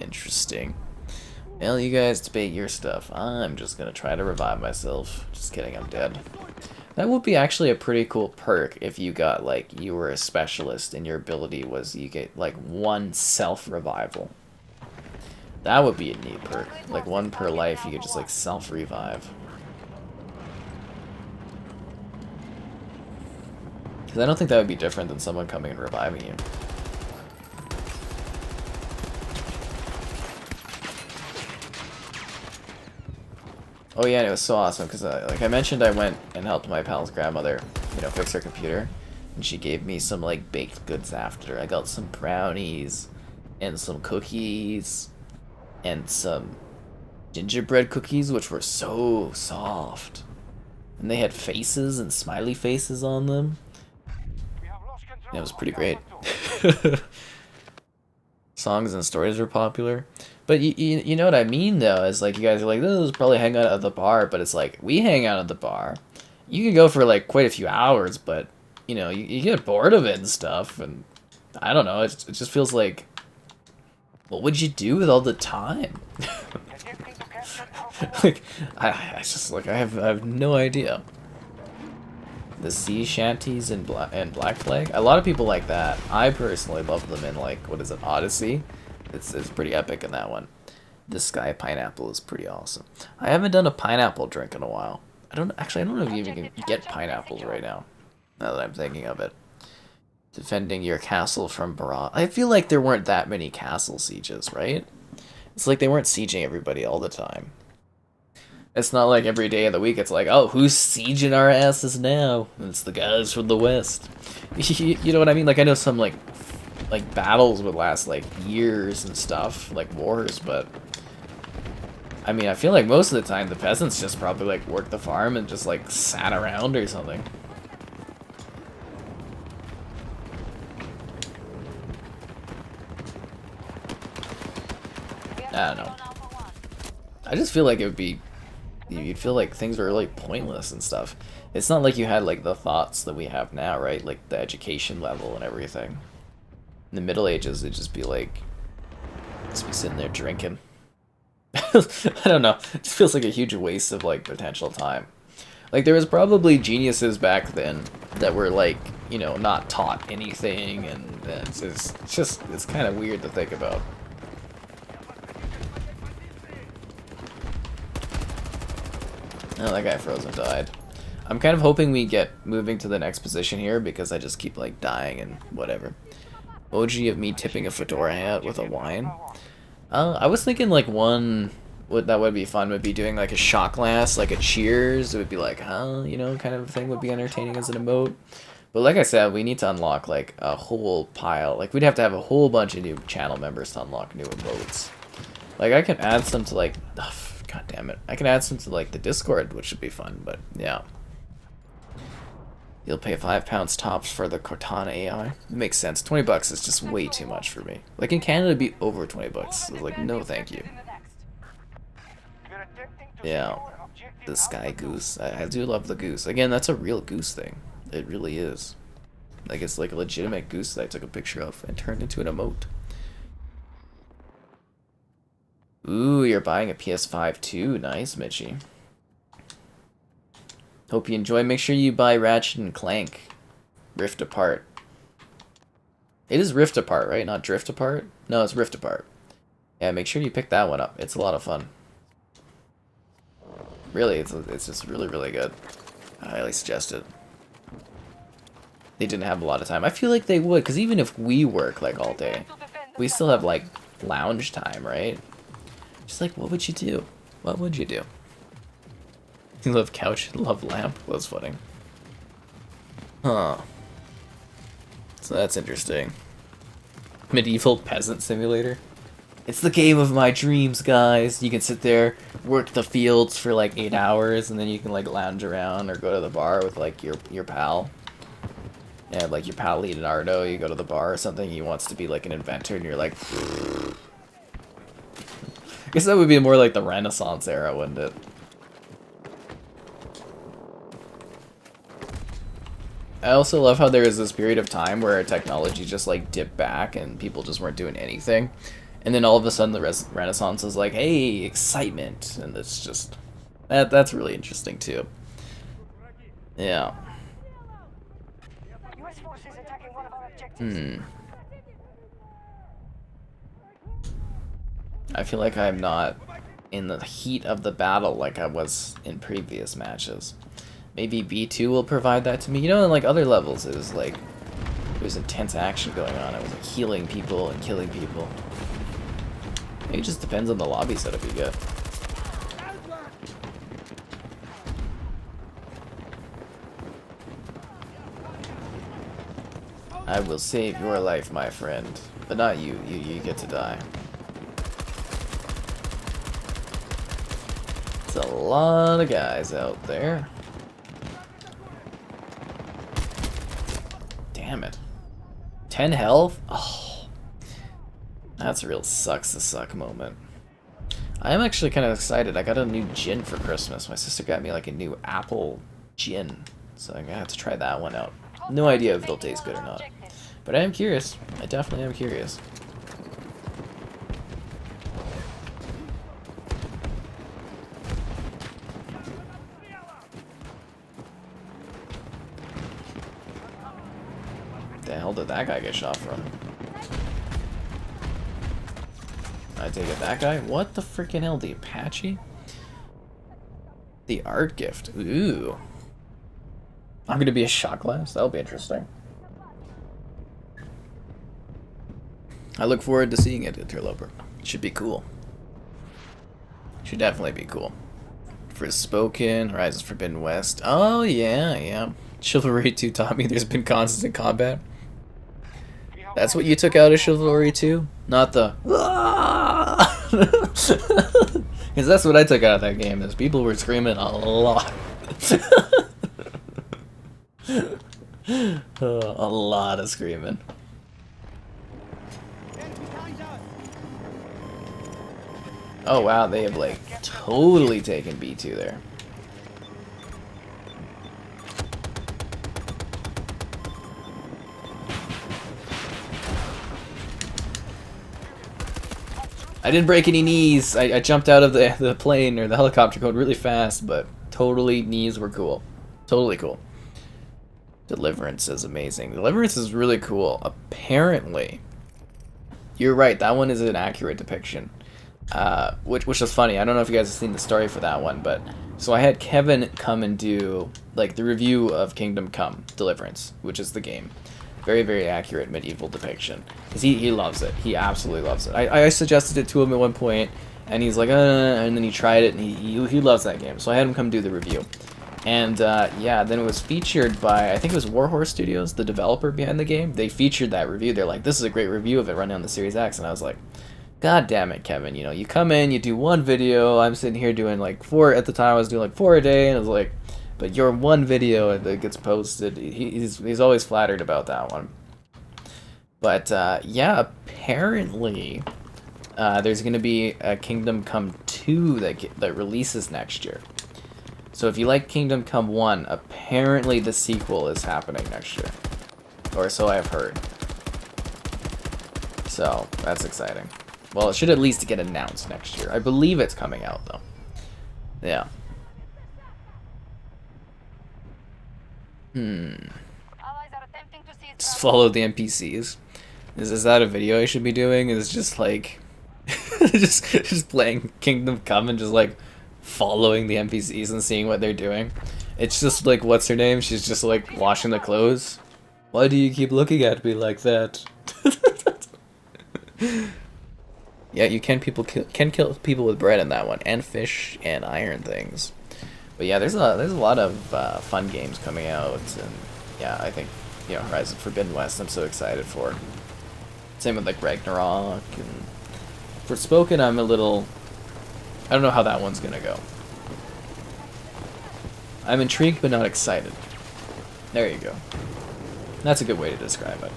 Interesting. Well, you guys debate your stuff. I'm just gonna try to revive myself. Just kidding, I'm dead. That would be actually a pretty cool perk if you got, like, you were a specialist and your ability was you get, like, 1 self-revival. That would be a neat perk. Like, 1 per life, you could just, like, self-revive. Because I don't think that would be different than someone coming and reviving you. Oh yeah, and it was so awesome because, like I mentioned, I went and helped my pal's grandmother, you know, fix her computer, and she gave me some like baked goods after. I got some brownies, and some cookies, and some gingerbread cookies, which were so soft, and they had faces and smiley faces on them. We have lost control. It was pretty of great. Alpha 2. Songs and stories were popular. But you know what I mean, though, is like you guys are like, this is probably hang out at the bar, but it's like, we hang out at the bar. You can go for like quite a few hours, but, you know, you get bored of it and stuff, and I don't know, it just feels like, what would you do with all the time? Attempting to capture Alpha 1. Like, I just, like, I have no idea. The sea shanties in Black Flag. A lot of people like that. I personally love them in, like, what is it, Odyssey? It's pretty epic in that one. The sky pineapple is pretty awesome. I haven't done a pineapple drink in a while. I don't know if you even can get pineapples right now. Now that I'm thinking of it. Defending your castle from barrage. I feel like there weren't that many castle sieges, right? It's like they weren't sieging everybody all the time. It's not like every day of the week it's like, oh, who's sieging our asses now? And it's the guys from the west. You know what I mean? Like, I know some, like battles would last, like, years and stuff, like wars, but... I mean, I feel like most of the time the peasants just probably, like, worked the farm and just, like, sat around or something. I don't know. I just feel like it would be... You'd feel like things were really pointless and stuff. It's not like you had, like, the thoughts that we have now, right? Like, the education level and everything. In the Middle Ages, it'd just be like... Just be sitting there drinking. I don't know. It just feels like a huge waste of, like, potential time. Like, there was probably geniuses back then that were, like, you know, not taught anything, and it's kind of weird to think about. Oh, that guy frozen died. I'm kind of hoping we get moving to the next position here because I just keep, like, dying and whatever. OG of me tipping a fedora hat with a wine. I was thinking, like, one that would be fun would be doing, like, a shot glass, like a cheers. It would be like, huh, you know, kind of thing would be entertaining as an emote. But like I said, we need to unlock, like, a whole pile. Like, we'd have to have a whole bunch of new channel members to unlock new emotes. Like, I can add some to, like... God damn it. I can add some to, like, the Discord, which would be fun, but yeah. You'll pay £5 tops for the Cortana AI. It makes sense. 20 bucks is just way too much for me. Like, in Canada, it'd be over 20 bucks. So, like, no thank you. Yeah. The sky goose. I do love the goose. Again, that's a real goose thing. It really is. Like, it's like a legitimate goose that I took a picture of and turned into an emote. Ooh, you're buying a PS5 too. Nice, Mitchie. Hope you enjoy. Make sure you buy Ratchet and Clank. Rift Apart. It is Rift Apart, right? Not Drift Apart? No, it's Rift Apart. Yeah, make sure you pick that one up. It's a lot of fun. Really, it's just really, really good. I highly suggest it. They didn't have a lot of time. I feel like they would, because even if we work, like, all day, we still have, like, lounge time, right? Just like, what would you do? What would you do? You love couch, love lamp? That's funny. Huh. So that's interesting. Medieval peasant simulator. It's the game of my dreams, guys. You can sit there, work the fields for like 8 hours, and then you can like lounge around or go to the bar with like your pal. And like your pal Leonardo, you go to the bar or something, he wants to be like an inventor, and you're like... I guess that would be more like the Renaissance era, wouldn't it? I also love how there was this period of time where technology just like dipped back and people just weren't doing anything. And then all of a sudden the Renaissance is like, hey, excitement. And it's just... That's really interesting too. Yeah. US forces attacking one of our objectives. I feel like I'm not in the heat of the battle like I was in previous matches. Maybe B2 will provide that to me. You know, in like other levels, it was like there's intense action going on. I was like healing people and killing people. Maybe it just depends on the lobby setup you get. I will save your life, my friend, but not you. You get to die. It's a lot of guys out there. Damn it. 10 health? Oh. That's a real sucks to suck moment. I am actually kind of excited. I got a new gin for Christmas. My sister got me like a new apple gin. So I'm gonna have to try that one out. No idea if it'll taste good or not. But I am curious. I definitely am curious. The hell did that guy get shot from? I take it that guy? What the freaking hell? The Apache? The art gift. Ooh. I'm gonna be a shot glass? That'll be interesting. I look forward to seeing it, Interloper. Should be cool. Should definitely be cool. Forspoken, Horizon Forbidden West. Oh, yeah, yeah. Chivalry 2 taught me there's been constant combat. That's what you took out of Chivalry 2? Not the... Because that's what I took out of that game, is people were screaming a lot. A lot of screaming. Oh wow, they have like totally taken B2 there. I didn't break any knees. I jumped out of the plane or the helicopter going really fast, but totally knees were cool. Totally cool. Deliverance is amazing. Deliverance is really cool. Apparently, you're right. That one is an accurate depiction. Which is funny. I don't know if you guys have seen the story for that one, but so I had Kevin come and do like the review of Kingdom Come Deliverance, which is the game. Very, very accurate medieval depiction. Because he loves it. He absolutely loves it. I suggested it to him at one point, and he's like, and then he tried it, and he loves that game. So I had him come do the review. And yeah, then it was featured by, I think it was Warhorse Studios, the developer behind the game. They featured that review. They're like, this is a great review of it running on the Series X. And I was like, God damn it, Kevin. You know, you come in, you do one video. I'm sitting here doing like 4, at the time I was doing like 4 a day. And I was like, but your one video that gets posted, he's always flattered about that one. But yeah, apparently there's going to be a Kingdom Come 2 that releases next year. So if you like Kingdom Come 1, apparently the sequel is happening next year. Or so I've heard. So that's exciting. Well, it should at least get announced next year. I believe it's coming out, though. Yeah. Just follow the NPCs. Is that a video I should be doing? Is just like... just playing Kingdom Come and just like following the NPCs and seeing what they're doing. It's just like, what's her name? She's just like washing the clothes. Why do you keep looking at me like that? Yeah, you can kill people with bread in that one, and fish and iron things. But yeah, there's a lot of fun games coming out, and yeah, I think, you know, Horizon Forbidden West I'm so excited for. Same with like Ragnarok, and Forspoken I'm a little, I don't know how that one's gonna go. I'm intrigued but not excited. There you go. That's a good way to describe it.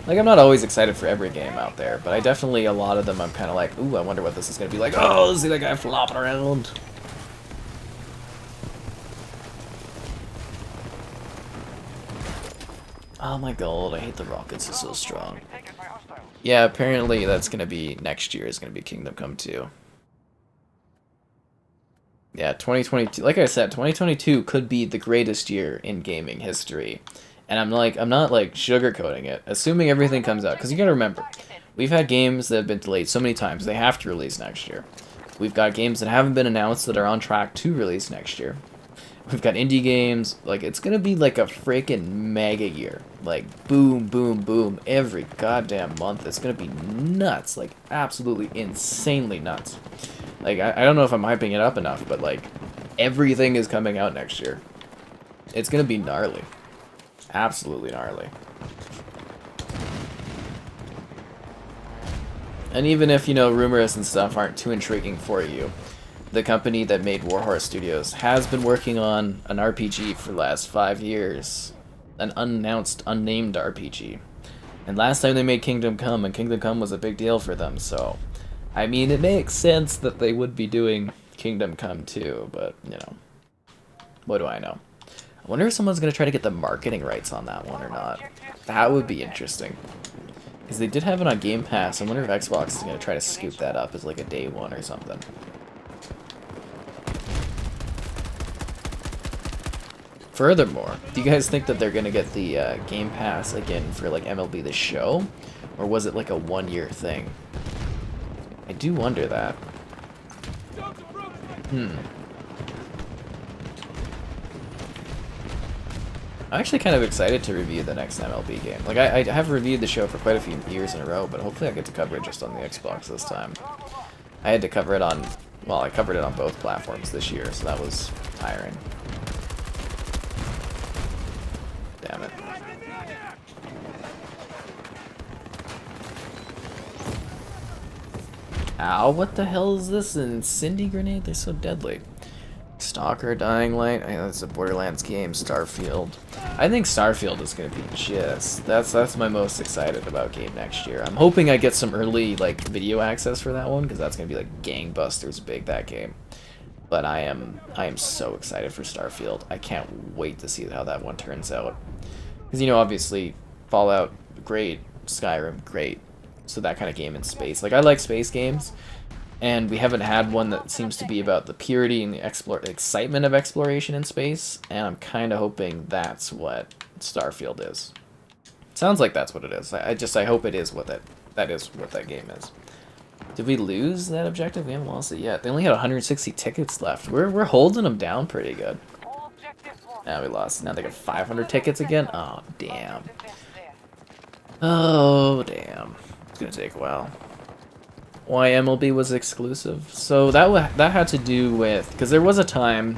Like, I'm not always excited for every game out there, but I definitely, a lot of them I'm kind of like, ooh, I wonder what this is gonna be like. Oh, see that guy flopping around. Oh my god, I hate the rockets, it's so strong. Yeah, apparently that's gonna be, next year is gonna be Kingdom Come 2. Yeah, 2022, like I said, 2022 could be the greatest year in gaming history. And I'm not like sugarcoating it, assuming everything comes out, because you gotta remember, we've had games that have been delayed so many times, they have to release next year. We've got games that haven't been announced that are on track to release next year. We've got indie games, like, it's gonna be like a freaking mega year. Like, boom, boom, boom, every goddamn month. It's gonna be nuts, like, absolutely insanely nuts. Like, I don't know if I'm hyping it up enough, but, like, everything is coming out next year. It's gonna be gnarly. Absolutely gnarly. And even if, you know, rumors and stuff aren't too intriguing for you, the company that made Warhorse Studios has been working on an RPG for the last 5 years. An unannounced, unnamed RPG. And last time they made Kingdom Come, and Kingdom Come was a big deal for them, so... I mean, it makes sense that they would be doing Kingdom Come 2, but, you know... What do I know? I wonder if someone's going to try to get the marketing rights on that one or not. That would be interesting. Because they did have it on Game Pass. I wonder if Xbox is going to try to scoop that up as like a day one or something. Furthermore, do you guys think that they're gonna get the Game Pass again for like MLB The Show, or was it like a 1-year thing? I do wonder that. I'm actually kind of excited to review the next MLB game. Like, I have reviewed the show for quite a few years in a row, but hopefully I get to cover it just on the Xbox this time. I had to cover it on, well, I covered it on both platforms this year, so that was tiring. Damn it. Ow, what the hell is this? An incendiary grenade? They're so deadly. Stalker, Dying Light, I know it's a Borderlands game, Starfield. I think Starfield is gonna be just that's my most excited about game next year. I'm hoping I get some early like video access for that one, because that's gonna be like gangbusters big, that game. But I am so excited for Starfield. I can't wait to see how that one turns out. Because, you know, obviously Fallout, great, Skyrim, great. So that kind of game in space. Like, I like space games, and we haven't had one that seems to be about the purity and the excitement of exploration in space, and I'm kind of hoping that's what Starfield is. Sounds like that's what it is. I hope it is what that is what that game is. Did we lose that objective? We haven't lost it yet. They only had 160 tickets left. We're holding them down pretty good. Now we lost. Now they got 500 tickets again? Oh, damn. Oh, damn. It's gonna take a while. Why MLB was exclusive? So that had to do with, because there was a time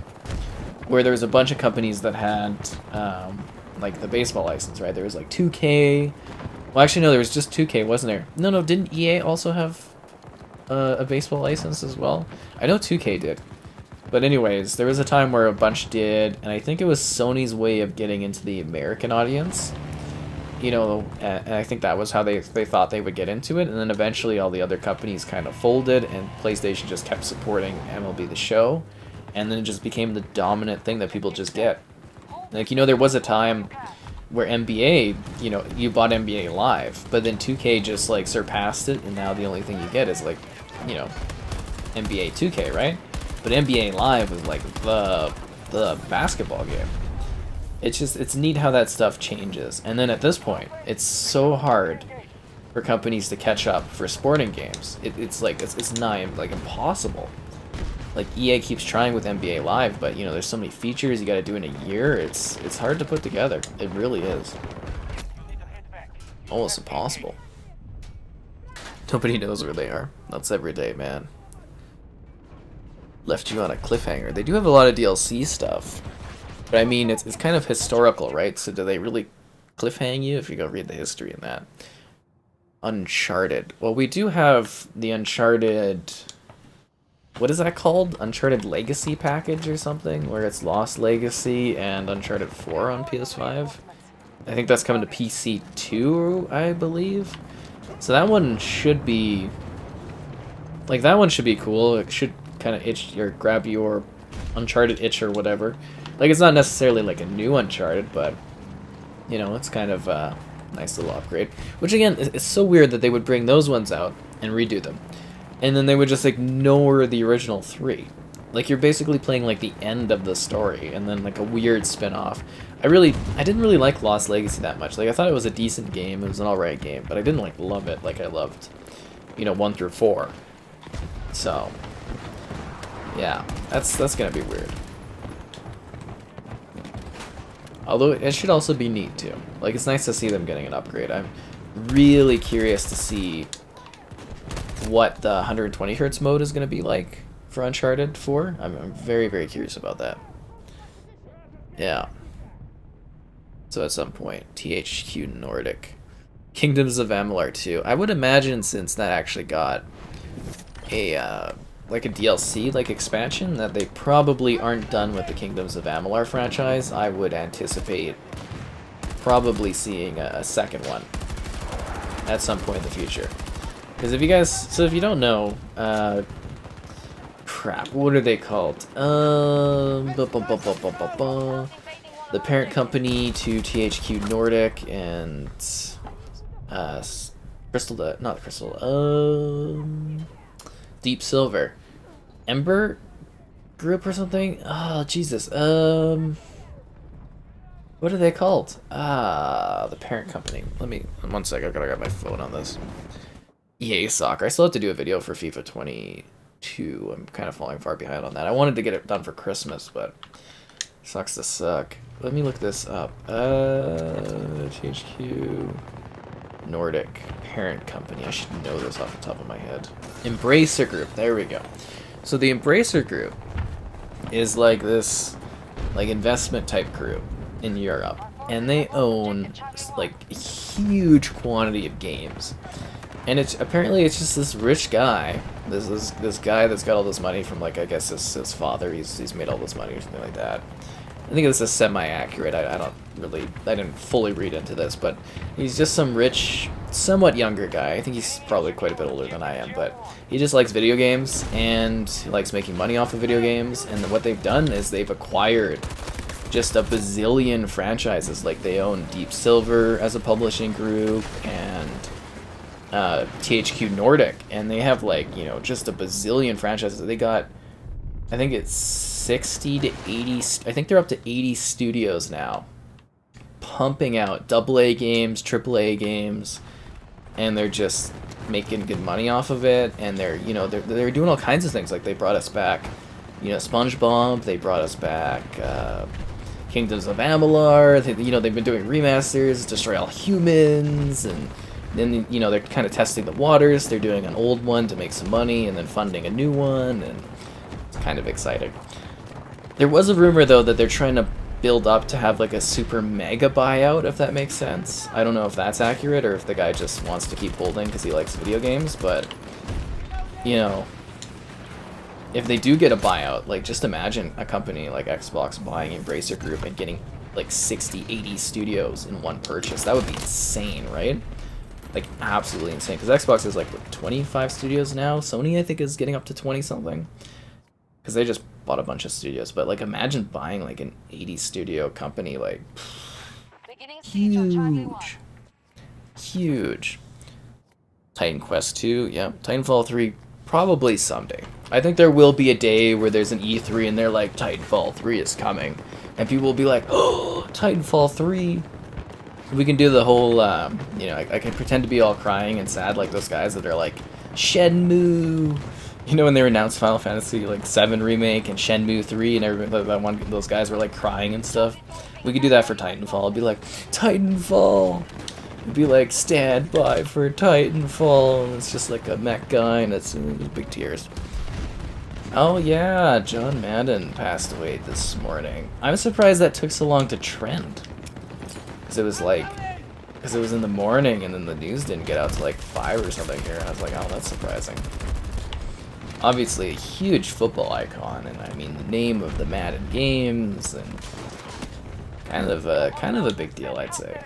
where there was a bunch of companies that had like the baseball license, right? There was like 2K. Well, actually no, there was just 2K, wasn't there? No, didn't EA also have a baseball license as well? I know 2K did. But anyways, there was a time where a bunch did, and I think it was Sony's way of getting into the American audience. You know, and I think that was how they thought they would get into it, and then eventually all the other companies kind of folded, and PlayStation just kept supporting MLB The Show, and then it just became the dominant thing that people just get. Like, you know, there was a time where NBA, you know, you bought NBA Live, but then 2K just, like, surpassed it, and now the only thing you get is, like, you know, NBA 2K, right? But NBA Live was, like, the basketball game. It's neat how that stuff changes. And then at this point, it's so hard for companies to catch up for sporting games. It's nigh, like, impossible. Like, EA keeps trying with NBA Live, but, you know, there's so many features you gotta do in a year, it's hard to put together. It really is. Almost impossible. Nobody knows where they are. That's every day, man. Left you on a cliffhanger. They do have a lot of DLC stuff. But I mean, it's kind of historical, right? So do they really cliffhang you if you go read the history in that? Uncharted. Well, we do have the Uncharted... What is that called? Uncharted Legacy package or something? Where it's Lost Legacy and Uncharted 4 on PS5. I think that's coming to PC too, I believe. So that one should be... Like, that one should be cool. It should kind of itch or grab your Uncharted itch or whatever. Like, it's not necessarily like a new Uncharted, but, you know, it's kind of a nice little upgrade. Which, again, it's so weird that they would bring those ones out and redo them. And then they would just ignore the original 3. Like, you're basically playing, like, the end of the story, and then, like, a weird spin-off. I didn't really like Lost Legacy that much. Like, I thought it was a decent game, it was an alright game, but I didn't, like, love it like I loved, you know, 1 through 4. So, yeah, that's gonna be weird. Although, it should also be neat, too. Like, it's nice to see them getting an upgrade. I'm really curious to see what the 120Hz mode is going to be like for Uncharted 4. I'm very, very curious about that. Yeah. So at some point, THQ Nordic. Kingdoms of Amalur 2. I would imagine, since that actually got a like a DLC, like expansion, that they probably aren't done with the Kingdoms of Amalur franchise. I would anticipate probably seeing a second one at some point in the future. Because if you guys, so if you don't know, crap, what are they called? The parent company to THQ Nordic and Deep Silver, Ember Group or something. Oh Jesus, What are they called? Ah, the parent company. Let me, 1 sec, I gotta grab my phone on this. EA Soccer. I still have to do a video for FIFA 22. I'm kind of falling far behind on that. I wanted to get it done for Christmas, but sucks to suck. Let me look this up. THQ Nordic parent company. I should know this off the top of my head. Embracer Group. There we go. So the Embracer Group is like this, like investment type group in Europe, and they own like a huge quantity of games. And it's apparently it's just this rich guy, this guy that's got all this money from, like, I guess his father. He's made all this money or something like that. I think this is semi-accurate. I didn't fully read into this, but he's just some rich, somewhat younger guy. I think he's probably quite a bit older than I am, but he just likes video games and he likes making money off of video games. And what they've done is they've acquired just a bazillion franchises. Like, they own Deep Silver as a publishing group, and THQ Nordic, and they have, like, you know, just a bazillion franchises. They got, I think it's 60 to 80, I think they're up to 80 studios now, pumping out AA games, AAA games, and they're just making good money off of it. And they're, you know, they're doing all kinds of things. Like, they brought us back, you know, SpongeBob, they brought us back Kingdoms of Amalur, you know, they've been doing remasters, Destroy All Humans, and then, you know, they're kind of testing the waters. They're doing an old one to make some money and then funding a new one, and it's kind of exciting. There was a rumor, though, that they're trying to build up to have, like, a super mega buyout, if that makes sense. I don't know if that's accurate or if the guy just wants to keep holding because he likes video games, but, you know, if they do get a buyout, like, just imagine a company like Xbox buying Embracer Group and getting, like, 60, 80 studios in one purchase. That would be insane, right? Like, absolutely insane. Because Xbox is, like, what, 25 studios now? Sony, I think, is getting up to 20-something. Because they just bought a bunch of studios. But, like, imagine buying, like, an 80 studio company, like, huge. Huge. Titan Quest 2, yeah. Titanfall 3, probably someday. I think there will be a day where there's an E3 and they're like, Titanfall 3 is coming. And people will be like, oh, Titanfall 3. We can do the whole, you know, I can pretend to be all crying and sad like those guys that are like, Shenmue. You know, when they announced Final Fantasy, like, 7 Remake and Shenmue 3 and everybody, those guys were, like, crying and stuff. We could do that for Titanfall. It'd be like, Titanfall. It'd be like, stand by for Titanfall. And it's just like a mech guy and it's big tears. Oh, yeah, John Madden passed away this morning. I'm surprised that took so long to trend. Because it was like, because it was in the morning and then the news didn't get out to like 5 or something here. I was like, oh, that's surprising. Obviously a huge football icon, and I mean the name of the Madden games, and kind of a big deal, I'd say.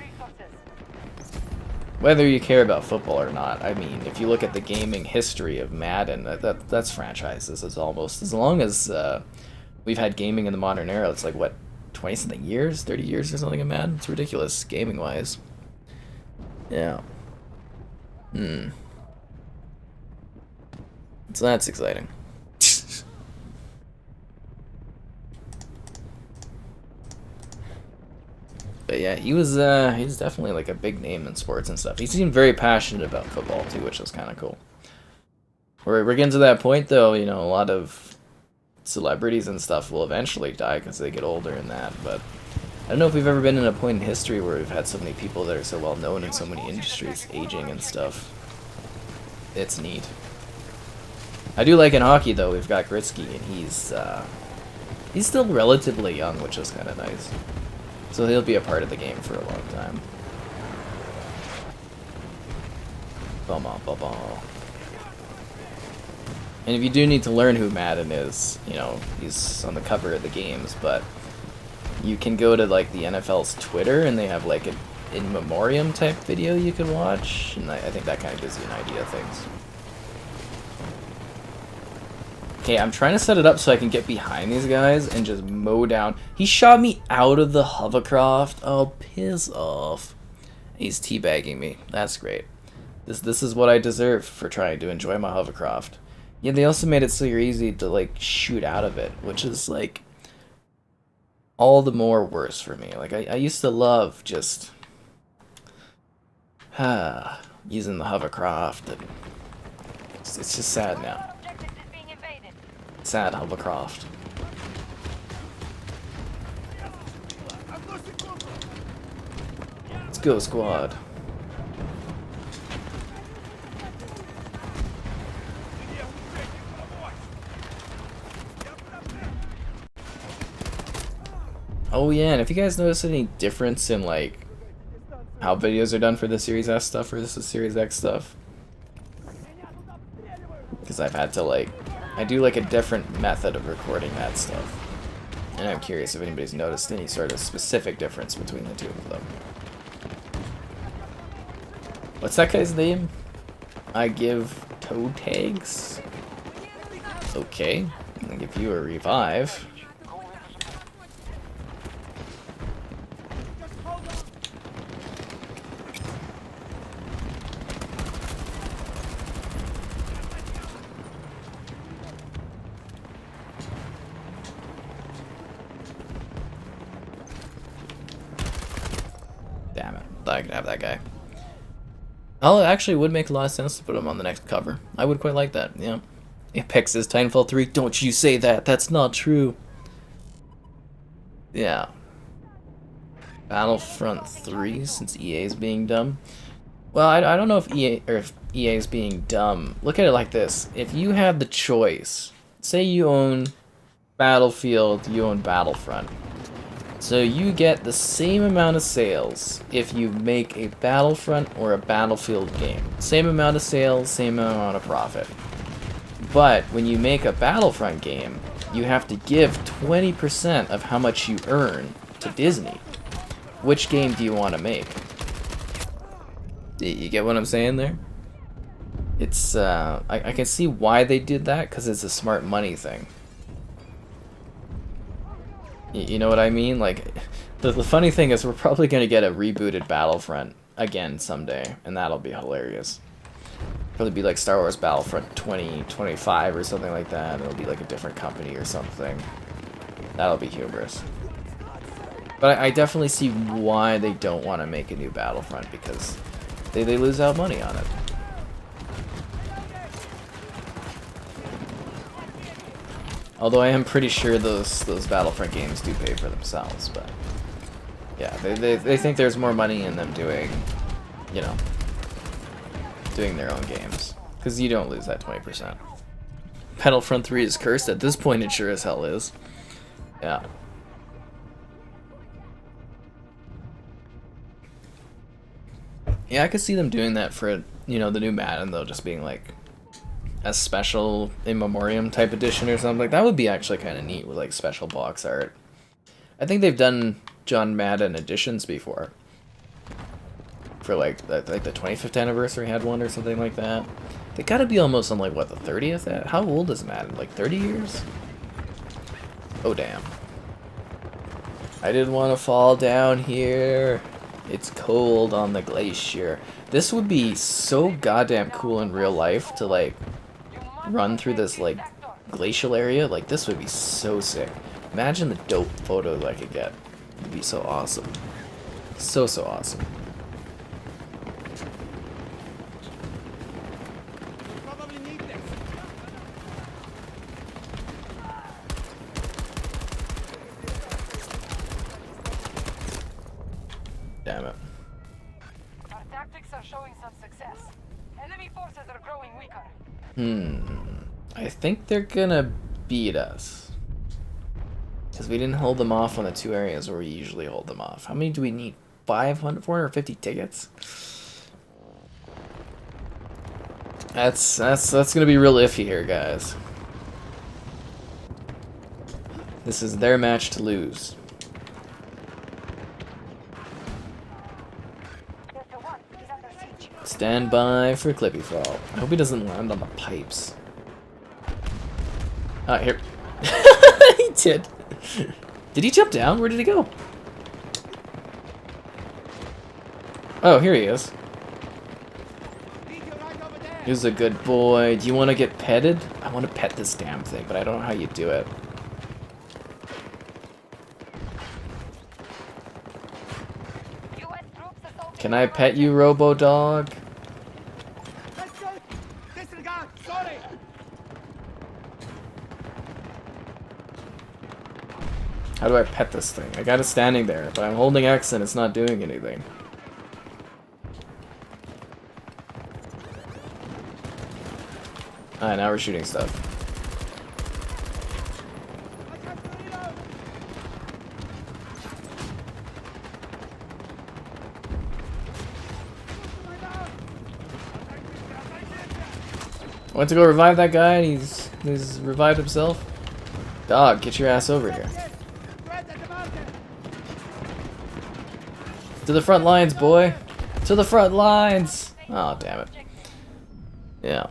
Whether you care about football or not, I mean, if you look at the gaming history of Madden, that's franchises. It's almost, as long as we've had gaming in the modern era, it's like, what, 20-something years, 30 years or something of Madden? It's ridiculous, gaming-wise. Yeah. So that's exciting. But yeah, he's definitely like a big name in sports and stuff. He seemed very passionate about football too, which was kind of cool. We're getting to that point though, you know, a lot of celebrities and stuff will eventually die because they get older and that, but I don't know if we've ever been in a point in history where we've had so many people that are so well known in so many industries aging and stuff. It's neat. I do like in hockey though, we've got Gretzky, and he's still relatively young, which is kind of nice. So he'll be a part of the game for a long time. And if you do need to learn who Madden is, you know, he's on the cover of the games, but you can go to like the NFL's Twitter and they have like an in memoriam type video you can watch, and I think that kind of gives you an idea of things. Okay, I'm trying to set it up so I can get behind these guys and just mow down. He shot me out of the hovercraft. Oh, piss off. He's teabagging me. That's great. This is what I deserve for trying to enjoy my hovercraft. Yeah, they also made it so you're easy to like shoot out of it, which is like all the more worse for me. Like, I used to love just using the hovercraft, and it's just sad now. Objective is being invaded. Sad hovercraft. Let's go, squad. Oh yeah, and if you guys notice any difference in like how videos are done for the Series S stuff versus the Series X stuff, because I've had to like, I do like a different method of recording that stuff, and I'm curious if anybody's noticed any sort of specific difference between the two of them. What's that guy's name? I give toe tags? Okay, I'm gonna give you a revive. Damn it, thought I could have that guy. Oh, it actually would make a lot of sense to put him on the next cover. I would quite like that, yeah. Apex is Titanfall 3. Don't you say that. That's not true. Yeah. Battlefront 3, since EA is being dumb. Well, I don't know if EA is being dumb. Look at it like this. If you had the choice, say you own Battlefield, you own Battlefront. So you get the same amount of sales if you make a Battlefront or a Battlefield game. Same amount of sales, same amount of profit. But when you make a Battlefront game, you have to give 20% of how much you earn to Disney. Which game do you want to make? You get what I'm saying there? It's, I can see why they did that, because it's a smart money thing. You know what I mean? Like, the funny thing is we're probably going to get a rebooted Battlefront again someday, and that'll be hilarious. Probably be like Star Wars Battlefront 2025 or something like that. It'll be like a different company or something. That'll be humorous. But I definitely see why they don't want to make a new Battlefront, because they lose out money on it. Although I am pretty sure those Battlefront games do pay for themselves, but yeah, they think there's more money in them doing, you know, doing their own games, because you don't lose that 20%. Battlefront 3 is cursed at this point. It sure as hell is. Yeah. Yeah, I could see them doing that for, you know, the new Madden, though, just being like a special in memoriam type edition or something. Like, that would be actually kind of neat with like special box art. I think they've done John Madden editions before. For like the 25th anniversary had one or something like that. They gotta be almost on like what, the 30th? How old is Madden? Like 30 years? Oh damn. I didn't want to fall down here. It's cold on the glacier. This would be so goddamn cool in real life to like run through this like glacial area. Like, this would be so sick. Imagine the dope photos I could get. It'd be so awesome. So awesome. Probably need this. Damn it. Our tactics are showing some success. Enemy forces are growing weaker. I think they're gonna beat us. Because we didn't hold them off on the two areas where we usually hold them off. How many do we need? 450 tickets? That's gonna be real iffy here, guys. This is their match to lose. Delta 1 is under siege. Stand by for Clippy Fall. I hope he doesn't land on the pipes. Ah, here. He did. Did he jump down? Where did he go? Oh, here he is. He's a good boy. Do you want to get petted? I want to pet this damn thing, but I don't know how you do it. Can I pet you, Robo Dog? Let's go! Disregard! Sorry! How do I pet this thing? I got it standing there, but I'm holding X and it's not doing anything. Alright, now we're shooting stuff. I can't reload! Went to go revive that guy and he's revived himself. Dog, get your ass over here. Threat at the market! To the front lines, boy. To the front lines. Oh, damn it. Yeah,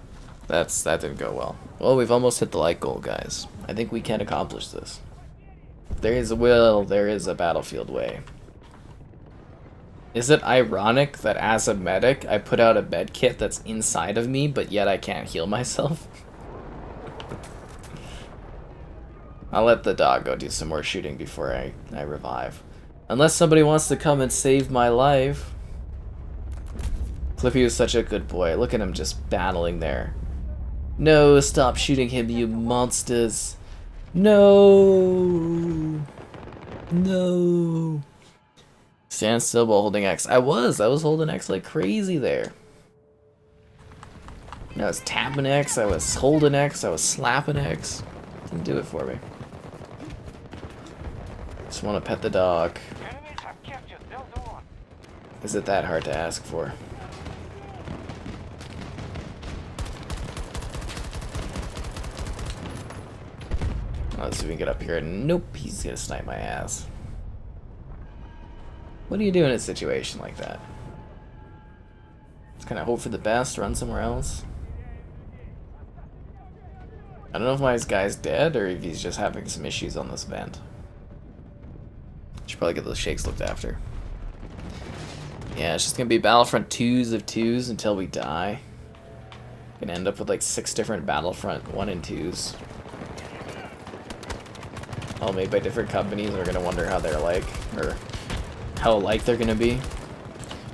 that didn't go well. Well, we've almost hit the like goal, guys. I think we can accomplish this. If there is a will, there is a battlefield way. Is it ironic that as a medic, I put out a med kit that's inside of me, but yet I can't heal myself? I'll let the dog go do some more shooting before I revive. Unless somebody wants to come and save my life. Cliffy was such a good boy. Look at him just battling there. No, stop shooting him, you monsters. No. No. Stand still while holding X. I was holding X like crazy there. I was tapping X, I was holding X, I was slapping X. Didn't do it for me. Just want to pet the dog. Enemies have captured Delta 1. Is it that hard to ask for? Let's see if we can get up here. Nope, he's gonna snipe my ass. What do you do in a situation like that? Just kind of hope for the best, run somewhere else. I don't know if my guy's dead or if he's just having some issues on this vent. Should probably get those shakes looked after. Yeah, it's just gonna be Battlefront 2s of 2s until we die. Gonna end up with like 6 different Battlefront 1 and 2s. All made by different companies, and we're gonna wonder how they're like, or how alike they're gonna be.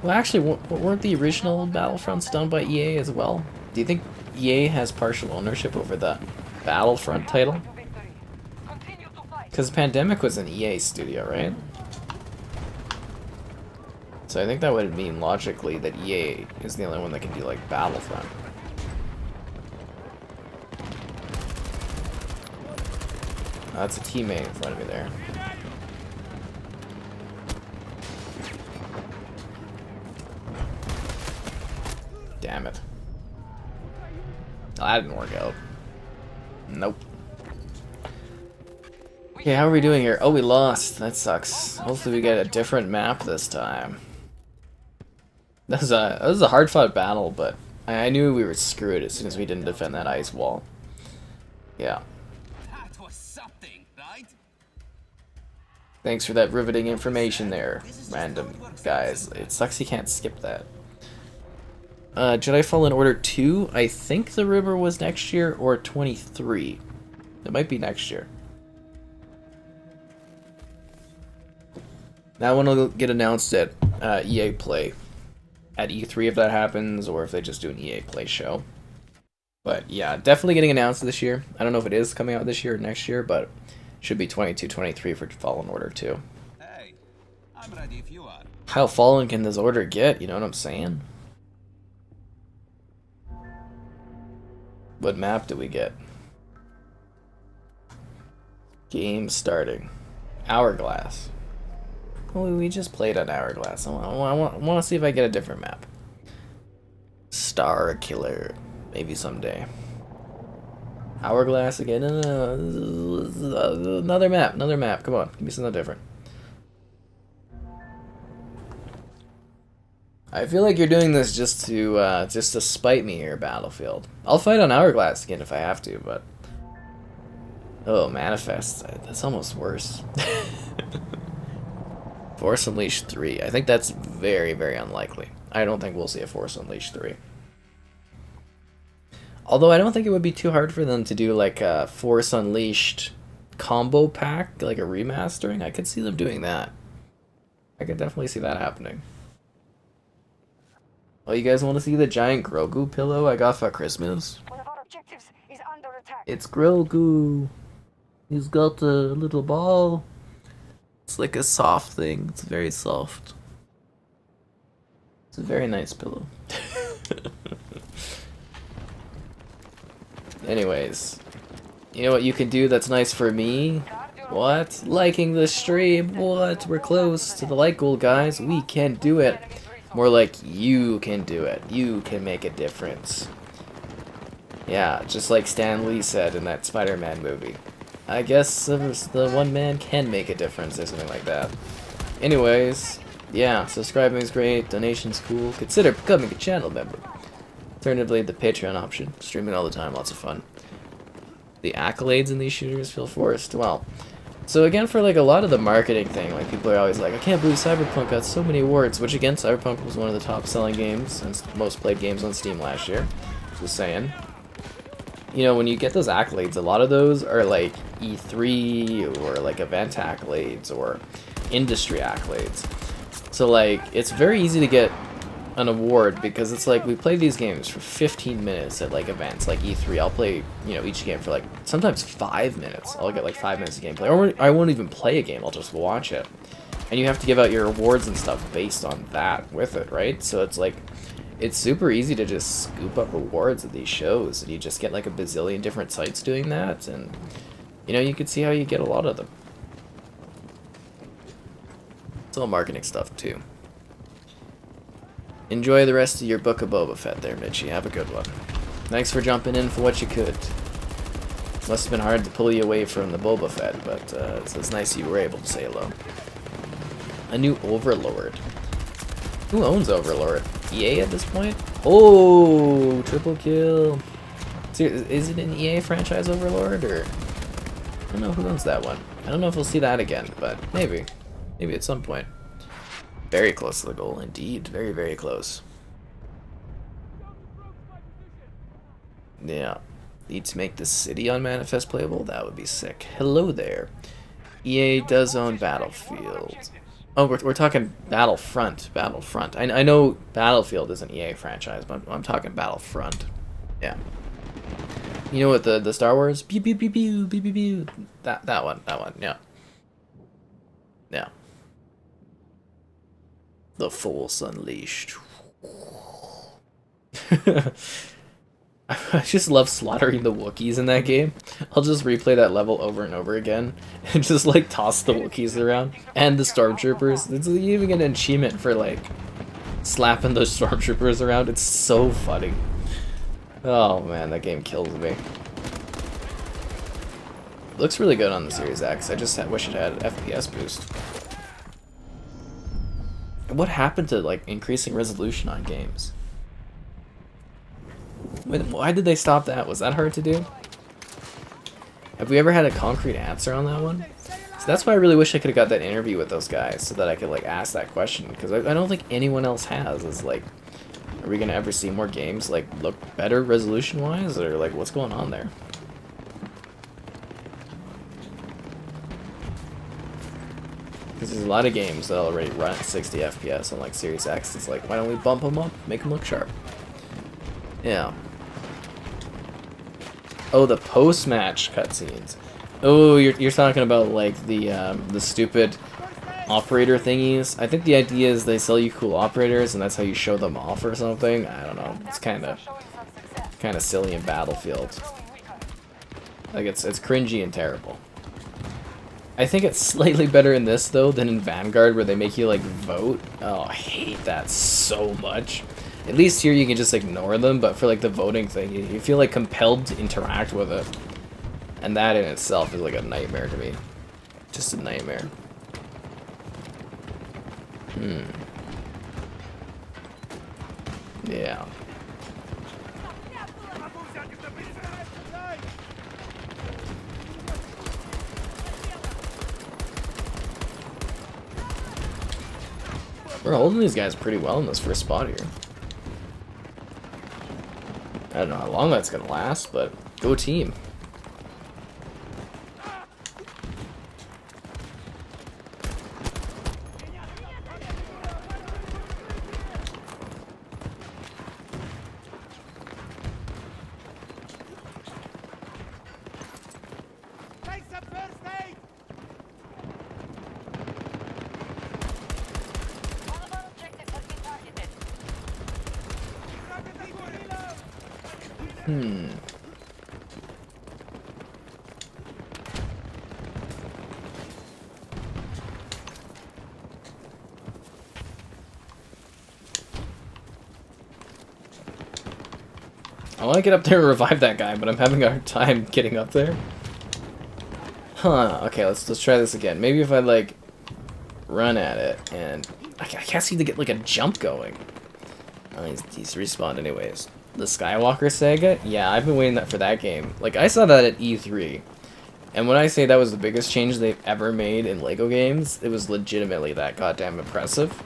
Well, actually, weren't the original Battlefronts done by EA as well? Do you think EA has partial ownership over the Battlefront title? Because Pandemic was an EA studio, right? So I think that would mean logically that EA is the only one that can do like Battlefront. Oh, that's a teammate in front of me there. Damn it. Oh, that didn't work out. Nope. Okay, how are we doing here? Oh, we lost. That sucks. Hopefully we get a different map this time. That was a hard-fought battle, but I knew we were screwed as soon as we didn't defend that ice wall. Yeah. That was something, right? Thanks for that riveting information there, random guys. It sucks you can't skip that. Jedi Fallen Order 2, I think the rumor was next year, or 23. It might be next year. That one will get announced at EA Play. At E3 if that happens, or if they just do an EA Play show. But yeah, definitely getting announced this year. I don't know if it is coming out this year or next year, but it should be 22, 23 for Fallen Order 2. Hey, I'm ready if you are. How fallen can this order get? You know what I'm saying? What map do we get? Game starting. Hourglass. Well, we just played on Hourglass. I want to see if I get a different map. Star Killer. Maybe someday. Hourglass again? Another map. Another map. Come on. Give me something different. I feel like you're doing this just to spite me here, Battlefield. I'll fight on Hourglass again if I have to, but... Oh, Manifest. That's almost worse. Force Unleashed 3. I think that's very, very unlikely. I don't think we'll see a Force Unleashed 3. Although I don't think it would be too hard for them to do like a Force Unleashed combo pack, like a remastering. I could see them doing that. I could definitely see that happening. Oh, you guys want to see the giant Grogu pillow I got for Christmas? One of our objectives is under attack. It's Grogu. He's got a little ball. It's like a soft thing. It's very soft. It's a very nice pillow. Anyways, you know what you can do that's nice for me? What? Liking the stream. What? We're close to the like goal, guys. We can do it. More like you can do it. You can make a difference. Yeah, just like Stan Lee said in that Spider-Man movie. I guess the one man can make a difference or something like that. Anyways, yeah, subscribing is great, donation's cool. Consider becoming a channel member. Alternatively, the Patreon option. Streaming all the time, lots of fun. The accolades in these shooters feel forced. Well, so again, for like a lot of the marketing thing, like people are always like, I can't believe Cyberpunk got so many awards, which again, Cyberpunk was one of the top selling games and most played games on Steam last year. Just saying. You know, when you get those accolades, a lot of those are like E3 or like event accolades or industry accolades. So like, it's very easy to get an award because it's like we play these games for 15 minutes at like events like E3. I'll play, you know, each game for like sometimes 5 minutes. I'll get like 5 minutes of gameplay, or I won't even play a game. I'll just watch it, and you have to give out your awards and stuff based on that with it, right? So it's like it's super easy to just scoop up awards at these shows, and you just get like a bazillion different sites doing that, and you know, you can see how you get a lot of them. It's all marketing stuff too. Enjoy the rest of your Book of Boba Fett there, Mitchie. Have a good one. Thanks for jumping in for what you could. Must have been hard to pull you away from the Boba Fett, but it's nice you were able to say hello. A new Overlord. Who owns Overlord? EA at this point? Oh, triple kill. Is it an EA franchise Overlord, or... I don't know who owns that one. I don't know if we'll see that again, but maybe. Maybe at some point. Very close to the goal, indeed. Very, very close. Yeah. Need to make the city on Manifest playable? That would be sick. Hello there. EA does own Battlefield. Oh, we're talking Battlefront. Battlefront. I know Battlefield is an EA franchise, but I'm talking Battlefront. Yeah. You know what, the Star Wars? Pew pew pew pew pew pew pew. That one. Yeah. Yeah. The Force Unleashed. I just love slaughtering the Wookiees in that game. I'll just replay that level over and over again and just like toss the Wookiees around and the Stormtroopers. It's even an achievement for like slapping those Stormtroopers around. It's so funny. Oh man, that game kills me. Looks really good on the Series X. I just wish it had an FPS boost. What happened to like increasing resolution on games? Why did they stop that? Was that hard to do? Have we ever had a concrete answer on that one? So that's why I really wish I could have got that interview with those guys so that I could like ask that question, because I don't think anyone else has. Is like, are we gonna ever see more games like look better resolution wise, or like what's going on there? Because there's a lot of games that already run at 60 FPS on like Series X. It's like, why don't we bump them up, make them look sharp? Yeah. Oh, the post-match cutscenes. Oh, you're talking about like the stupid operator thingies. I think the idea is they sell you cool operators, and that's how you show them off or something. I don't know. It's kind of silly in Battlefield. Like it's cringy and terrible. I think it's slightly better in this though than in Vanguard, where they make you like vote. Oh, I hate that so much. At least here you can just ignore them, but for like the voting thing, you feel like compelled to interact with it. And that in itself is like a nightmare to me. Just a nightmare. Yeah. We're holding these guys pretty well in this first spot here. I don't know how long that's gonna last, but go team. I want to get up there and revive that guy, but I'm having a hard time getting up there. Huh, okay, let's try this again. Maybe if I, like, run at it, and I can't seem to get, like, a jump going. Oh, he's respawned anyways. The Skywalker Saga? Yeah, I've been waiting for that game. Like, I saw that at E3. And when I say that was the biggest change they've ever made in LEGO games, it was legitimately that goddamn impressive.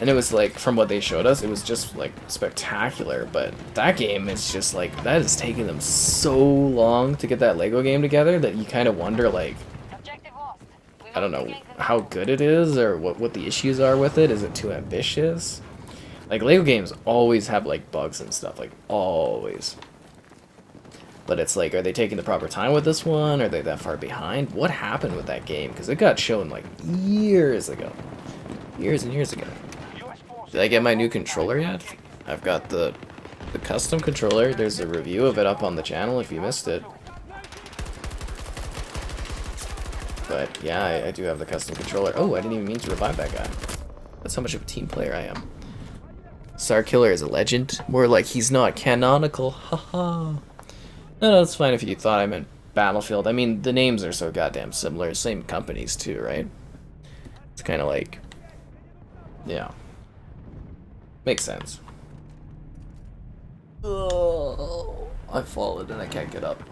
And it was like, from what they showed us, it was just like spectacular. But that game is just like, that is taking them so long to get that LEGO game together that you kind of wonder, like, I don't know how good it is or what the issues are with it. Is it too ambitious? Like, LEGO games always have like bugs and stuff, like always. But it's like, are they taking the proper time with this one? Are they that far behind? What happened with that game? Because it got shown like years ago. Years and years ago. Did I get my new controller yet? I've got the custom controller. There's a review of it up on the channel if you missed it. But yeah, I do have the custom controller. Oh, I didn't even mean to revive that guy. That's how much of a team player I am. Star Killer is a legend. More like he's not canonical. Haha. No, it's fine if you thought I meant Battlefield. I mean, the names are so goddamn similar. Same companies too, right? It's kind of like, yeah. Makes sense. Oh, I've fallen and I can't get up.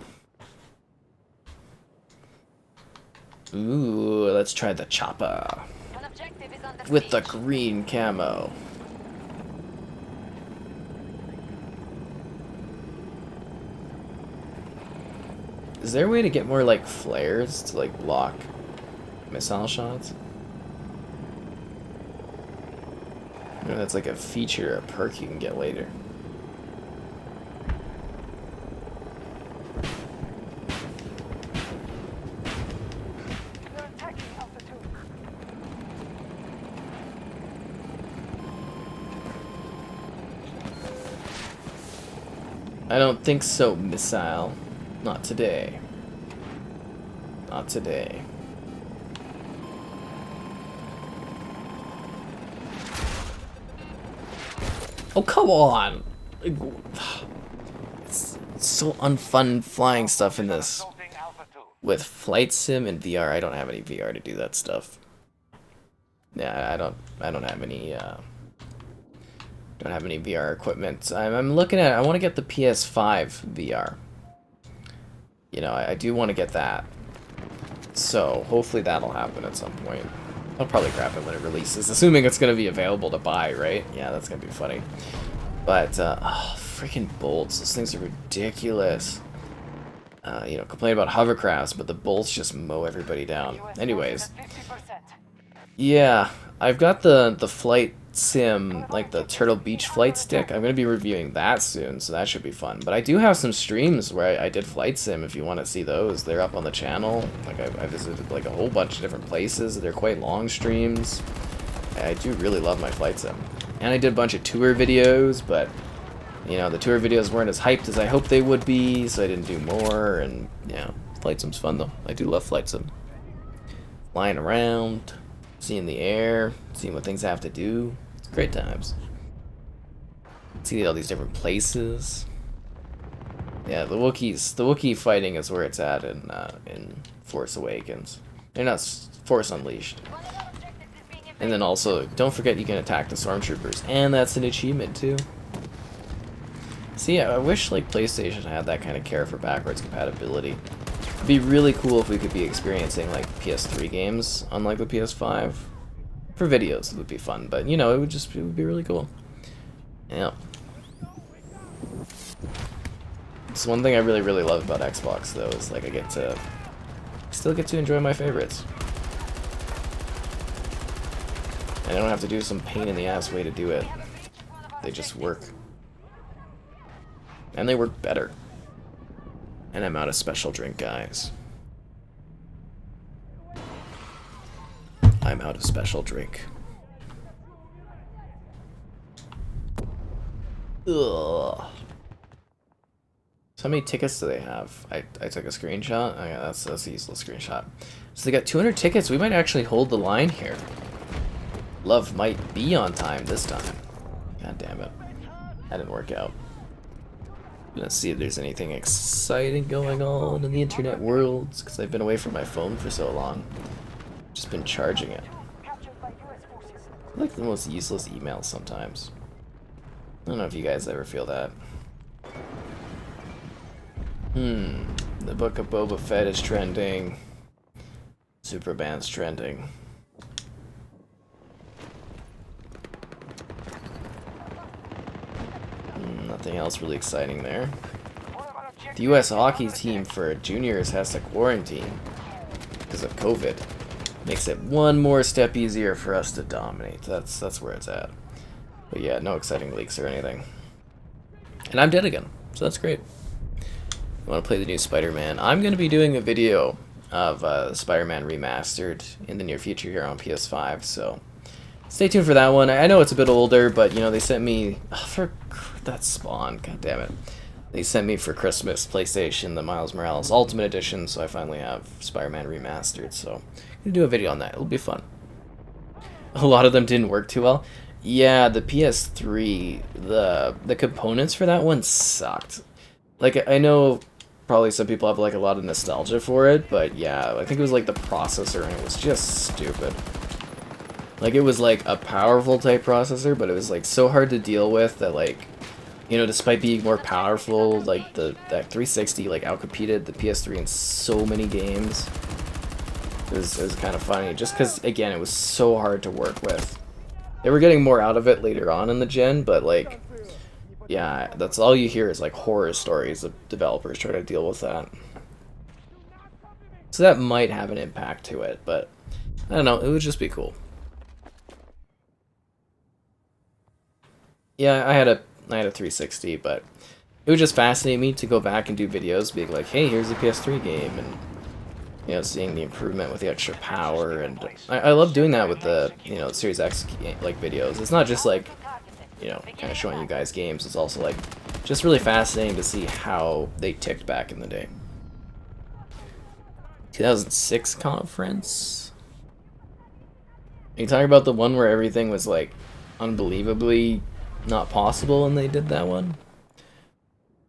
Ooh, let's try the chopper. With the green camo. Is there a way to get more, like, flares to, like, block missile shots? Maybe that's like a feature, a perk you can get later. I don't think so, missile. Not today. Not today. Oh, come on! It's so unfun flying stuff in this. With flight sim and VR, I don't have any VR to do that stuff. Yeah, I don't have any VR equipment. I'm looking at, I want to get the PS5 VR. You know, I do want to get that. So, hopefully that'll happen at some point. I'll probably grab it when it releases, assuming it's going to be available to buy, right? Yeah, that's going to be funny. But, oh, freaking bolts. Those things are ridiculous. You know, complain about hovercrafts, but the bolts just mow everybody down. Anyways. Yeah, I've got the flight sim, like the Turtle Beach flight stick. I'm going to be reviewing that soon, so that should be fun. But I do have some streams where I did flight sim, if you want to see those. They're up on the channel. Like, I visited like a whole bunch of different places. They're quite long streams. I do really love my flight sim. And I did a bunch of tour videos, but, you know, the tour videos weren't as hyped as I hoped they would be, so I didn't do more. And, yeah, flight sim's fun, though. I do love flight sim. Flying around, seeing the air, seeing what things have to do. It's great times. See all these different places. Yeah, the Wookiee fighting is where it's at in Force Awakens. They're not Force Unleashed. And then also, don't forget you can attack the Stormtroopers, and that's an achievement too. See, I wish like PlayStation had that kind of care for backwards compatibility. It'd be really cool if we could be experiencing like PS3 games on like the PS5. For videos, it would be fun, but you know, it would be really cool. Yeah. It's one thing I really love about Xbox though, is like I still get to enjoy my favorites. And I don't have to do some pain in the ass way to do it. They just work. And they work better. And I'm out of special drink, guys. I'm out of special drink. Ugh. So how many tickets do they have? I took a screenshot. Oh, yeah, that's a useless screenshot. So they got 200 tickets. We might actually hold the line here. Love might be on time this time. God damn it. That didn't work out. Let's see if there's anything exciting going on in the internet worlds, because I've been away from my phone for so long. Just been charging it. Captured by US forces. I like the most useless emails sometimes. I don't know if you guys ever feel that. The Book of Boba Fett is trending. Superman's trending. Nothing else really exciting there. The U.S. hockey team for juniors has to quarantine because of COVID. Makes it one more step easier for us to dominate. That's where it's at. But yeah, no exciting leaks or anything. And I'm dead again, so that's great. You want to play the new Spider-Man? I'm going to be doing a video of Spider-Man Remastered in the near future here on PS5, so stay tuned for that one. I know it's a bit older, but you know, they sent me for that Spawn, god damn it. They sent me for Christmas PlayStation the Miles Morales Ultimate Edition, so I finally have Spider-Man Remastered, so I'm going to do a video on that. It'll be fun. A lot of them didn't work too well. Yeah, the PS3, the components for that one sucked. Like, I know probably some people have like a lot of nostalgia for it, but yeah, I think it was like the processor and it was just stupid. Like, it was like a powerful type processor, but it was like so hard to deal with that, like, you know, despite being more powerful, like that 360 like outcompeted the PS3 in so many games. It was kind of funny, just because again it was so hard to work with. They were getting more out of it later on in the gen, but like, yeah, that's all you hear is like horror stories of developers trying to deal with that. So that might have an impact to it, but I don't know, it would just be cool. Yeah, I had a 360, but it would just fascinate me to go back and do videos being like, hey, here's the PS3 game, and you know, seeing the improvement with the extra power, and I love doing that with the, you know, Series X like videos. It's not just like, you know, kind of showing you guys games, it's also like just really fascinating to see how they ticked back in the day. 2006 conference? Are you talking about the one where everything was like unbelievably not possible and they did that one?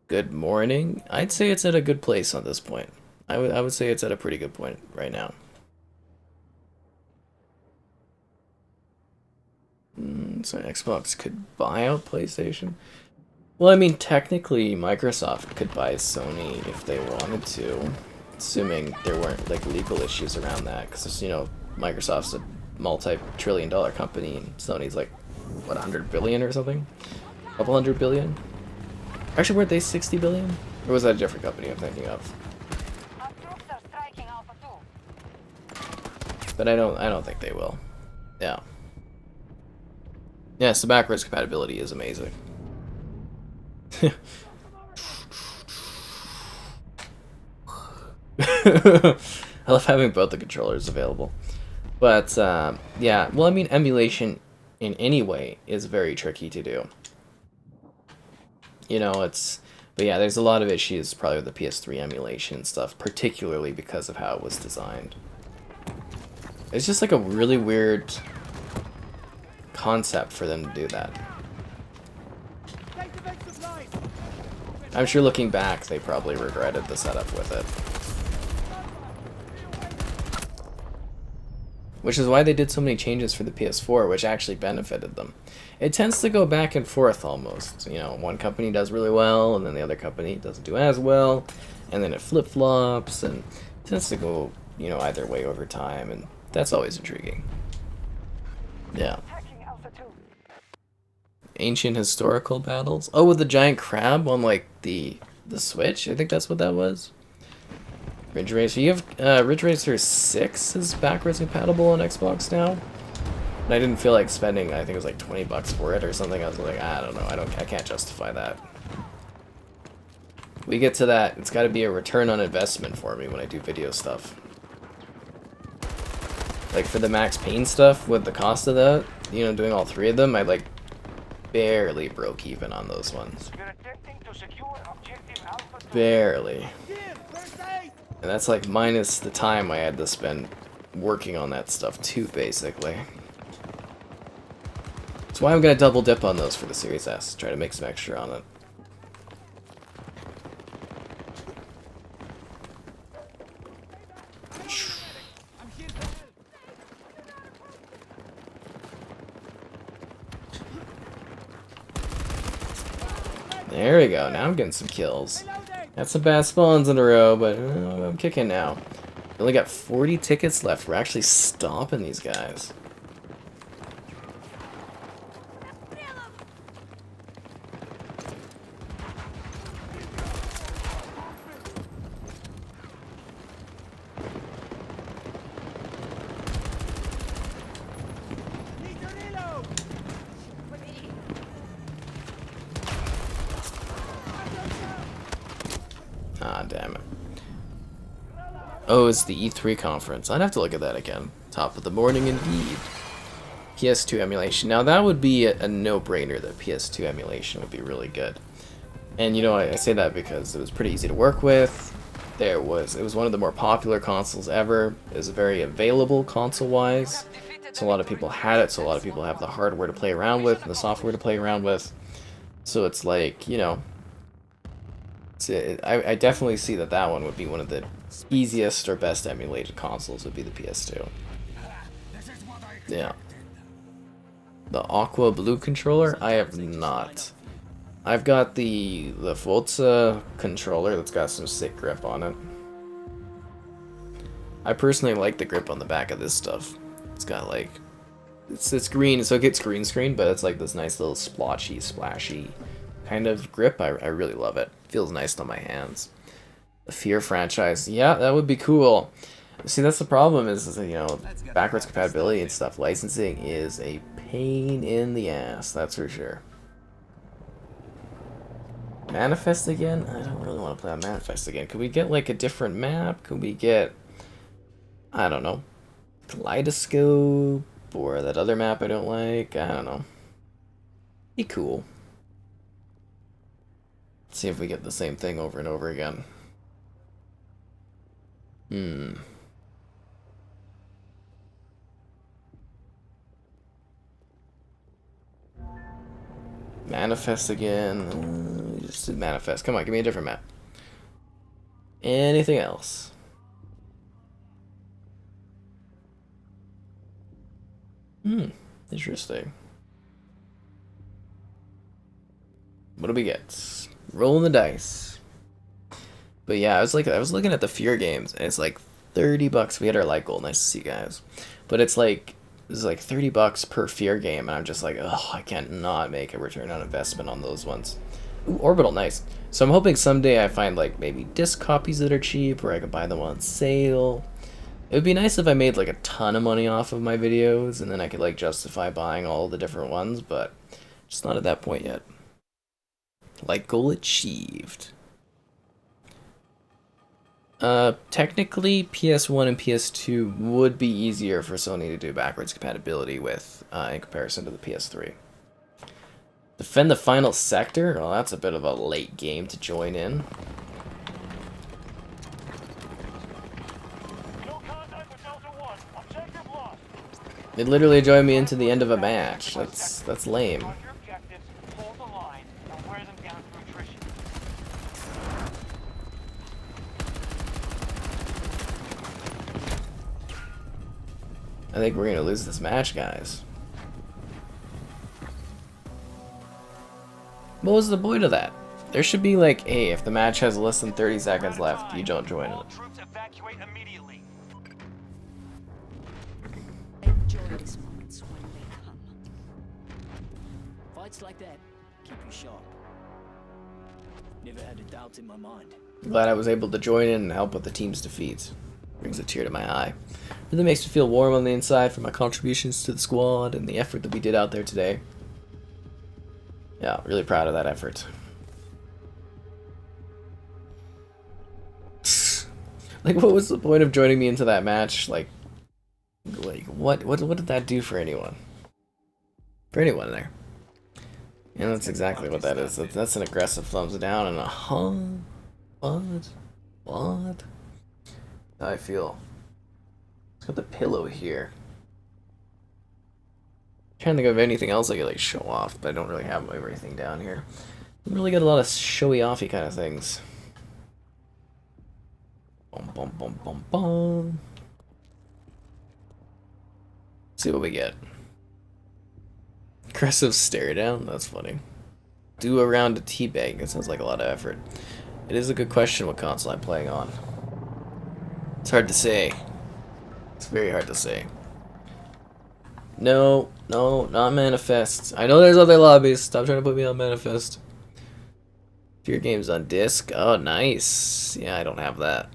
Good morning. I'd say it's at a good place on this point. I would say it's at a pretty good point right now. So Xbox could buy out PlayStation. Well, I mean, technically Microsoft could buy Sony if they wanted to, assuming there weren't like legal issues around that, because you know, Microsoft's a multi-trillion-dollar company and Sony's like, what, 100 billion or something? A couple hundred billion? Actually, weren't they 60 billion? Or was that a different company I'm thinking of? Our troops are striking Alpha 2. But I don't think they will. Yeah. Yes, the backwards compatibility is amazing. I love having both the controllers available. But yeah, well, I mean, emulation in any way is very tricky to do. You know, but yeah, there's a lot of issues probably with the PS3 emulation and stuff, particularly because of how it was designed. It's just like a really weird concept for them to do that. I'm sure looking back, they probably regretted the setup with it. Which is why they did so many changes for the PS4, which actually benefited them. It tends to go back and forth almost. You know, one company does really well, and then the other company doesn't do as well, and then it flip-flops, and it tends to go, you know, either way over time, and that's always intriguing. Yeah. Attacking Alpha 2. Ancient historical battles? Oh, with the giant crab on, like, the Switch? I think that's what that was. Ridge Racer. You have Ridge Racer 6 is backwards compatible on Xbox now. And I didn't feel like spending, I think it was like $20 for it or something. I was like, I don't know, I can't justify that. We get to that, it's got to be a return on investment for me when I do video stuff. Like for the Max Payne stuff, with the cost of that, you know, doing all three of them, it barely broke even on those ones. We're attempting to secure objective Alpha 2. Barely. Here, first aid! And that's like minus the time I had to spend working on that stuff too, basically. That's why I'm gonna double dip on those for the Series S. Try to make some extra on it. There we go. Now I'm getting some kills. Got some bad spawns in a row, but I'm kicking now. We only got 40 tickets left. We're actually stomping these guys. Need to reload! Ah, damn it. Oh, it's the E3 conference. I'd have to look at that again. Top of the morning indeed. PS2 emulation. Now that would be a no-brainer that PS2 emulation would be really good. And you know, I say that because it was pretty easy to work with. It was one of the more popular consoles ever. It was very available console-wise. So a lot of people had it, so a lot of people have the hardware to play around with and the software to play around with. So it's like, you know, I definitely see that that one would be one of the easiest or best emulated consoles would be the PS2. Yeah. The Aqua Blue controller? I have not. I've got the Forza controller that's got some sick grip on it. I personally like the grip on the back of this stuff. It's got like, it's green, so it gets green screen, but it's like this nice little splotchy, splashy kind of grip. I really love it. Feels nice on my hands. The Fear franchise, yeah, that would be cool. See, that's the problem is you know, backwards compatibility and stuff. Licensing is a pain in the ass, that's for sure. Manifest again? I don't really want to play on Manifest again. Could we get like a different map? Could we get, I don't know, Kaleidoscope or that other map I don't like? I don't know. Be cool. Let's see if we get the same thing over and over again. Manifest again. Just did Manifest. Come on, give me a different map. Anything else? Interesting. What do we get? Rolling the dice. But yeah, I was looking at the Fear games, and it's like $30. We had our like goal. Nice to see you guys. But it's like $30 per Fear game, and I'm just like, oh, I can't not make a return on investment on those ones. Ooh, Orbital, nice. So I'm hoping someday I find like maybe disc copies that are cheap, or I can buy them on sale. It would be nice if I made like a ton of money off of my videos, and then I could like justify buying all the different ones, but just not at that point yet. Like goal achieved. Technically, PS1 and PS2 would be easier for Sony to do backwards compatibility with in comparison to the PS3. Defend the final sector? Well, that's a bit of a late game to join in. No contact with Delta 1. Objective lost. They literally joined me into the end of a match. That's lame. On your objectives, hold the line and wear them down to attrition. I think we're gonna lose this match, guys. What was the point of that? There should be like, hey, if the match has less than 30 seconds left, you don't join All it. troops evacuate immediately. Enjoy these moments when they come. Fights like that keep you sharp. Never had a doubt in my mind. Glad I was able to join in and help with the team's defeat. Brings a tear to my eye. Really makes me feel warm on the inside for my contributions to the squad and the effort that we did out there today. Yeah, really proud of that effort. Like, what was the point of joining me into that match? Like what did that do for anyone? For anyone there? And that's exactly what that is. That's an aggressive thumbs down and a huh? What? What? How I feel. Let's got the pillow here. Trying to think of anything else I could like show off, but I don't really have everything down here. Don't really got a lot of showy offy kind of things. Bum bum bum bum bum. See what we get. Aggressive stare down? That's funny. Do a round of teabag. It sounds like a lot of effort. It is a good question what console I'm playing on. It's hard to say. It's very hard to say. No, no, not Manifest. I know there's other lobbies. Stop trying to put me on Manifest. Fear games on disc. Oh, nice. Yeah, I don't have that.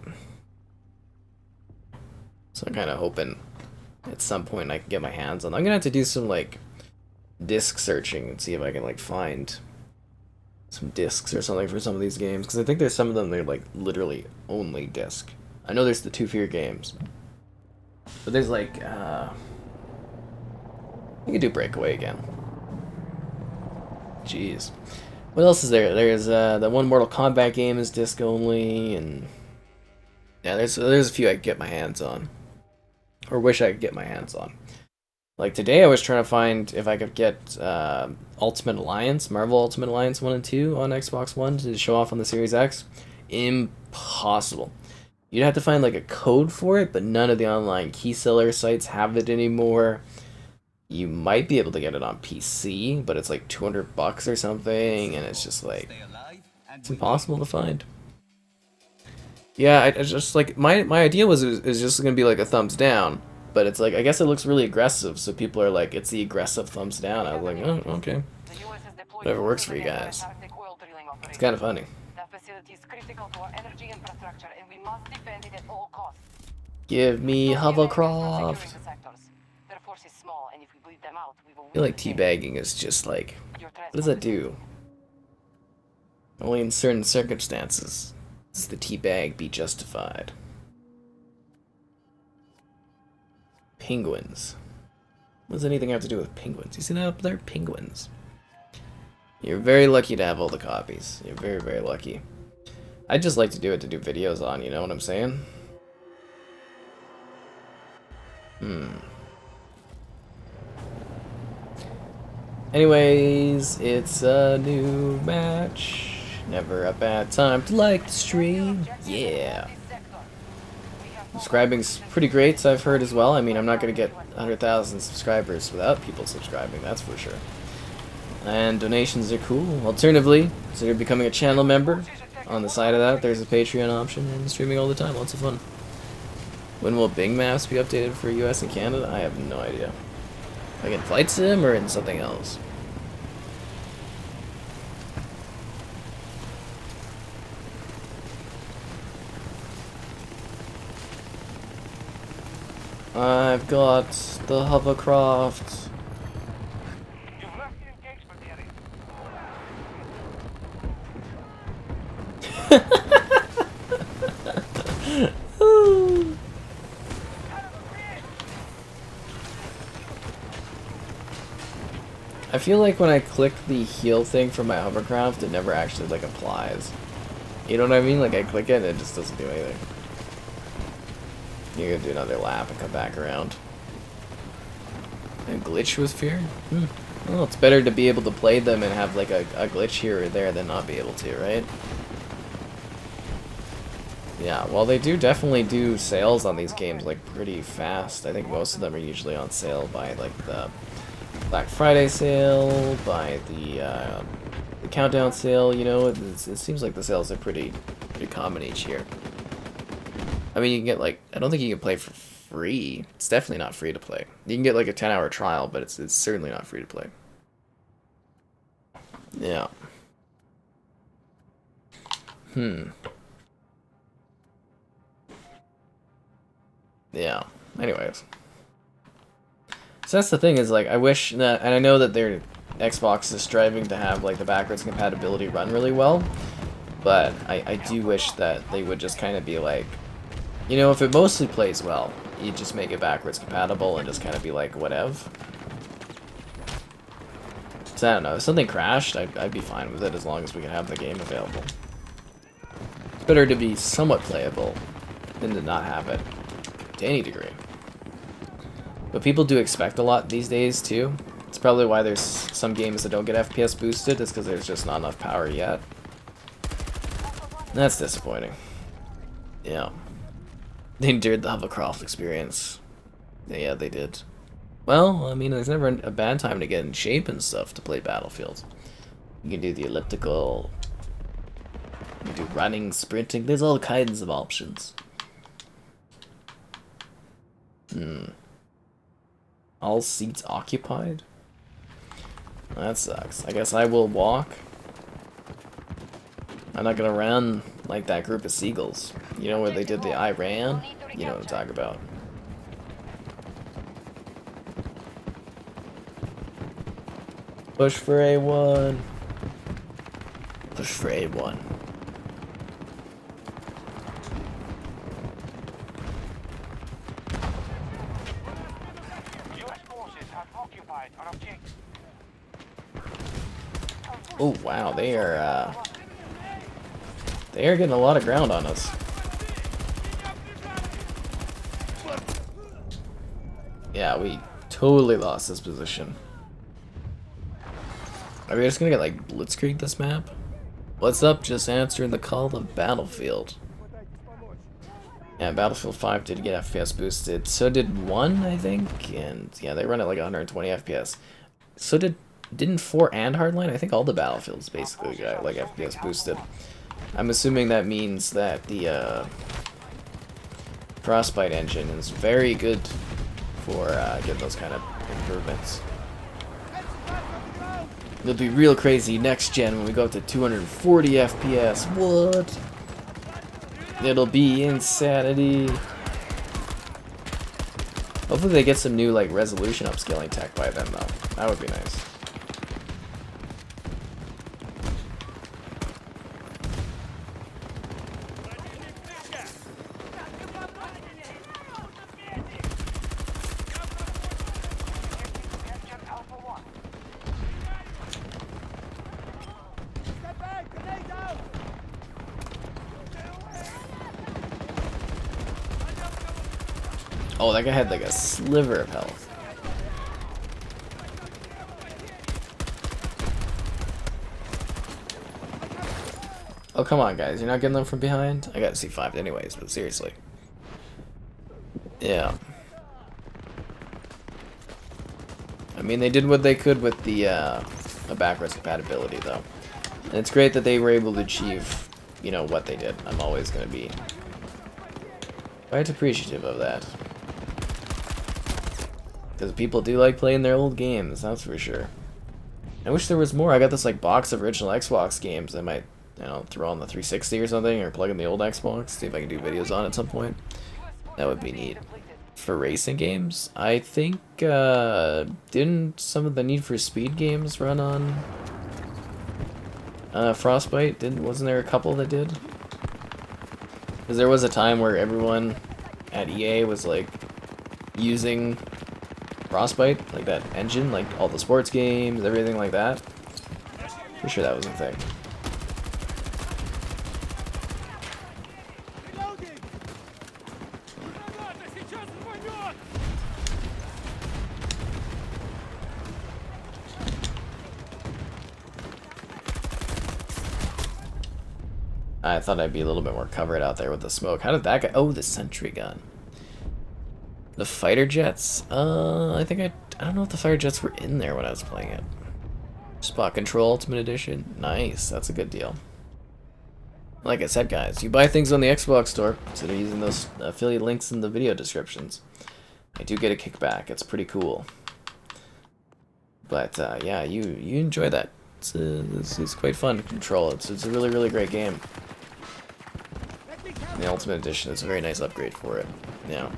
So I'm kind of hoping at some point I can get my hands on. I'm gonna have to do some like disc searching and see if I can like find some discs or something for some of these games, because I think there's some of them they're like literally only disc. I know there's the 2 Fear games, but there's like you could do Breakaway again. Jeez, what else is there? There's the one Mortal Kombat game is disc only, and yeah, there's a few I could get my hands on, or wish I could get my hands on. Like today I was trying to find if I could get Ultimate Alliance, Marvel Ultimate Alliance 1 and 2 on Xbox One to show off on the Series X. Impossible. You'd have to find like a code for it, but none of the online key seller sites have it anymore. You might be able to get it on PC, but it's like $200 or something, and it's just like, it's impossible to find. Yeah, I just like, my idea was it was just gonna be like a thumbs down. But it's like, I guess it looks really aggressive, so people are like, it's the aggressive thumbs down. I was like, oh, okay. Whatever works for you guys. It's kind of funny. Give me hovercraft. I feel like teabagging is just like, what does that do? Only in certain circumstances does the teabag be justified. Penguins. What does anything have to do with penguins? You see that up there? Penguins. You're very lucky to have all the copies. You're very, very lucky. I'd just like to do it to do videos on, you know what I'm saying? Anyways, it's a new match. Never a bad time to like the stream. Yeah. Subscribing's pretty great, so I've heard as well. I mean, I'm not going to get 100,000 subscribers without people subscribing, that's for sure. And donations are cool. Alternatively, consider becoming a channel member. On the side of that, there's a Patreon option, and streaming all the time, lots of fun. When will Bing Maps be updated for US and Canada? I have no idea. Like in Flight Sim or in something else? I've got the hovercraft. You've left the engagement area. I feel like when I click the heal thing for my hovercraft, it never actually like applies. You know what I mean? Like I click it and it just doesn't do anything. You're gonna do another lap and come back around. A glitch with fear? Well, it's better to be able to play them and have like a glitch here or there than not be able to, right? Yeah, well they do definitely do sales on these games like pretty fast. I think most of them are usually on sale by like the Black Friday sale, by the countdown sale, you know, it seems like the sales are pretty common each year. I mean, you can get like, I don't think you can play for free. It's definitely not free to play. You can get like a 10-hour trial, but it's certainly not free to play. Yeah. Yeah. Anyways. So that's the thing is like, I wish that, and I know that their Xbox is striving to have like the backwards compatibility run really well, but I do wish that they would just kind of be like, you know, if it mostly plays well, you just make it backwards compatible and just kind of be like, whatever. So I don't know, if something crashed, I'd be fine with it as long as we can have the game available. It's better to be somewhat playable than to not have it, to any degree. But people do expect a lot these days, too. It's probably why there's some games that don't get FPS boosted, is because there's just not enough power yet. That's disappointing. Yeah. They endured the hovercraft experience. Yeah, they did. Well, I mean, there's never a bad time to get in shape and stuff to play Battlefield. You can do the elliptical. You can do running, sprinting. There's all kinds of options. All seats occupied? That sucks. I guess I will walk. I'm not gonna run like that group of seagulls. You know where they did the I ran? You know what I'm talking about. Push for A1. Push for A1. US forces have occupied an objective. Oh wow, they are getting a lot of ground on us. Yeah, we totally lost this position. Are we just gonna get like blitzkrieg this map? What's up? Just answering the call of Battlefield. Yeah, Battlefield 5 did get FPS boosted. So did 1, I think, and yeah, they run at like 120 FPS. So didn't 4 and Hardline? I think all the Battlefields basically got like FPS boosted. I'm assuming that means that the Frostbite engine is very good for getting those kind of improvements. It'll be real crazy next gen when we go up to 240 FPS. What? It'll be insanity. Hopefully they get some new like resolution upscaling tech by then though. That would be nice. Oh, that guy had like a sliver of health. Oh, come on, guys. You're not getting them from behind? I got C5 anyways, but seriously. Yeah. I mean, they did what they could with the backwards compatibility, though. And it's great that they were able to achieve, you know, what they did. I'm always going to be quite appreciative of that. Because people do like playing their old games, that's for sure. I wish there was more. I got this like box of original Xbox games I might, you know, throw on the 360 or something, or plug in the old Xbox, see if I can do videos on it at some point. That would be neat. For racing games, I think, didn't some of the Need for Speed games run on Frostbite? Wasn't there a couple that did? Because there was a time where everyone at EA was like using Frostbite, like that engine, like all the sports games, everything like that. Pretty sure that was a thing. I thought I'd be a little bit more covered out there with the smoke. How did that go? Oh, the sentry gun. The fighter jets? I don't know if the fighter jets were in there when I was playing it. Spot Control Ultimate Edition. Nice, that's a good deal. Like I said, guys, you buy things on the Xbox store instead of using those affiliate links in the video descriptions. I do get a kickback. It's pretty cool. But yeah, you enjoy that. It's quite fun to control. It's a really, really great game. The Ultimate Edition is a very nice upgrade for it. Yeah.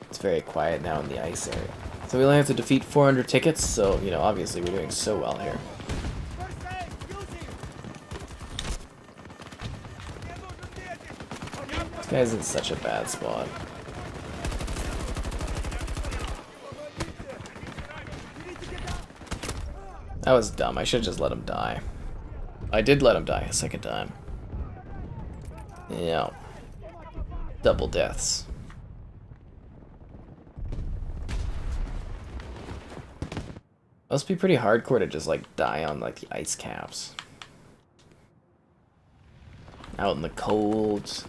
It's very quiet now in the ice area. So we only have to defeat 400 tickets, so, you know, obviously we're doing so well here. This guy's in such a bad spot. That was dumb. I should have just let him die. I did let him die a second time. Yeah. Double deaths. Must be pretty hardcore to just like die on like the ice caps. Out in the cold,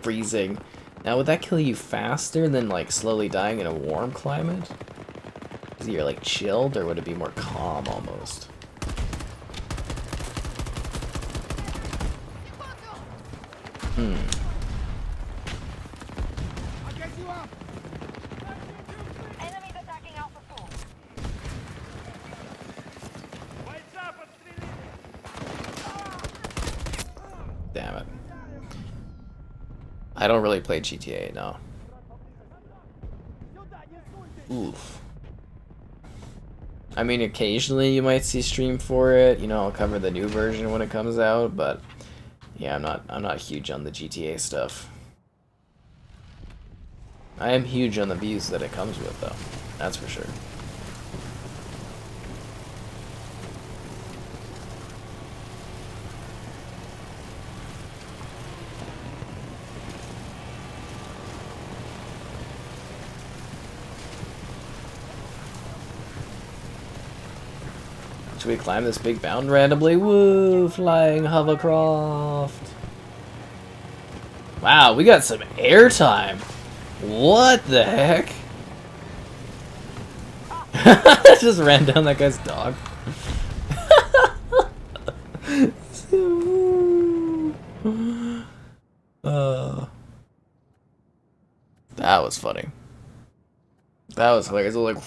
freezing. Now would that kill you faster than like slowly dying in a warm climate? Is it like chilled, or would it be more calm almost? Enemies attacking Alpha 2. Бойца подстрелили! Damn it. I don't really play GTA, no. Oof. I mean, occasionally you might see stream for it. You know, I'll cover the new version when it comes out, but yeah, I'm not huge on the GTA stuff. I am huge on the views that it comes with, though. That's for sure. Should we climb this big mountain randomly? Woo! Flying hovercraft! Wow, we got some airtime! What the heck? Just ran down that guy's dog. That was funny. That was hilarious. It was like...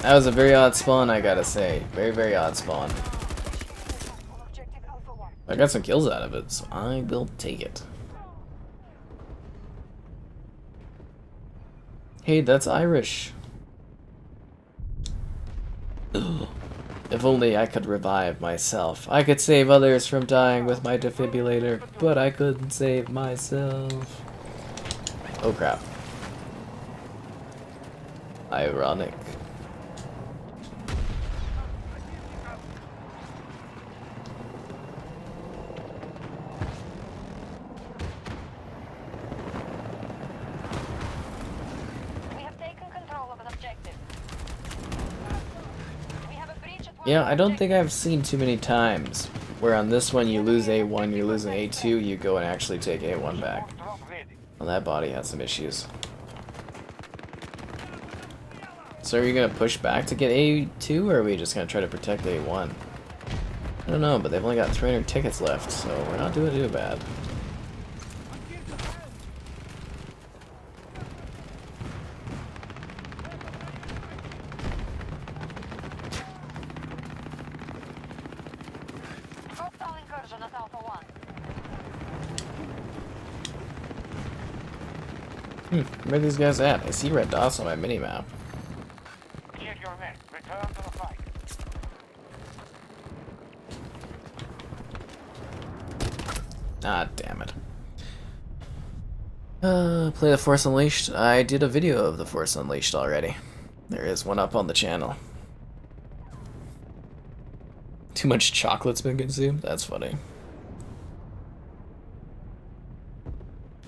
That was a very odd spawn, I gotta say. Very, very odd spawn. On objective Alpha 1. I got some kills out of it, so I will take it. Hey, that's Irish. Ugh. If only I could revive myself. I could save others from dying with my defibrillator, but I couldn't save myself. Oh crap. Ironic. We have taken control of an objective. We have a breach at one Yeah, I don't objective. think I've seen too many times where on this one you lose A1, you're losing A2, you go and actually take A1 back. Well, that body has some issues. So are you gonna push back to get A2, or are we just gonna try to protect A1? I don't know, but they've only got 300 tickets left, so we're not doing too bad. Hostile incursion at Alpha 1. Where are these guys at? I see red dots on my minimap. Clear your men. Return to the fight. Ah, damn it. Play The Force Unleashed. I did a video of The Force Unleashed already. There is one up on the channel. Too much chocolate's been consumed? That's funny.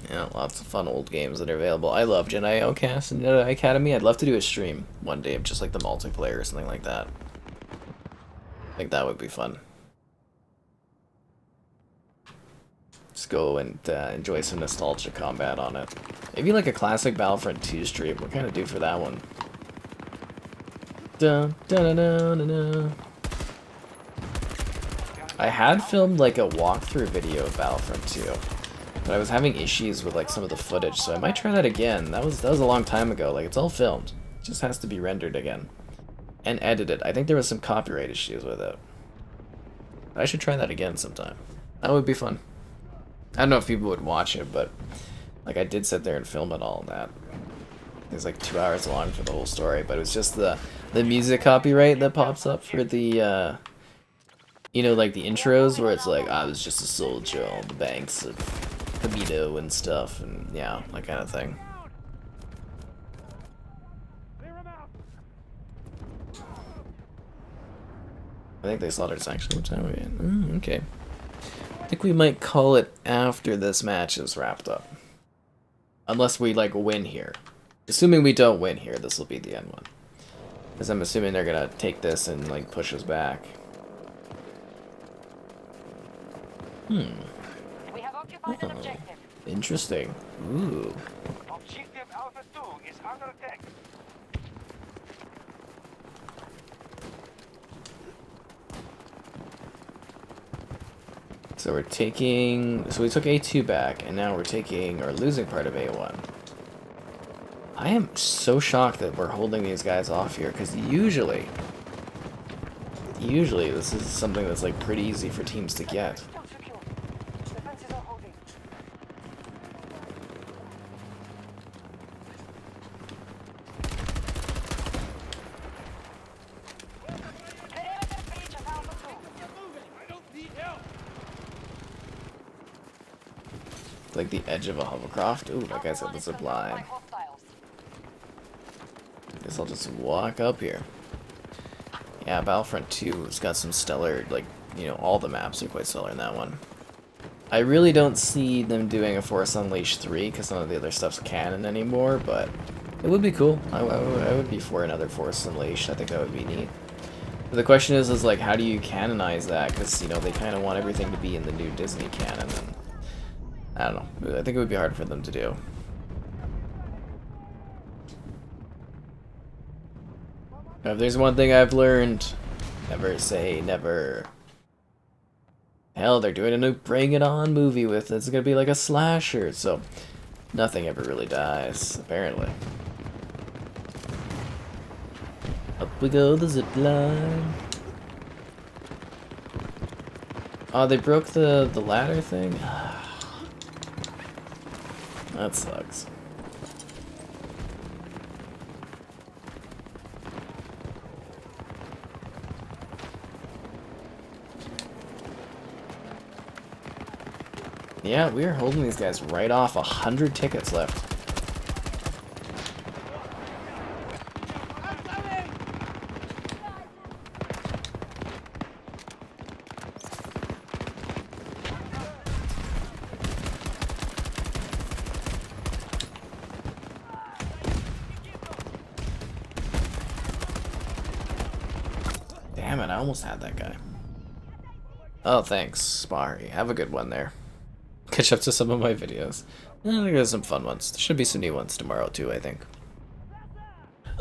Yeah, lots of fun old games that are available. I love Jedi Outcast and Jedi Academy. I'd love to do a stream one day of just like the multiplayer or something like that. I think that would be fun. Just go and enjoy some nostalgia combat on it. Maybe like a classic Battlefront 2 stream. What kind of do for that one? Dun, dun, dun, dun, dun, dun. I had filmed like a walkthrough video of Battlefront 2, but I was having issues with like some of the footage, so I might try that again. That was a long time ago. Like, it's all filmed. It just has to be rendered again and edited. I think there was some copyright issues with it. I should try that again sometime. That would be fun. I don't know if people would watch it, but like I did sit there and film it all. That it was like 2 hours long for the whole story, but it was just the music copyright that pops up for the you know, like the intros where it's like I was just a soldier on the banks of Camino and stuff, and yeah, that kind of thing. Clear 'em out. I think they slaughtered us actually. What time are we in? Okay. I think we might call it after this match is wrapped up. Unless we, like, win here. Assuming we don't win here, this will be the end one. Because I'm assuming they're gonna take this and, like, push us back. We have occupied an objective. Interesting. Ooh. Objective Alpha 2 is under attack. So we're taking... So we took A2 back, and now we're taking, or losing part of A1. I am so shocked that we're holding these guys off here, because usually this is something that's like pretty easy for teams to get. Still secure. Defenses are holding. Perimeter breach of Alpha 2. I don't need help. Like the edge of a hovercraft. Ooh, that guy's got the zip line. Hostiles. Guess I'll just walk up here. Yeah, Battlefront 2 has got some stellar, like, you know, all the maps are quite stellar in that one. I really don't see them doing a Force Unleashed 3 because none of the other stuff's canon anymore, but it would be cool. I would be for another Force Unleashed. I think that would be neat. But the question is like, how do you canonize that? Because, you know, they kind of want everything to be in the new Disney canon, and I don't know. I think it would be hard for them to do. If there's one thing I've learned, never say never. Hell, they're doing a new Bring It On movie with it. It's gonna be like a slasher, so nothing ever really dies, apparently. Up we go, the zip line. Oh, they broke the ladder thing? That sucks. Yeah, we are holding these guys right off. 100 tickets left. Damn it, I almost had that guy. Oh, thanks, Spari. Have a good one there. Catch up to some of my videos. I think there's some fun ones. There should be some new ones tomorrow too, I think.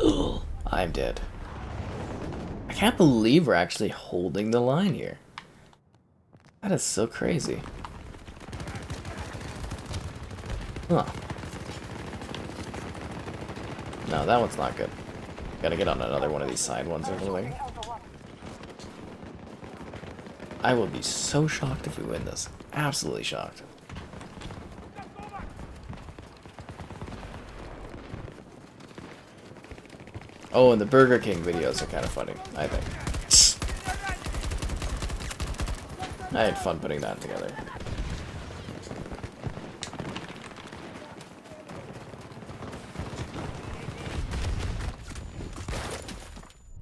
Ugh, I'm dead. I can't believe we're actually holding the line here. That is so crazy. Huh. No, that one's not good. Gotta get on another one of these side ones or something. I will be so shocked if we win this. Absolutely shocked. Oh, and the Burger King videos are kind of funny, I think. I had fun putting that together.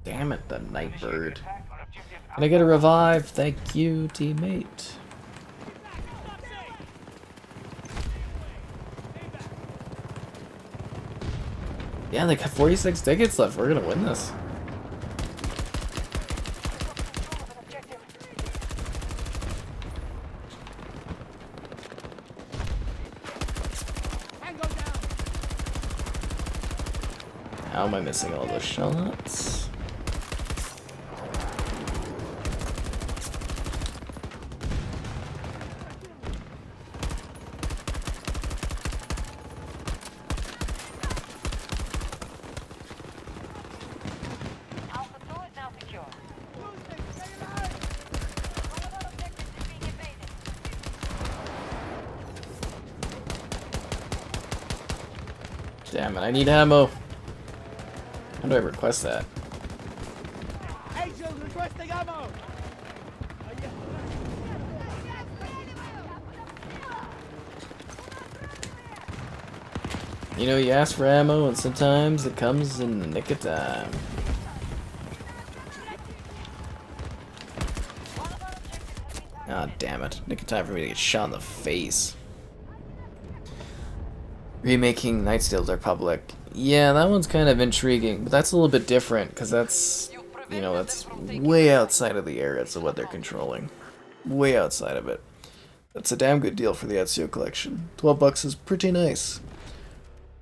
Damn it, the night bird. Can I get a revive? Thank you, teammate. Yeah, they got 46 tickets left. We're gonna win this. How am I missing all those shots? Damn it, I need ammo. How do I request that? Agents requesting ammo! You know, you ask for ammo and sometimes it comes in the nick of time. Ah, damn it. Nick of time for me to get shot in the face. Remaking Nightsteal's Republic. Yeah, that one's kind of intriguing, but that's a little bit different, because that's, you know, that's way outside of the areas of what they're controlling. Way outside of it. That's a damn good deal for the Ezio collection. $12 is pretty nice.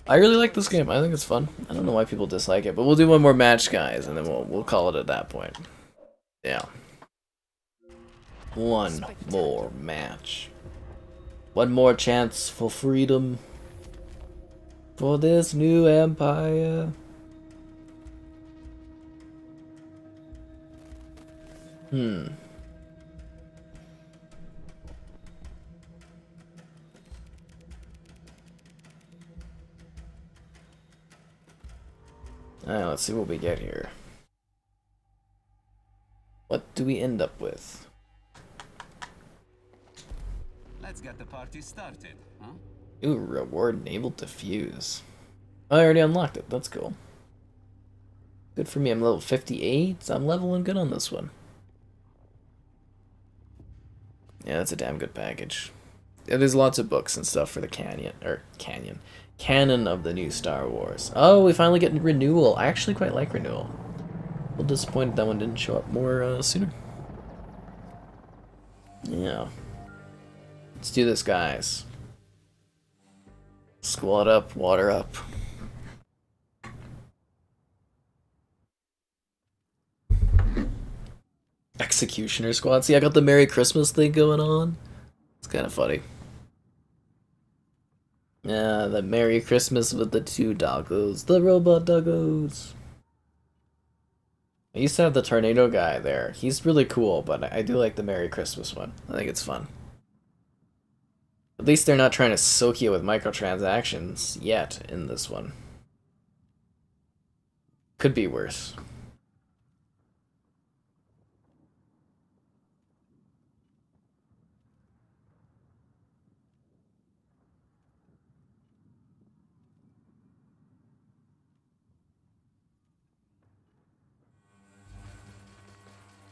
I really like this game. I think it's fun. I don't know why people dislike it, but we'll do one more match, guys, and then we'll call it at that point. Yeah. One more match. One more chance for freedom. For this new empire. Alright, let's see what we get here. What do we end up with? Let's get the party started, huh? Ooh, reward enabled to fuse. Oh, I already unlocked it. That's cool. Good for me. I'm level 58, so I'm leveling good on this one. Yeah, that's a damn good package. Yeah, there's lots of books and stuff for the canon of the new Star Wars. Oh, we finally get Renewal. I actually quite like Renewal. A little disappointed that one didn't show up more sooner. Yeah. Let's do this, guys. Squad up, water up. Executioner squad. See, I got the Merry Christmas thing going on. It's kind of funny. Yeah, the Merry Christmas with the two doggos. The robot doggos. I used to have the tornado guy there. He's really cool, but I do like the Merry Christmas one. I think it's fun. At least they're not trying to soak you with microtransactions yet in this one. Could be worse.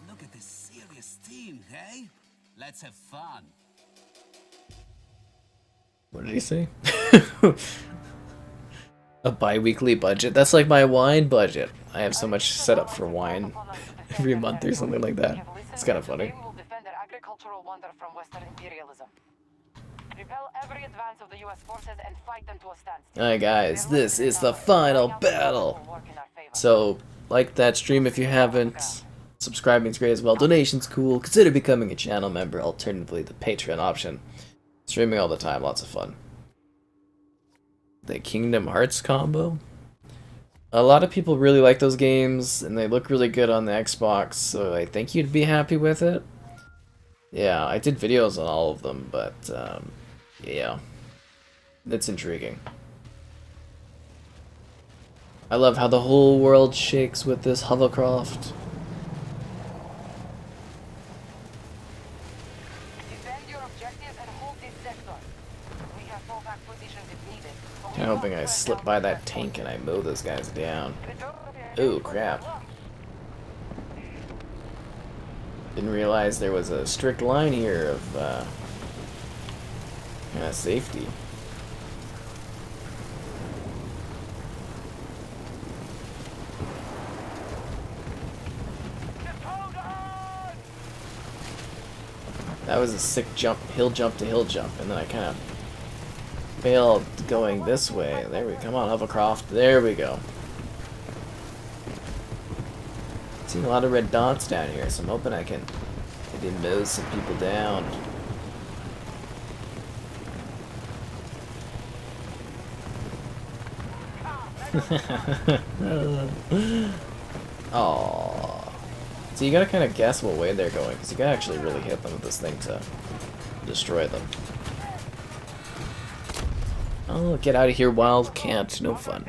Look at this serious team, hey? Let's have fun. What did he say? A bi-weekly budget? That's like my wine budget. I have so much set up for wine every month or something like that. It's kind of funny. Will defend their agricultural wonder from Western imperialism. Repel every advance of the U.S. forces and fight them to a standstill. Alright guys, this is the final battle. So, like that stream if you haven't. Subscribing's great as well. Donation's cool. Consider becoming a channel member. Alternatively, the Patreon option. Streaming all the time, lots of fun. The Kingdom Hearts combo? A lot of people really like those games, and they look really good on the Xbox, so I think you'd be happy with it. Yeah, I did videos on all of them, but, yeah. It's intriguing. I love how the whole world shakes with this hovercraft. I'm hoping I slip by that tank and I mow those guys down. Ooh, crap. Didn't realize there was a strict line here of safety. That was a sick jump, hill jump to hill jump, and then I kind of failed going this way. There we come on, hovercraft. There we go. Seeing a lot of red dots down here, so I'm hoping I can maybe mow some people down. Aww. So you gotta kind of guess what way they're going, because you gotta actually really hit them with this thing to destroy them. Oh, get out of here, wild cat. No fun.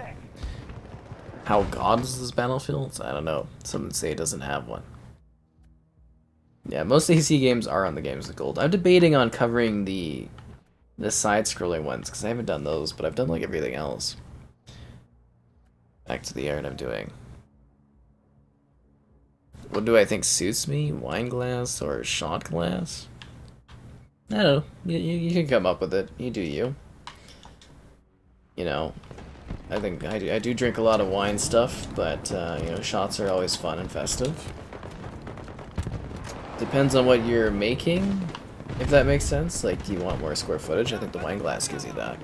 How god is this Battlefield? I don't know. Some say it doesn't have one. Yeah, most AC games are on the Games with Gold. I'm debating on covering the side-scrolling ones, because I haven't done those, but I've done like everything else. Back to the art I'm doing. What do I think suits me? Wine glass or shot glass? I don't know. You can come up with it. You do you. You know, I think I do drink a lot of wine stuff, but you know, shots are always fun and festive. Depends on what you're making, if that makes sense. Like, do you want more square footage? I think the wine glass gives you that.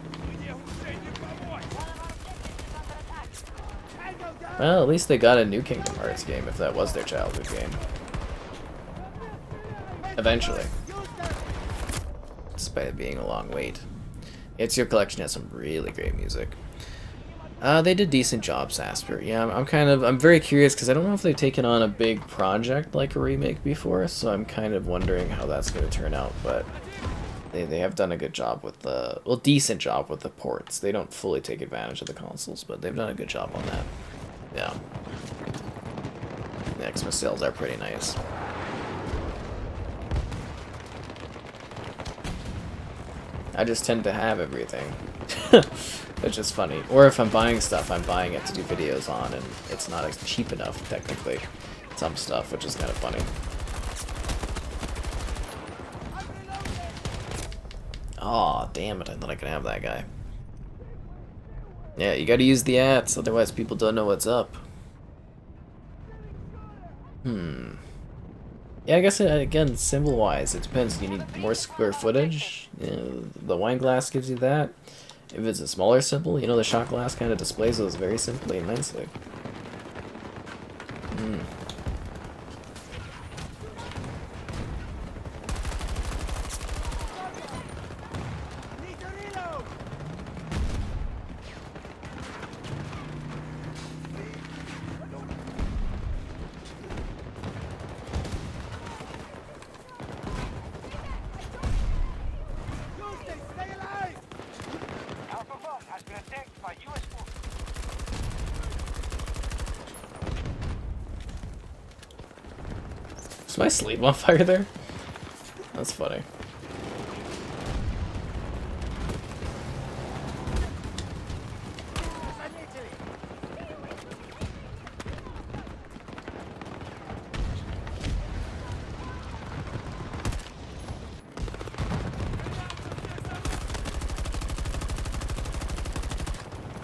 Well, at least they got a new Kingdom Hearts game, if that was their childhood game. Eventually. Despite it being a long wait. It's Your Collection has some really great music. They did decent job, Sasper. Yeah, I'm very curious because I don't know if they've taken on a big project like a remake before, so I'm kind of wondering how that's going to turn out, but they have done a good job with the, well, decent job with the ports. They don't fully take advantage of the consoles, but they've done a good job on that. Yeah. The Xmas sales are pretty nice. I just tend to have everything. Which is funny. Or if I'm buying stuff, I'm buying it to do videos on, and it's not cheap enough, technically. Some stuff, which is kind of funny. Aw, damn it, I thought I could have that guy. Yeah, you gotta use the ads, otherwise people don't know what's up. Yeah, I guess, again, symbol-wise, it depends. Do you need more square footage? You know, the wine glass gives you that. If it's a smaller symbol, you know, the shot glass kind of displays those very simply and nicely. Is my sleeve on fire there? That's funny.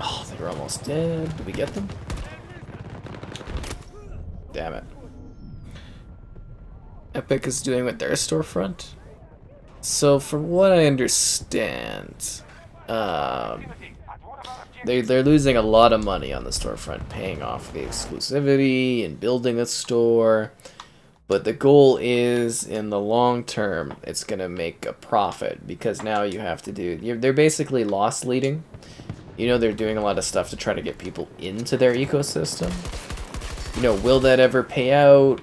Oh, they were almost dead. Did we get them? Damn it. Epic is doing with their storefront. So from what I understand, they're losing a lot of money on the storefront, paying off the exclusivity and building a store. But the goal is, in the long term, it's gonna make a profit, because now you have to do. They're basically loss leading. You know, they're doing a lot of stuff to try to get people into their ecosystem. You know, will that ever pay out?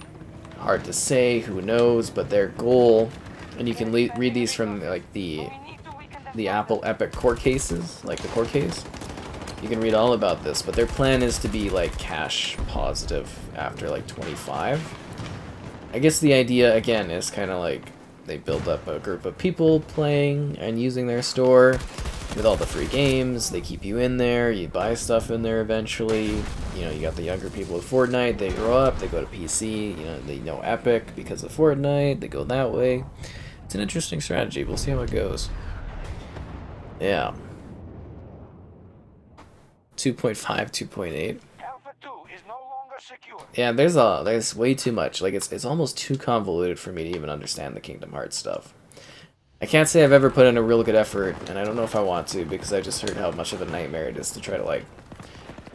Hard to say, who knows, but their goal, and you can read these from like the Apple Epic court cases, like the court case. You can read all about this, but their plan is to be like cash positive after like 25. I guess the idea again is kind of like they build up a group of people playing and using their store with all the free games. They keep you in there, you buy stuff in there eventually. You know, you got the younger people with Fortnite, they grow up, they go to PC, you know, they know Epic because of Fortnite, they go that way. It's an interesting strategy, we'll see how it goes. Yeah. 2.5, 2.8. Alpha 2 is no longer secure. Yeah, there's way too much. Like, it's almost too convoluted for me to even understand the Kingdom Hearts stuff. I can't say I've ever put in a real good effort, and I don't know if I want to, because I just heard how much of a nightmare it is to try to, like,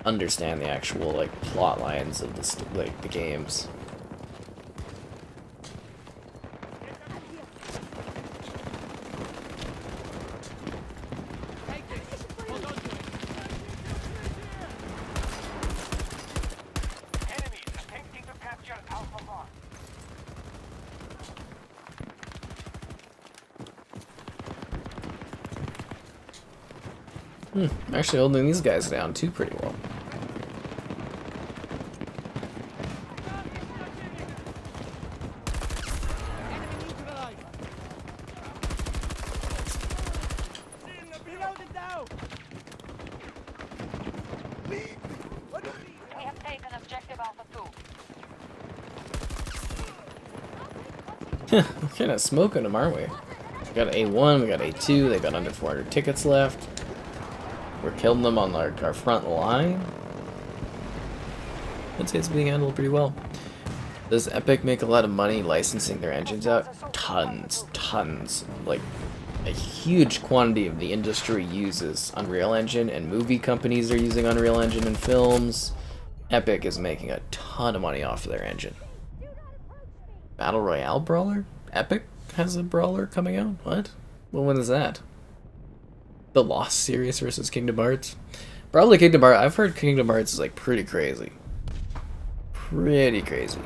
understand the actual, like, plot lines of the games. Enemies attempting to capture Alpha 1. Actually holding these guys down too pretty well. Reloaded now! We have taken objective Alpha 2. We're kind of smoking them, aren't we? We got A1, we got A2, they got under 400 tickets left. We're killing them on our front line. I'd say it's being handled pretty well. Does Epic make a lot of money licensing their engines out? Tons. Like, a huge quantity of the industry uses Unreal Engine, and movie companies are using Unreal Engine in films. Epic is making a ton of money off of their engine. Battle Royale brawler? Epic has a brawler coming out? What? Well, when is that? The Lost series versus Kingdom Hearts? Probably Kingdom Hearts. I've heard Kingdom Hearts is like pretty crazy. Pretty crazy.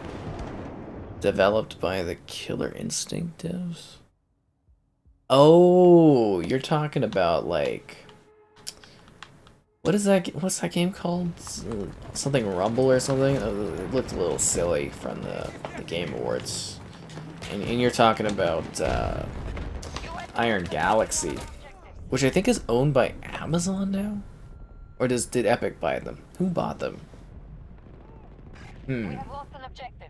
Developed by the Killer Instinct devs? Oh, you're talking about like... What's that game called? Something Rumble or something? It looked a little silly from the Game Awards. And you're talking about Iron Galaxy, which I think is owned by Amazon now? Or did Epic buy them? Who bought them? We have lost an objective.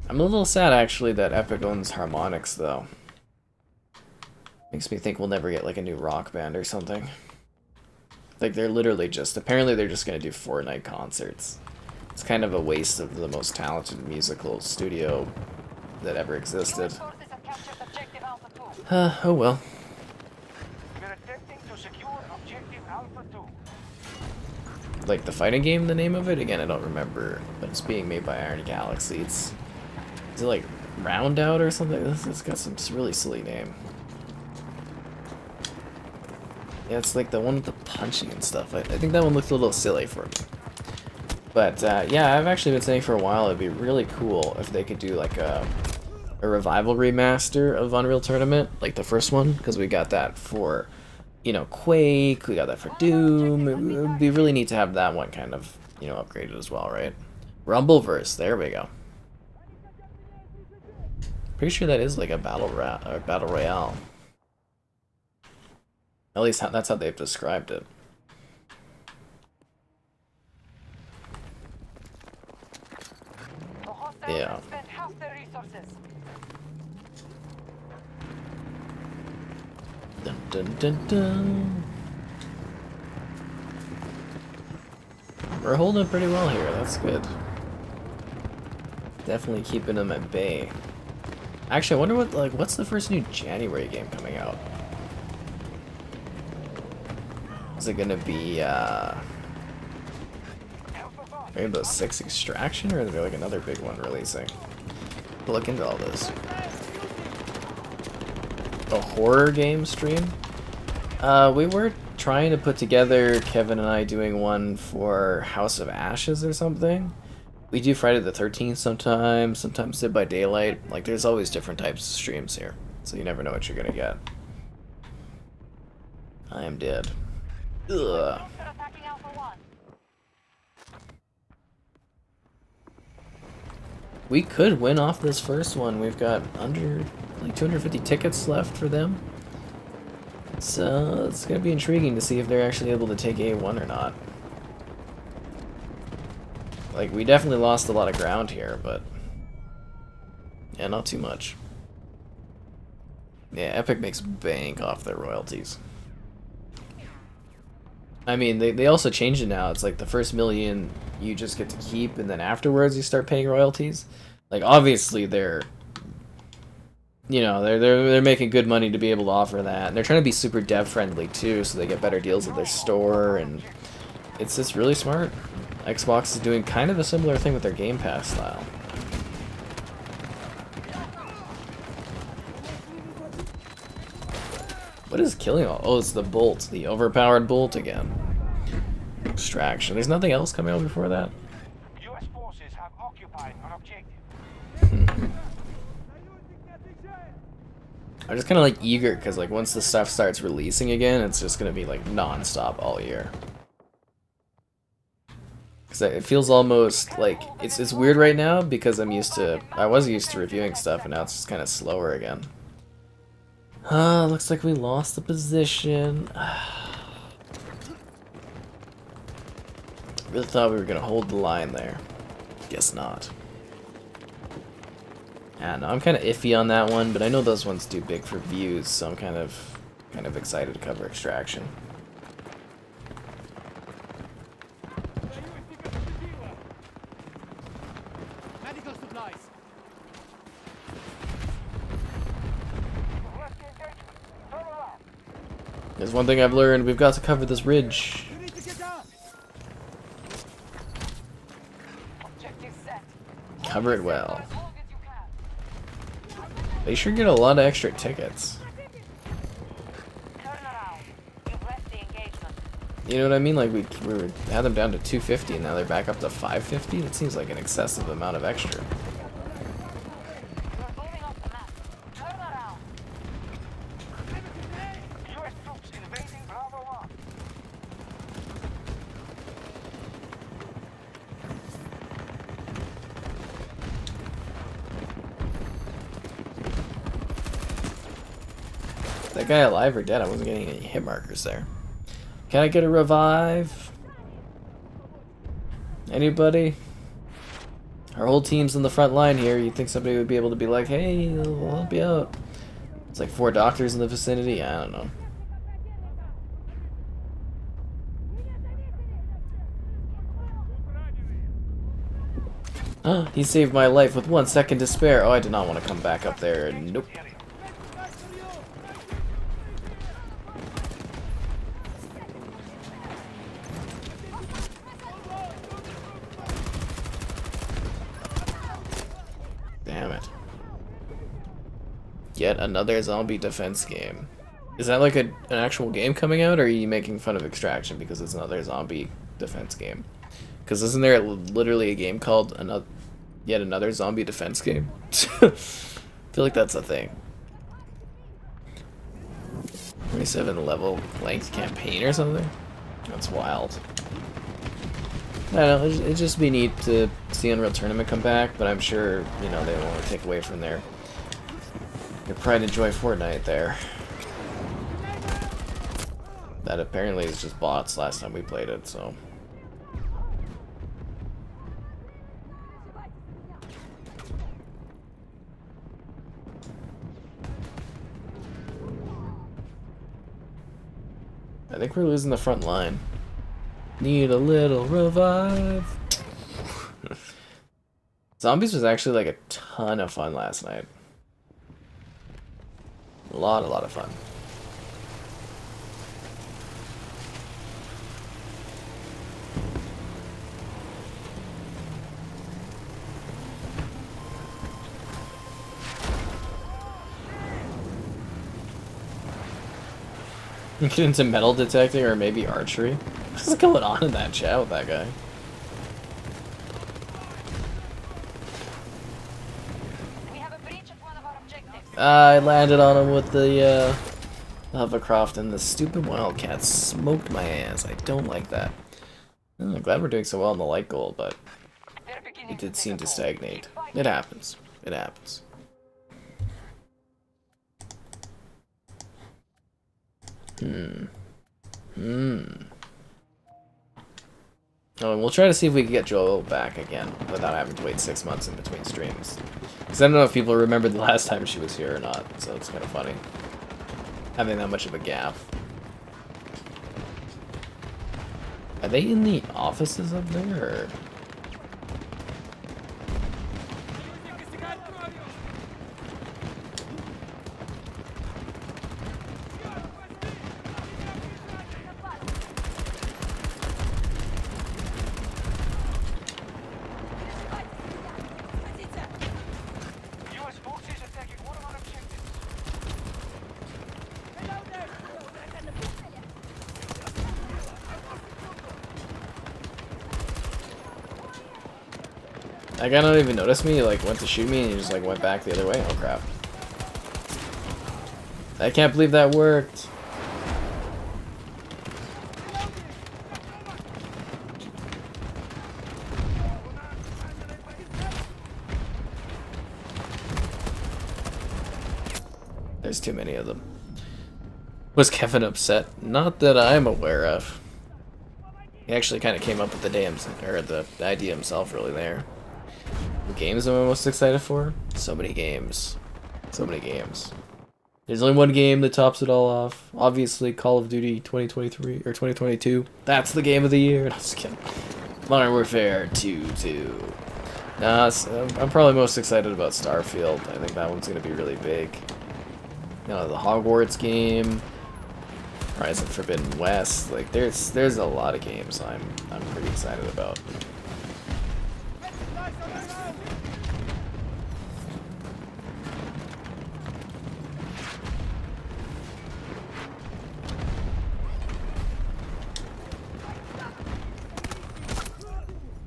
I'm a little sad actually that Epic owns Harmonix though. Makes me think we'll never get like a new rock band or something. Like they're literally just, apparently they're just gonna do Fortnite concerts. It's kind of a waste of the most talented musical studio that ever existed. US forces have captured objective Alpha 2. Oh well. We're attempting to secure objective Alpha 2. Like the fighting game, the name of it? Again, I don't remember, but it's being made by Iron Galaxy. Is it like Round Out or something? It's got some really silly name. Yeah, it's like the one with the punching and stuff. I think that one looked a little silly for me. But yeah, I've actually been saying for a while it'd be really cool if they could do like a revival remaster of Unreal Tournament, like the first one, because we got that for, you know, Quake, we got that for Doom. It would be really neat to have that one kind of, you know, upgraded as well, right? Rumbleverse, there we go. Pretty sure that is like a battle royale. At least that's how they've described it. The hostiles Yeah. have spent half their resources. Dun dun dun dun. We're holding pretty well here, that's good. Definitely keeping them at bay. Actually, I wonder what's the first new January game coming out? Is it gonna be Rainbow Six Extraction, or is there like another big one releasing? We'll look into all this. A horror game stream? We were trying to put together, Kevin and I doing one for House of Ashes or something. We do Friday the 13th sometimes Dead by Daylight. Like, there's always different types of streams here, so you never know what you're gonna get. I am dead. Ugh. They're attacking Alpha 1. We could win off this first one. We've got under like 250 tickets left for them. So it's gonna be intriguing to see if they're actually able to take A1 or not. Like, we definitely lost a lot of ground here, but yeah, not too much. Yeah, Epic makes bank off their royalties. I mean, they also changed it now. It's like the first million you just get to keep, and then afterwards you start paying royalties. Like, obviously they're, you know, they're making good money to be able to offer that. And they're trying to be super dev friendly too, so they get better deals at their store, and it's just really smart. Xbox is doing kind of a similar thing with their Game Pass style. What is killing all? Oh, it's the bolt, the overpowered bolt again. Extraction. There's nothing else coming out before that? US forces have occupied an objective. I'm just kind of like eager because like once the stuff starts releasing again, it's just gonna be like non-stop all year. Because it feels almost like it's weird right now because I was used to reviewing stuff and now it's just kind of slower again. Looks like we lost the position. Really thought we were gonna hold the line there. Guess not. Yeah, no, I'm kind of iffy on that one, but I know those ones do big for views, so I'm kind of excited to cover Extraction. Medical supplies. There's one thing I've learned: we've got to cover this ridge. You need to get up. Objective set. Cover it well. As long as you can. They sure get a lot of extra tickets. Turn around. You've left the engagement. You know what I mean? Like we had them down to 250 and now they're back up to 550. That seems like an excessive amount of extra. You're moving off the map. Turn around. US troops invading Bravo 1. That guy alive or dead? I wasn't getting any hit markers there. Can I get a revive? Anybody? Our whole team's in the front line here. You think somebody would be able to be like, hey, we'll help you out? It's like 4 doctors in the vicinity? I don't know. He saved my life with 1 second to spare. Oh, I did not want to come back up there. Nope. Damn it. Yet another zombie defense game. Is that like an actual game coming out, or are you making fun of Extraction because it's another zombie defense game? Because isn't there literally a game called yet another zombie defense game? I feel like that's a thing. 27 level length campaign or something? That's wild. I don't know, it'd just be neat to see Unreal Tournament come back, but I'm sure, you know, they don't want to take away from their pride and joy Fortnite there. That apparently is just bots last time we played it, so. I think we're losing the front line. Need a little revive. Zombies was actually like a ton of fun last night. A lot of fun. Get into metal detecting or maybe archery. What's going on in that chat with that guy? We have a breach of one of our objectives. I landed on him with the hovercraft and the stupid wildcat smoked my ass. I don't like that. I'm glad we're doing so well on the light goal, but They're beginning it did take seem a to hold. stagnate. Keep fighting. It happens. It happens. Oh, and we'll try to see if we can get Joel back again without having to wait 6 months in between streams. Because I don't know if people remember the last time she was here or not, so it's kind of funny. Having that much of a gap. Are they in the offices up there, or? US forces attacking one of our objectives. That guy not even noticed me, he like went to shoot me and he just like went back the other way. Oh crap. I can't believe that worked. There's too many of them. Was Kevin upset? Not that I'm aware of. He actually kind of came up with the the idea himself, really. There. What games am I most excited for? So many games. So many games. There's only one game that tops it all off. Obviously, Call of Duty 2023 or 2022. That's the game of the year. No, just kidding. Modern Warfare 2. Nah, I'm probably most excited about Starfield. I think that one's gonna be really big. You know, the Hogwarts game, Horizon Forbidden West. Like, there's a lot of games I'm pretty excited about.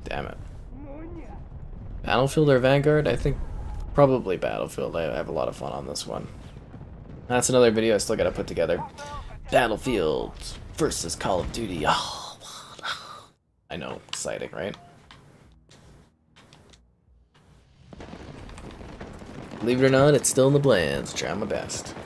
Damn it. Battlefield or Vanguard? I think probably Battlefield. I have a lot of fun on this one. That's another video I still gotta put together. Battlefield versus Call of Duty. Oh, I know, exciting, right? Believe it or not, it's still in the plans. Try my best.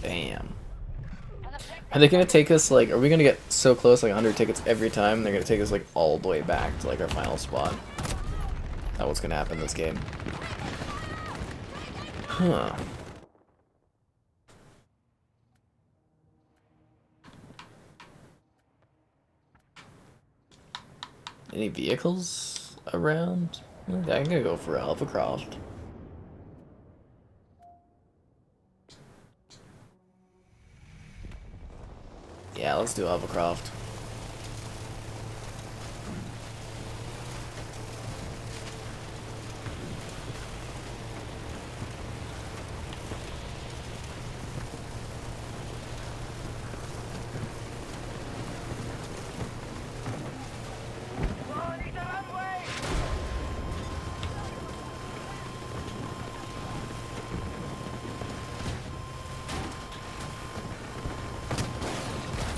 Damn. Are they gonna take us, like, are we gonna get so close, like 100 tickets every time? They're gonna take us, like, all the way back to, like, our final spot. That's what's gonna happen in this game. Huh. Any vehicles around? I'm gonna go for a hovercraft. Yeah, let's do hovercraft.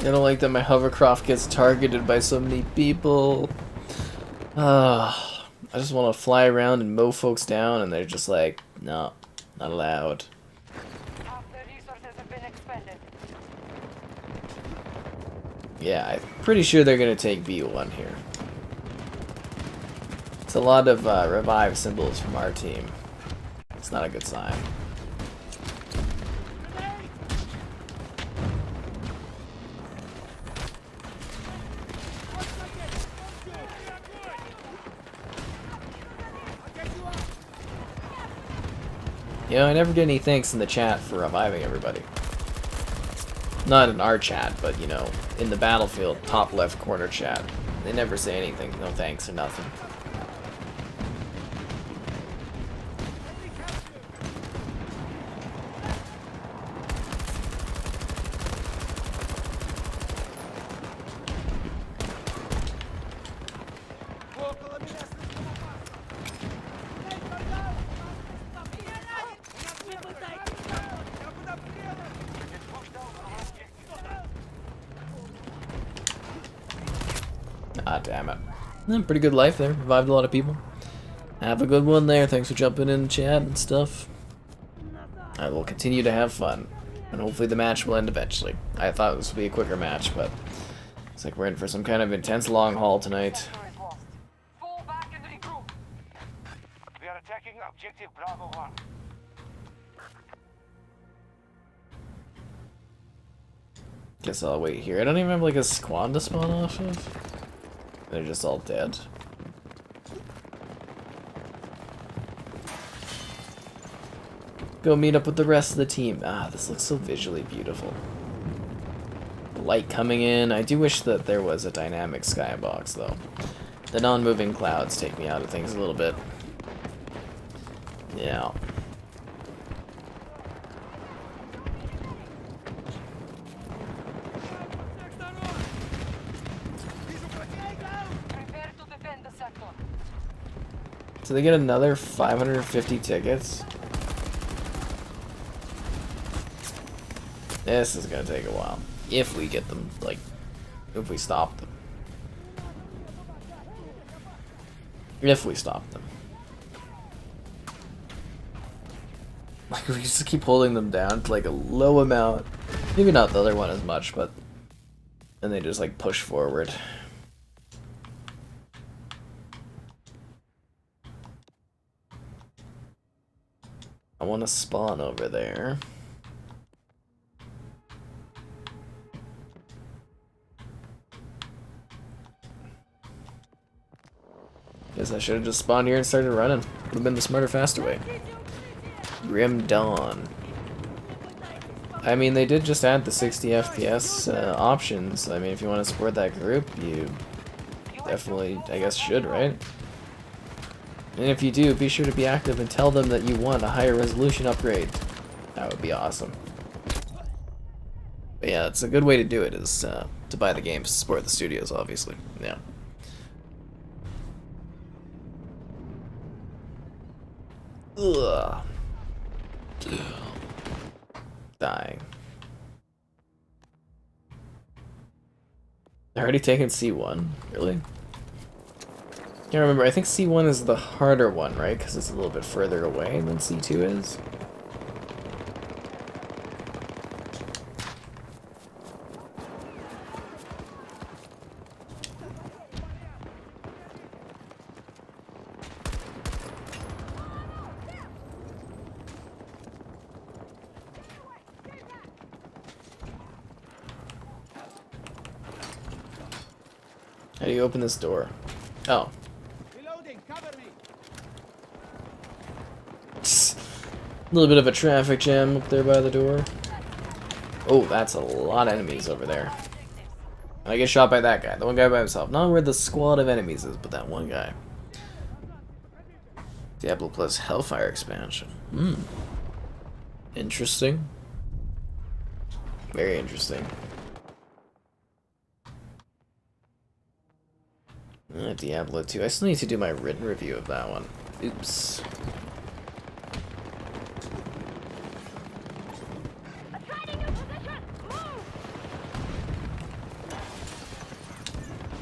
I don't like that my hovercraft gets targeted by so many people. I just want to fly around and mow folks down, and they're just like, no, not allowed. Half the resources have been expended. Yeah, I'm pretty sure they're going to take B1 here. It's a lot of revive symbols from our team. It's not a good sign. You know, I never get any thanks in the chat for reviving everybody. Not in our chat, but, you know, in the Battlefield top left corner chat. They never say anything, no thanks or nothing. Ah, damn it. Pretty good life there. Revived a lot of people. Have a good one there. Thanks for jumping in chat and stuff. I will continue to have fun. And hopefully the match will end eventually. I thought this would be a quicker match, but it's like we're in for some kind of intense long haul tonight. Fall back and regroup. We are attacking objective Bravo 1. Guess I'll wait here. I don't even have like a squad to spawn off of. They're just all dead. Go meet up with the rest of the team. Ah, this looks so visually beautiful. light coming in. I do wish that there was a dynamic skybox, though. The non-moving clouds take me out of things a little bit. Yeah. Prepare to defend the sector. So they get another 550 tickets. This is gonna take a while. If we get them, like, if we stop them. If we stop them. Like, we just keep holding them down to, like, a low amount. Maybe not the other one as much, but... And they just, like, push forward. I want to spawn over there. Guess I should have just spawned here and started running. Would have been the smarter, faster way. Grim Dawn. I mean, they did just add the 60 FPS options. I mean, if you want to support that group, you definitely, I guess, should, right? And if you do, be sure to be active and tell them that you want a higher resolution upgrade. That would be awesome. But yeah, it's a good way to do it, is to buy the games, to support the studios, obviously. Yeah. Ugh. Dying. They're already taking C1? Really? Can't remember. I think C1 is the harder one, right? Because it's a little bit further away than C2 is. How do you open this door? Oh. Reloading, cover me. A little bit of a traffic jam up there by the door. Oh, that's a lot of enemies over there. I get shot by that guy, the one guy by himself. Not where the squad of enemies is, but that one guy. Diablo plus Hellfire expansion. Hmm. Interesting. Very interesting. Diablo 2. I still need to do my written review of that one. Oops.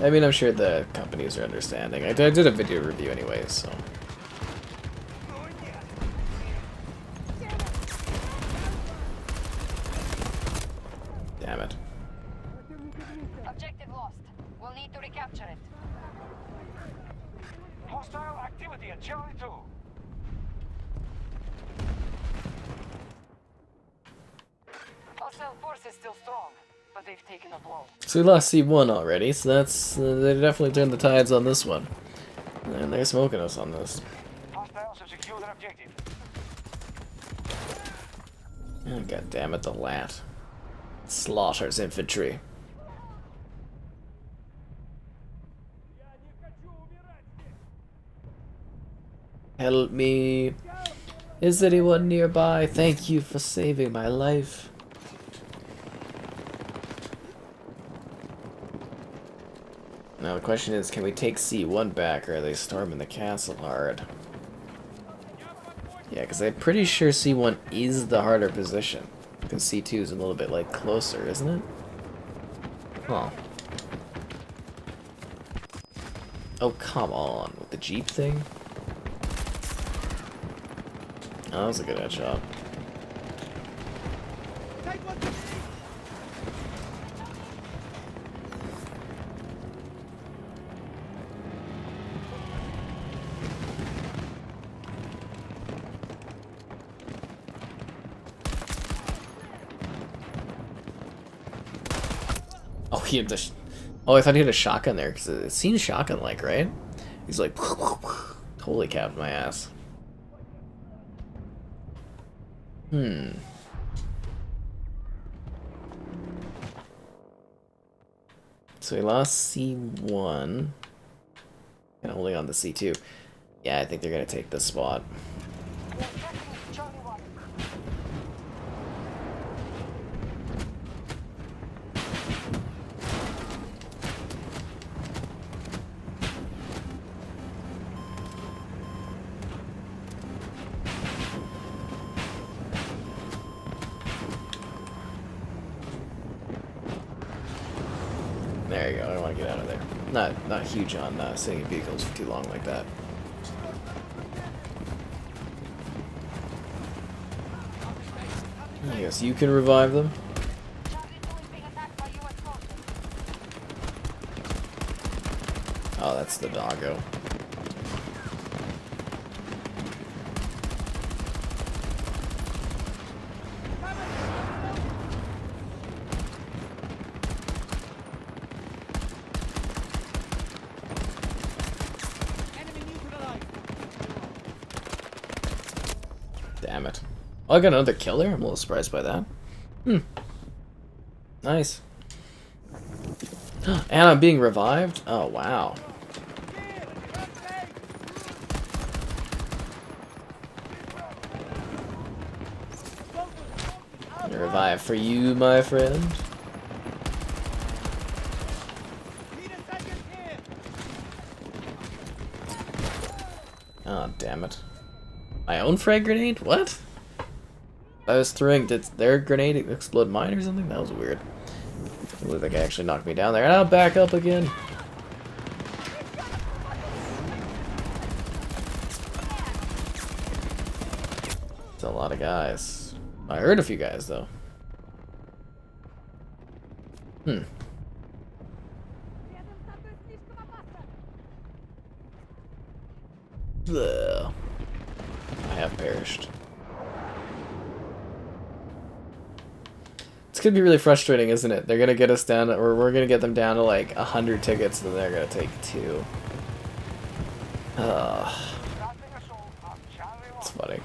I mean, I'm sure the companies are understanding. I did a video review anyway, so... Damn it. Objective lost. We'll need to recapture it. Hostile activity at Charlie 2. Hostile force is still strong, but they've taken a blow. So we lost C1 already, so that's... they definitely turned the tides on this one. And they're smoking us on this. Hostiles have secured an objective. Oh, God damn it, the lat. Slaughters infantry. Help me. Is anyone nearby? Thank you for saving my life. Now the question is, can we take C1 back, or are they storming the castle hard? Yeah, because I'm pretty sure C1 is the harder position. Because C2 is a little bit, like, closer, isn't it? Huh. Oh, come on. With the Jeep thing? Oh, that was a good headshot. Take what you need. Oh, he had the... Oh, I thought he had a shotgun there, because it seems shotgun-like, right? He's like... Totally capped my ass. Hmm. So we lost C1. And holding on to C2. Yeah, I think they're gonna take this spot. We are tracking Charlie 1. There you go. I don't want to get out of there. Not huge on sitting in vehicles for too long like that. I guess you can revive them. Charlie 2 is being attacked by US forces. Oh, that's the doggo. Enemy neutralized. Damn it. Oh, I got another kill there? I'm a little surprised by that. Nice. And I'm being revived? Oh, wow. Revive for you, my friend. Need a second here. Oh, damn it. My own frag grenade? What? I was throwing, did their grenade explode mine or something? That was weird. I believe that guy actually knocked me down there, and I'll back up again. It's a lot of guys. I heard a few guys, though. Ugh. I have perished. It's gonna be really frustrating, isn't it? They're gonna get us down, or we're gonna get them down to like 100 tickets, and then they're gonna take 2. It's funny.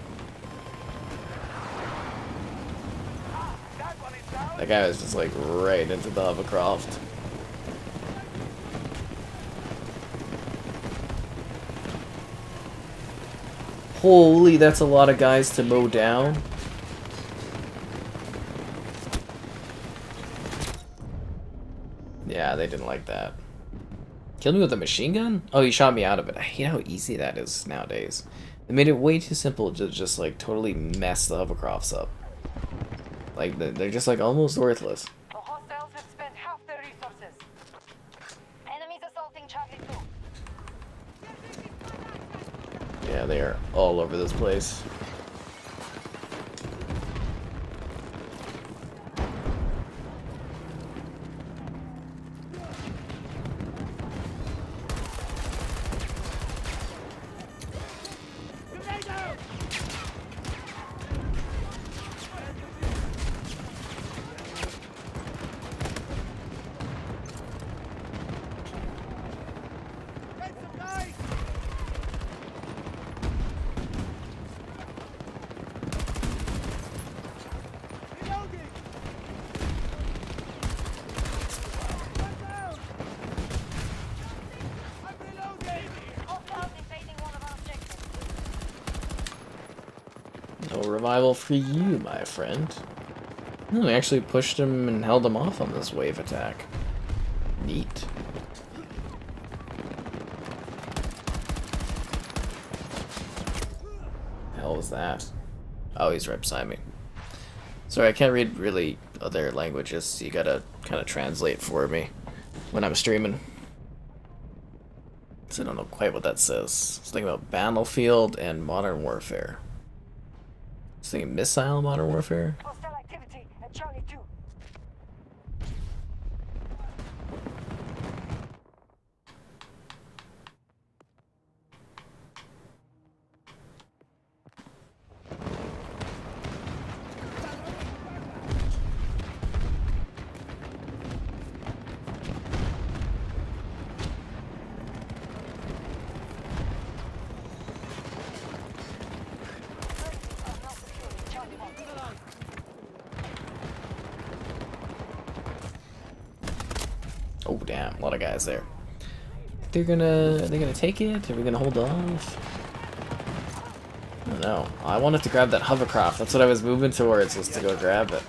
That guy was just like right into the hovercraft. Holy, that's a lot of guys to mow down. Yeah, they didn't like that. Killed me with a machine gun? Oh, he shot me out of it. I hate how easy that is nowadays. They made it way too simple to just like totally mess the hovercrafts up. Like, they're just like almost worthless. The hostiles have spent half their resources. Enemies assaulting Charlie 2. Yeah, they are all over this place. Grenade out. Get some guys. Reloading. One down. I'm reloading. Hostiles invading one of our objectives. No revival for you, my friend. Oh, we actually pushed him and held him off on this wave attack. Neat. The hell was that? Oh, he's right beside me. Sorry, I can't read really other languages, so you gotta kind of translate for me when I'm streaming. So I don't know quite what that says. It's thinking about Battlefield and Modern Warfare. It's thinking Missile Modern Warfare. Hostile activity at Charlie 2. Friendlies are now securing Charlie 1. Oh damn, a lot of guys there. Are they gonna take it? Are we gonna hold off? I don't know. I wanted to grab that hovercraft. That's what I was moving towards, was to go grab it.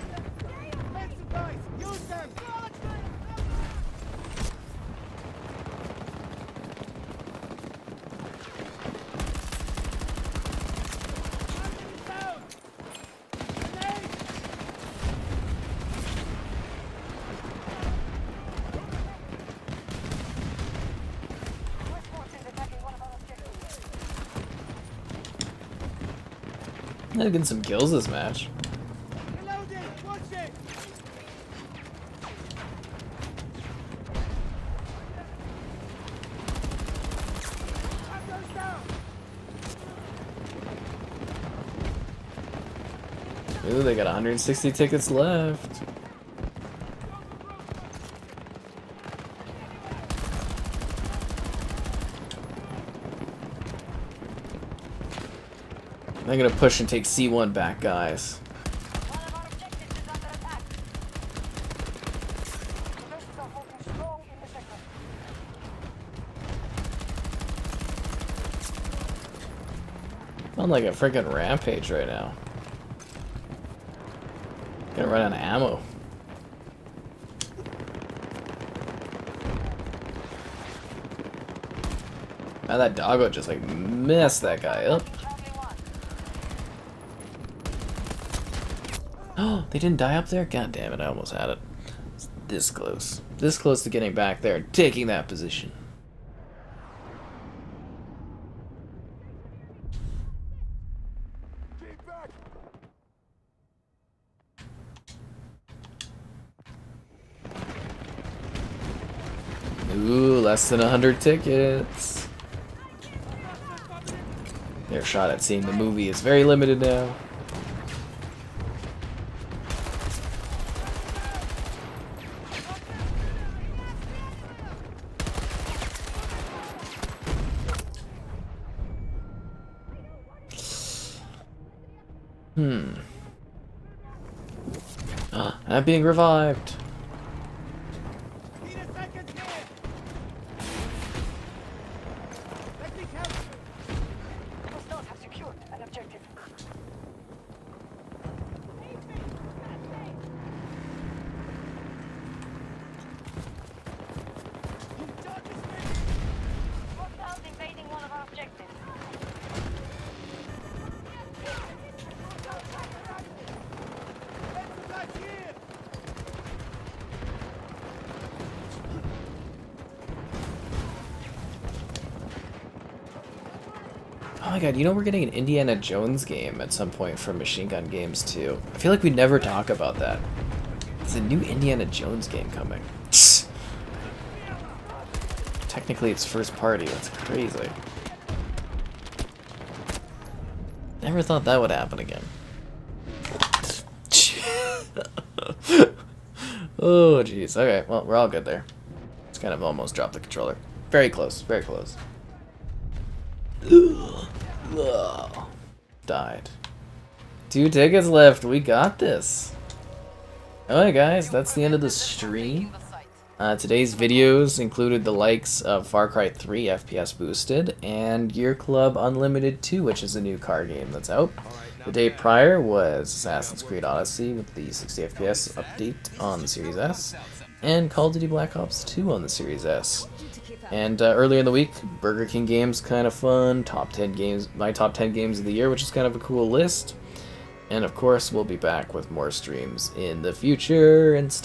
I'm getting some kills this match. Ooh, they got 160 tickets left. I'm gonna push and take C1 back, guys. One of our objectives is under attack. The Russians are holding strong in the sector. I'm like a freaking rampage right now. Gonna run out of ammo. Now that doggo just like messed that guy up. Oh, they didn't die up there? God damn it, I almost had it. It's this close. This close to getting back there and taking that position. Ooh, less than 100 tickets. Their shot at seeing the movie is very limited now. I'm being revived. Must not have secured an objective. Hostiles invading one of our objectives. Oh my god, you know we're getting an Indiana Jones game at some point from Machine Gun Games too. I feel like we never talk about that. There's a new Indiana Jones game coming. Technically it's first party, that's crazy. Never thought that would happen again. Oh jeez, okay, well we're all good there. It's kind of almost dropped the controller. Very close, very close. Ugh. Died. 2 tickets left. We got this. Alright guys, that's the end of the stream. Today's videos included the likes of Far Cry 3 FPS Boosted and Gear Club Unlimited 2, which is a new car game that's out. The day prior was Assassin's Creed Odyssey with the 60 FPS update on the Series S, and Call of Duty Black Ops 2 on the Series S. And earlier in the week, Burger King games, kind of fun. Top 10 games, my top 10 games of the year, which is kind of a cool list. And of course, we'll be back with more streams in the future and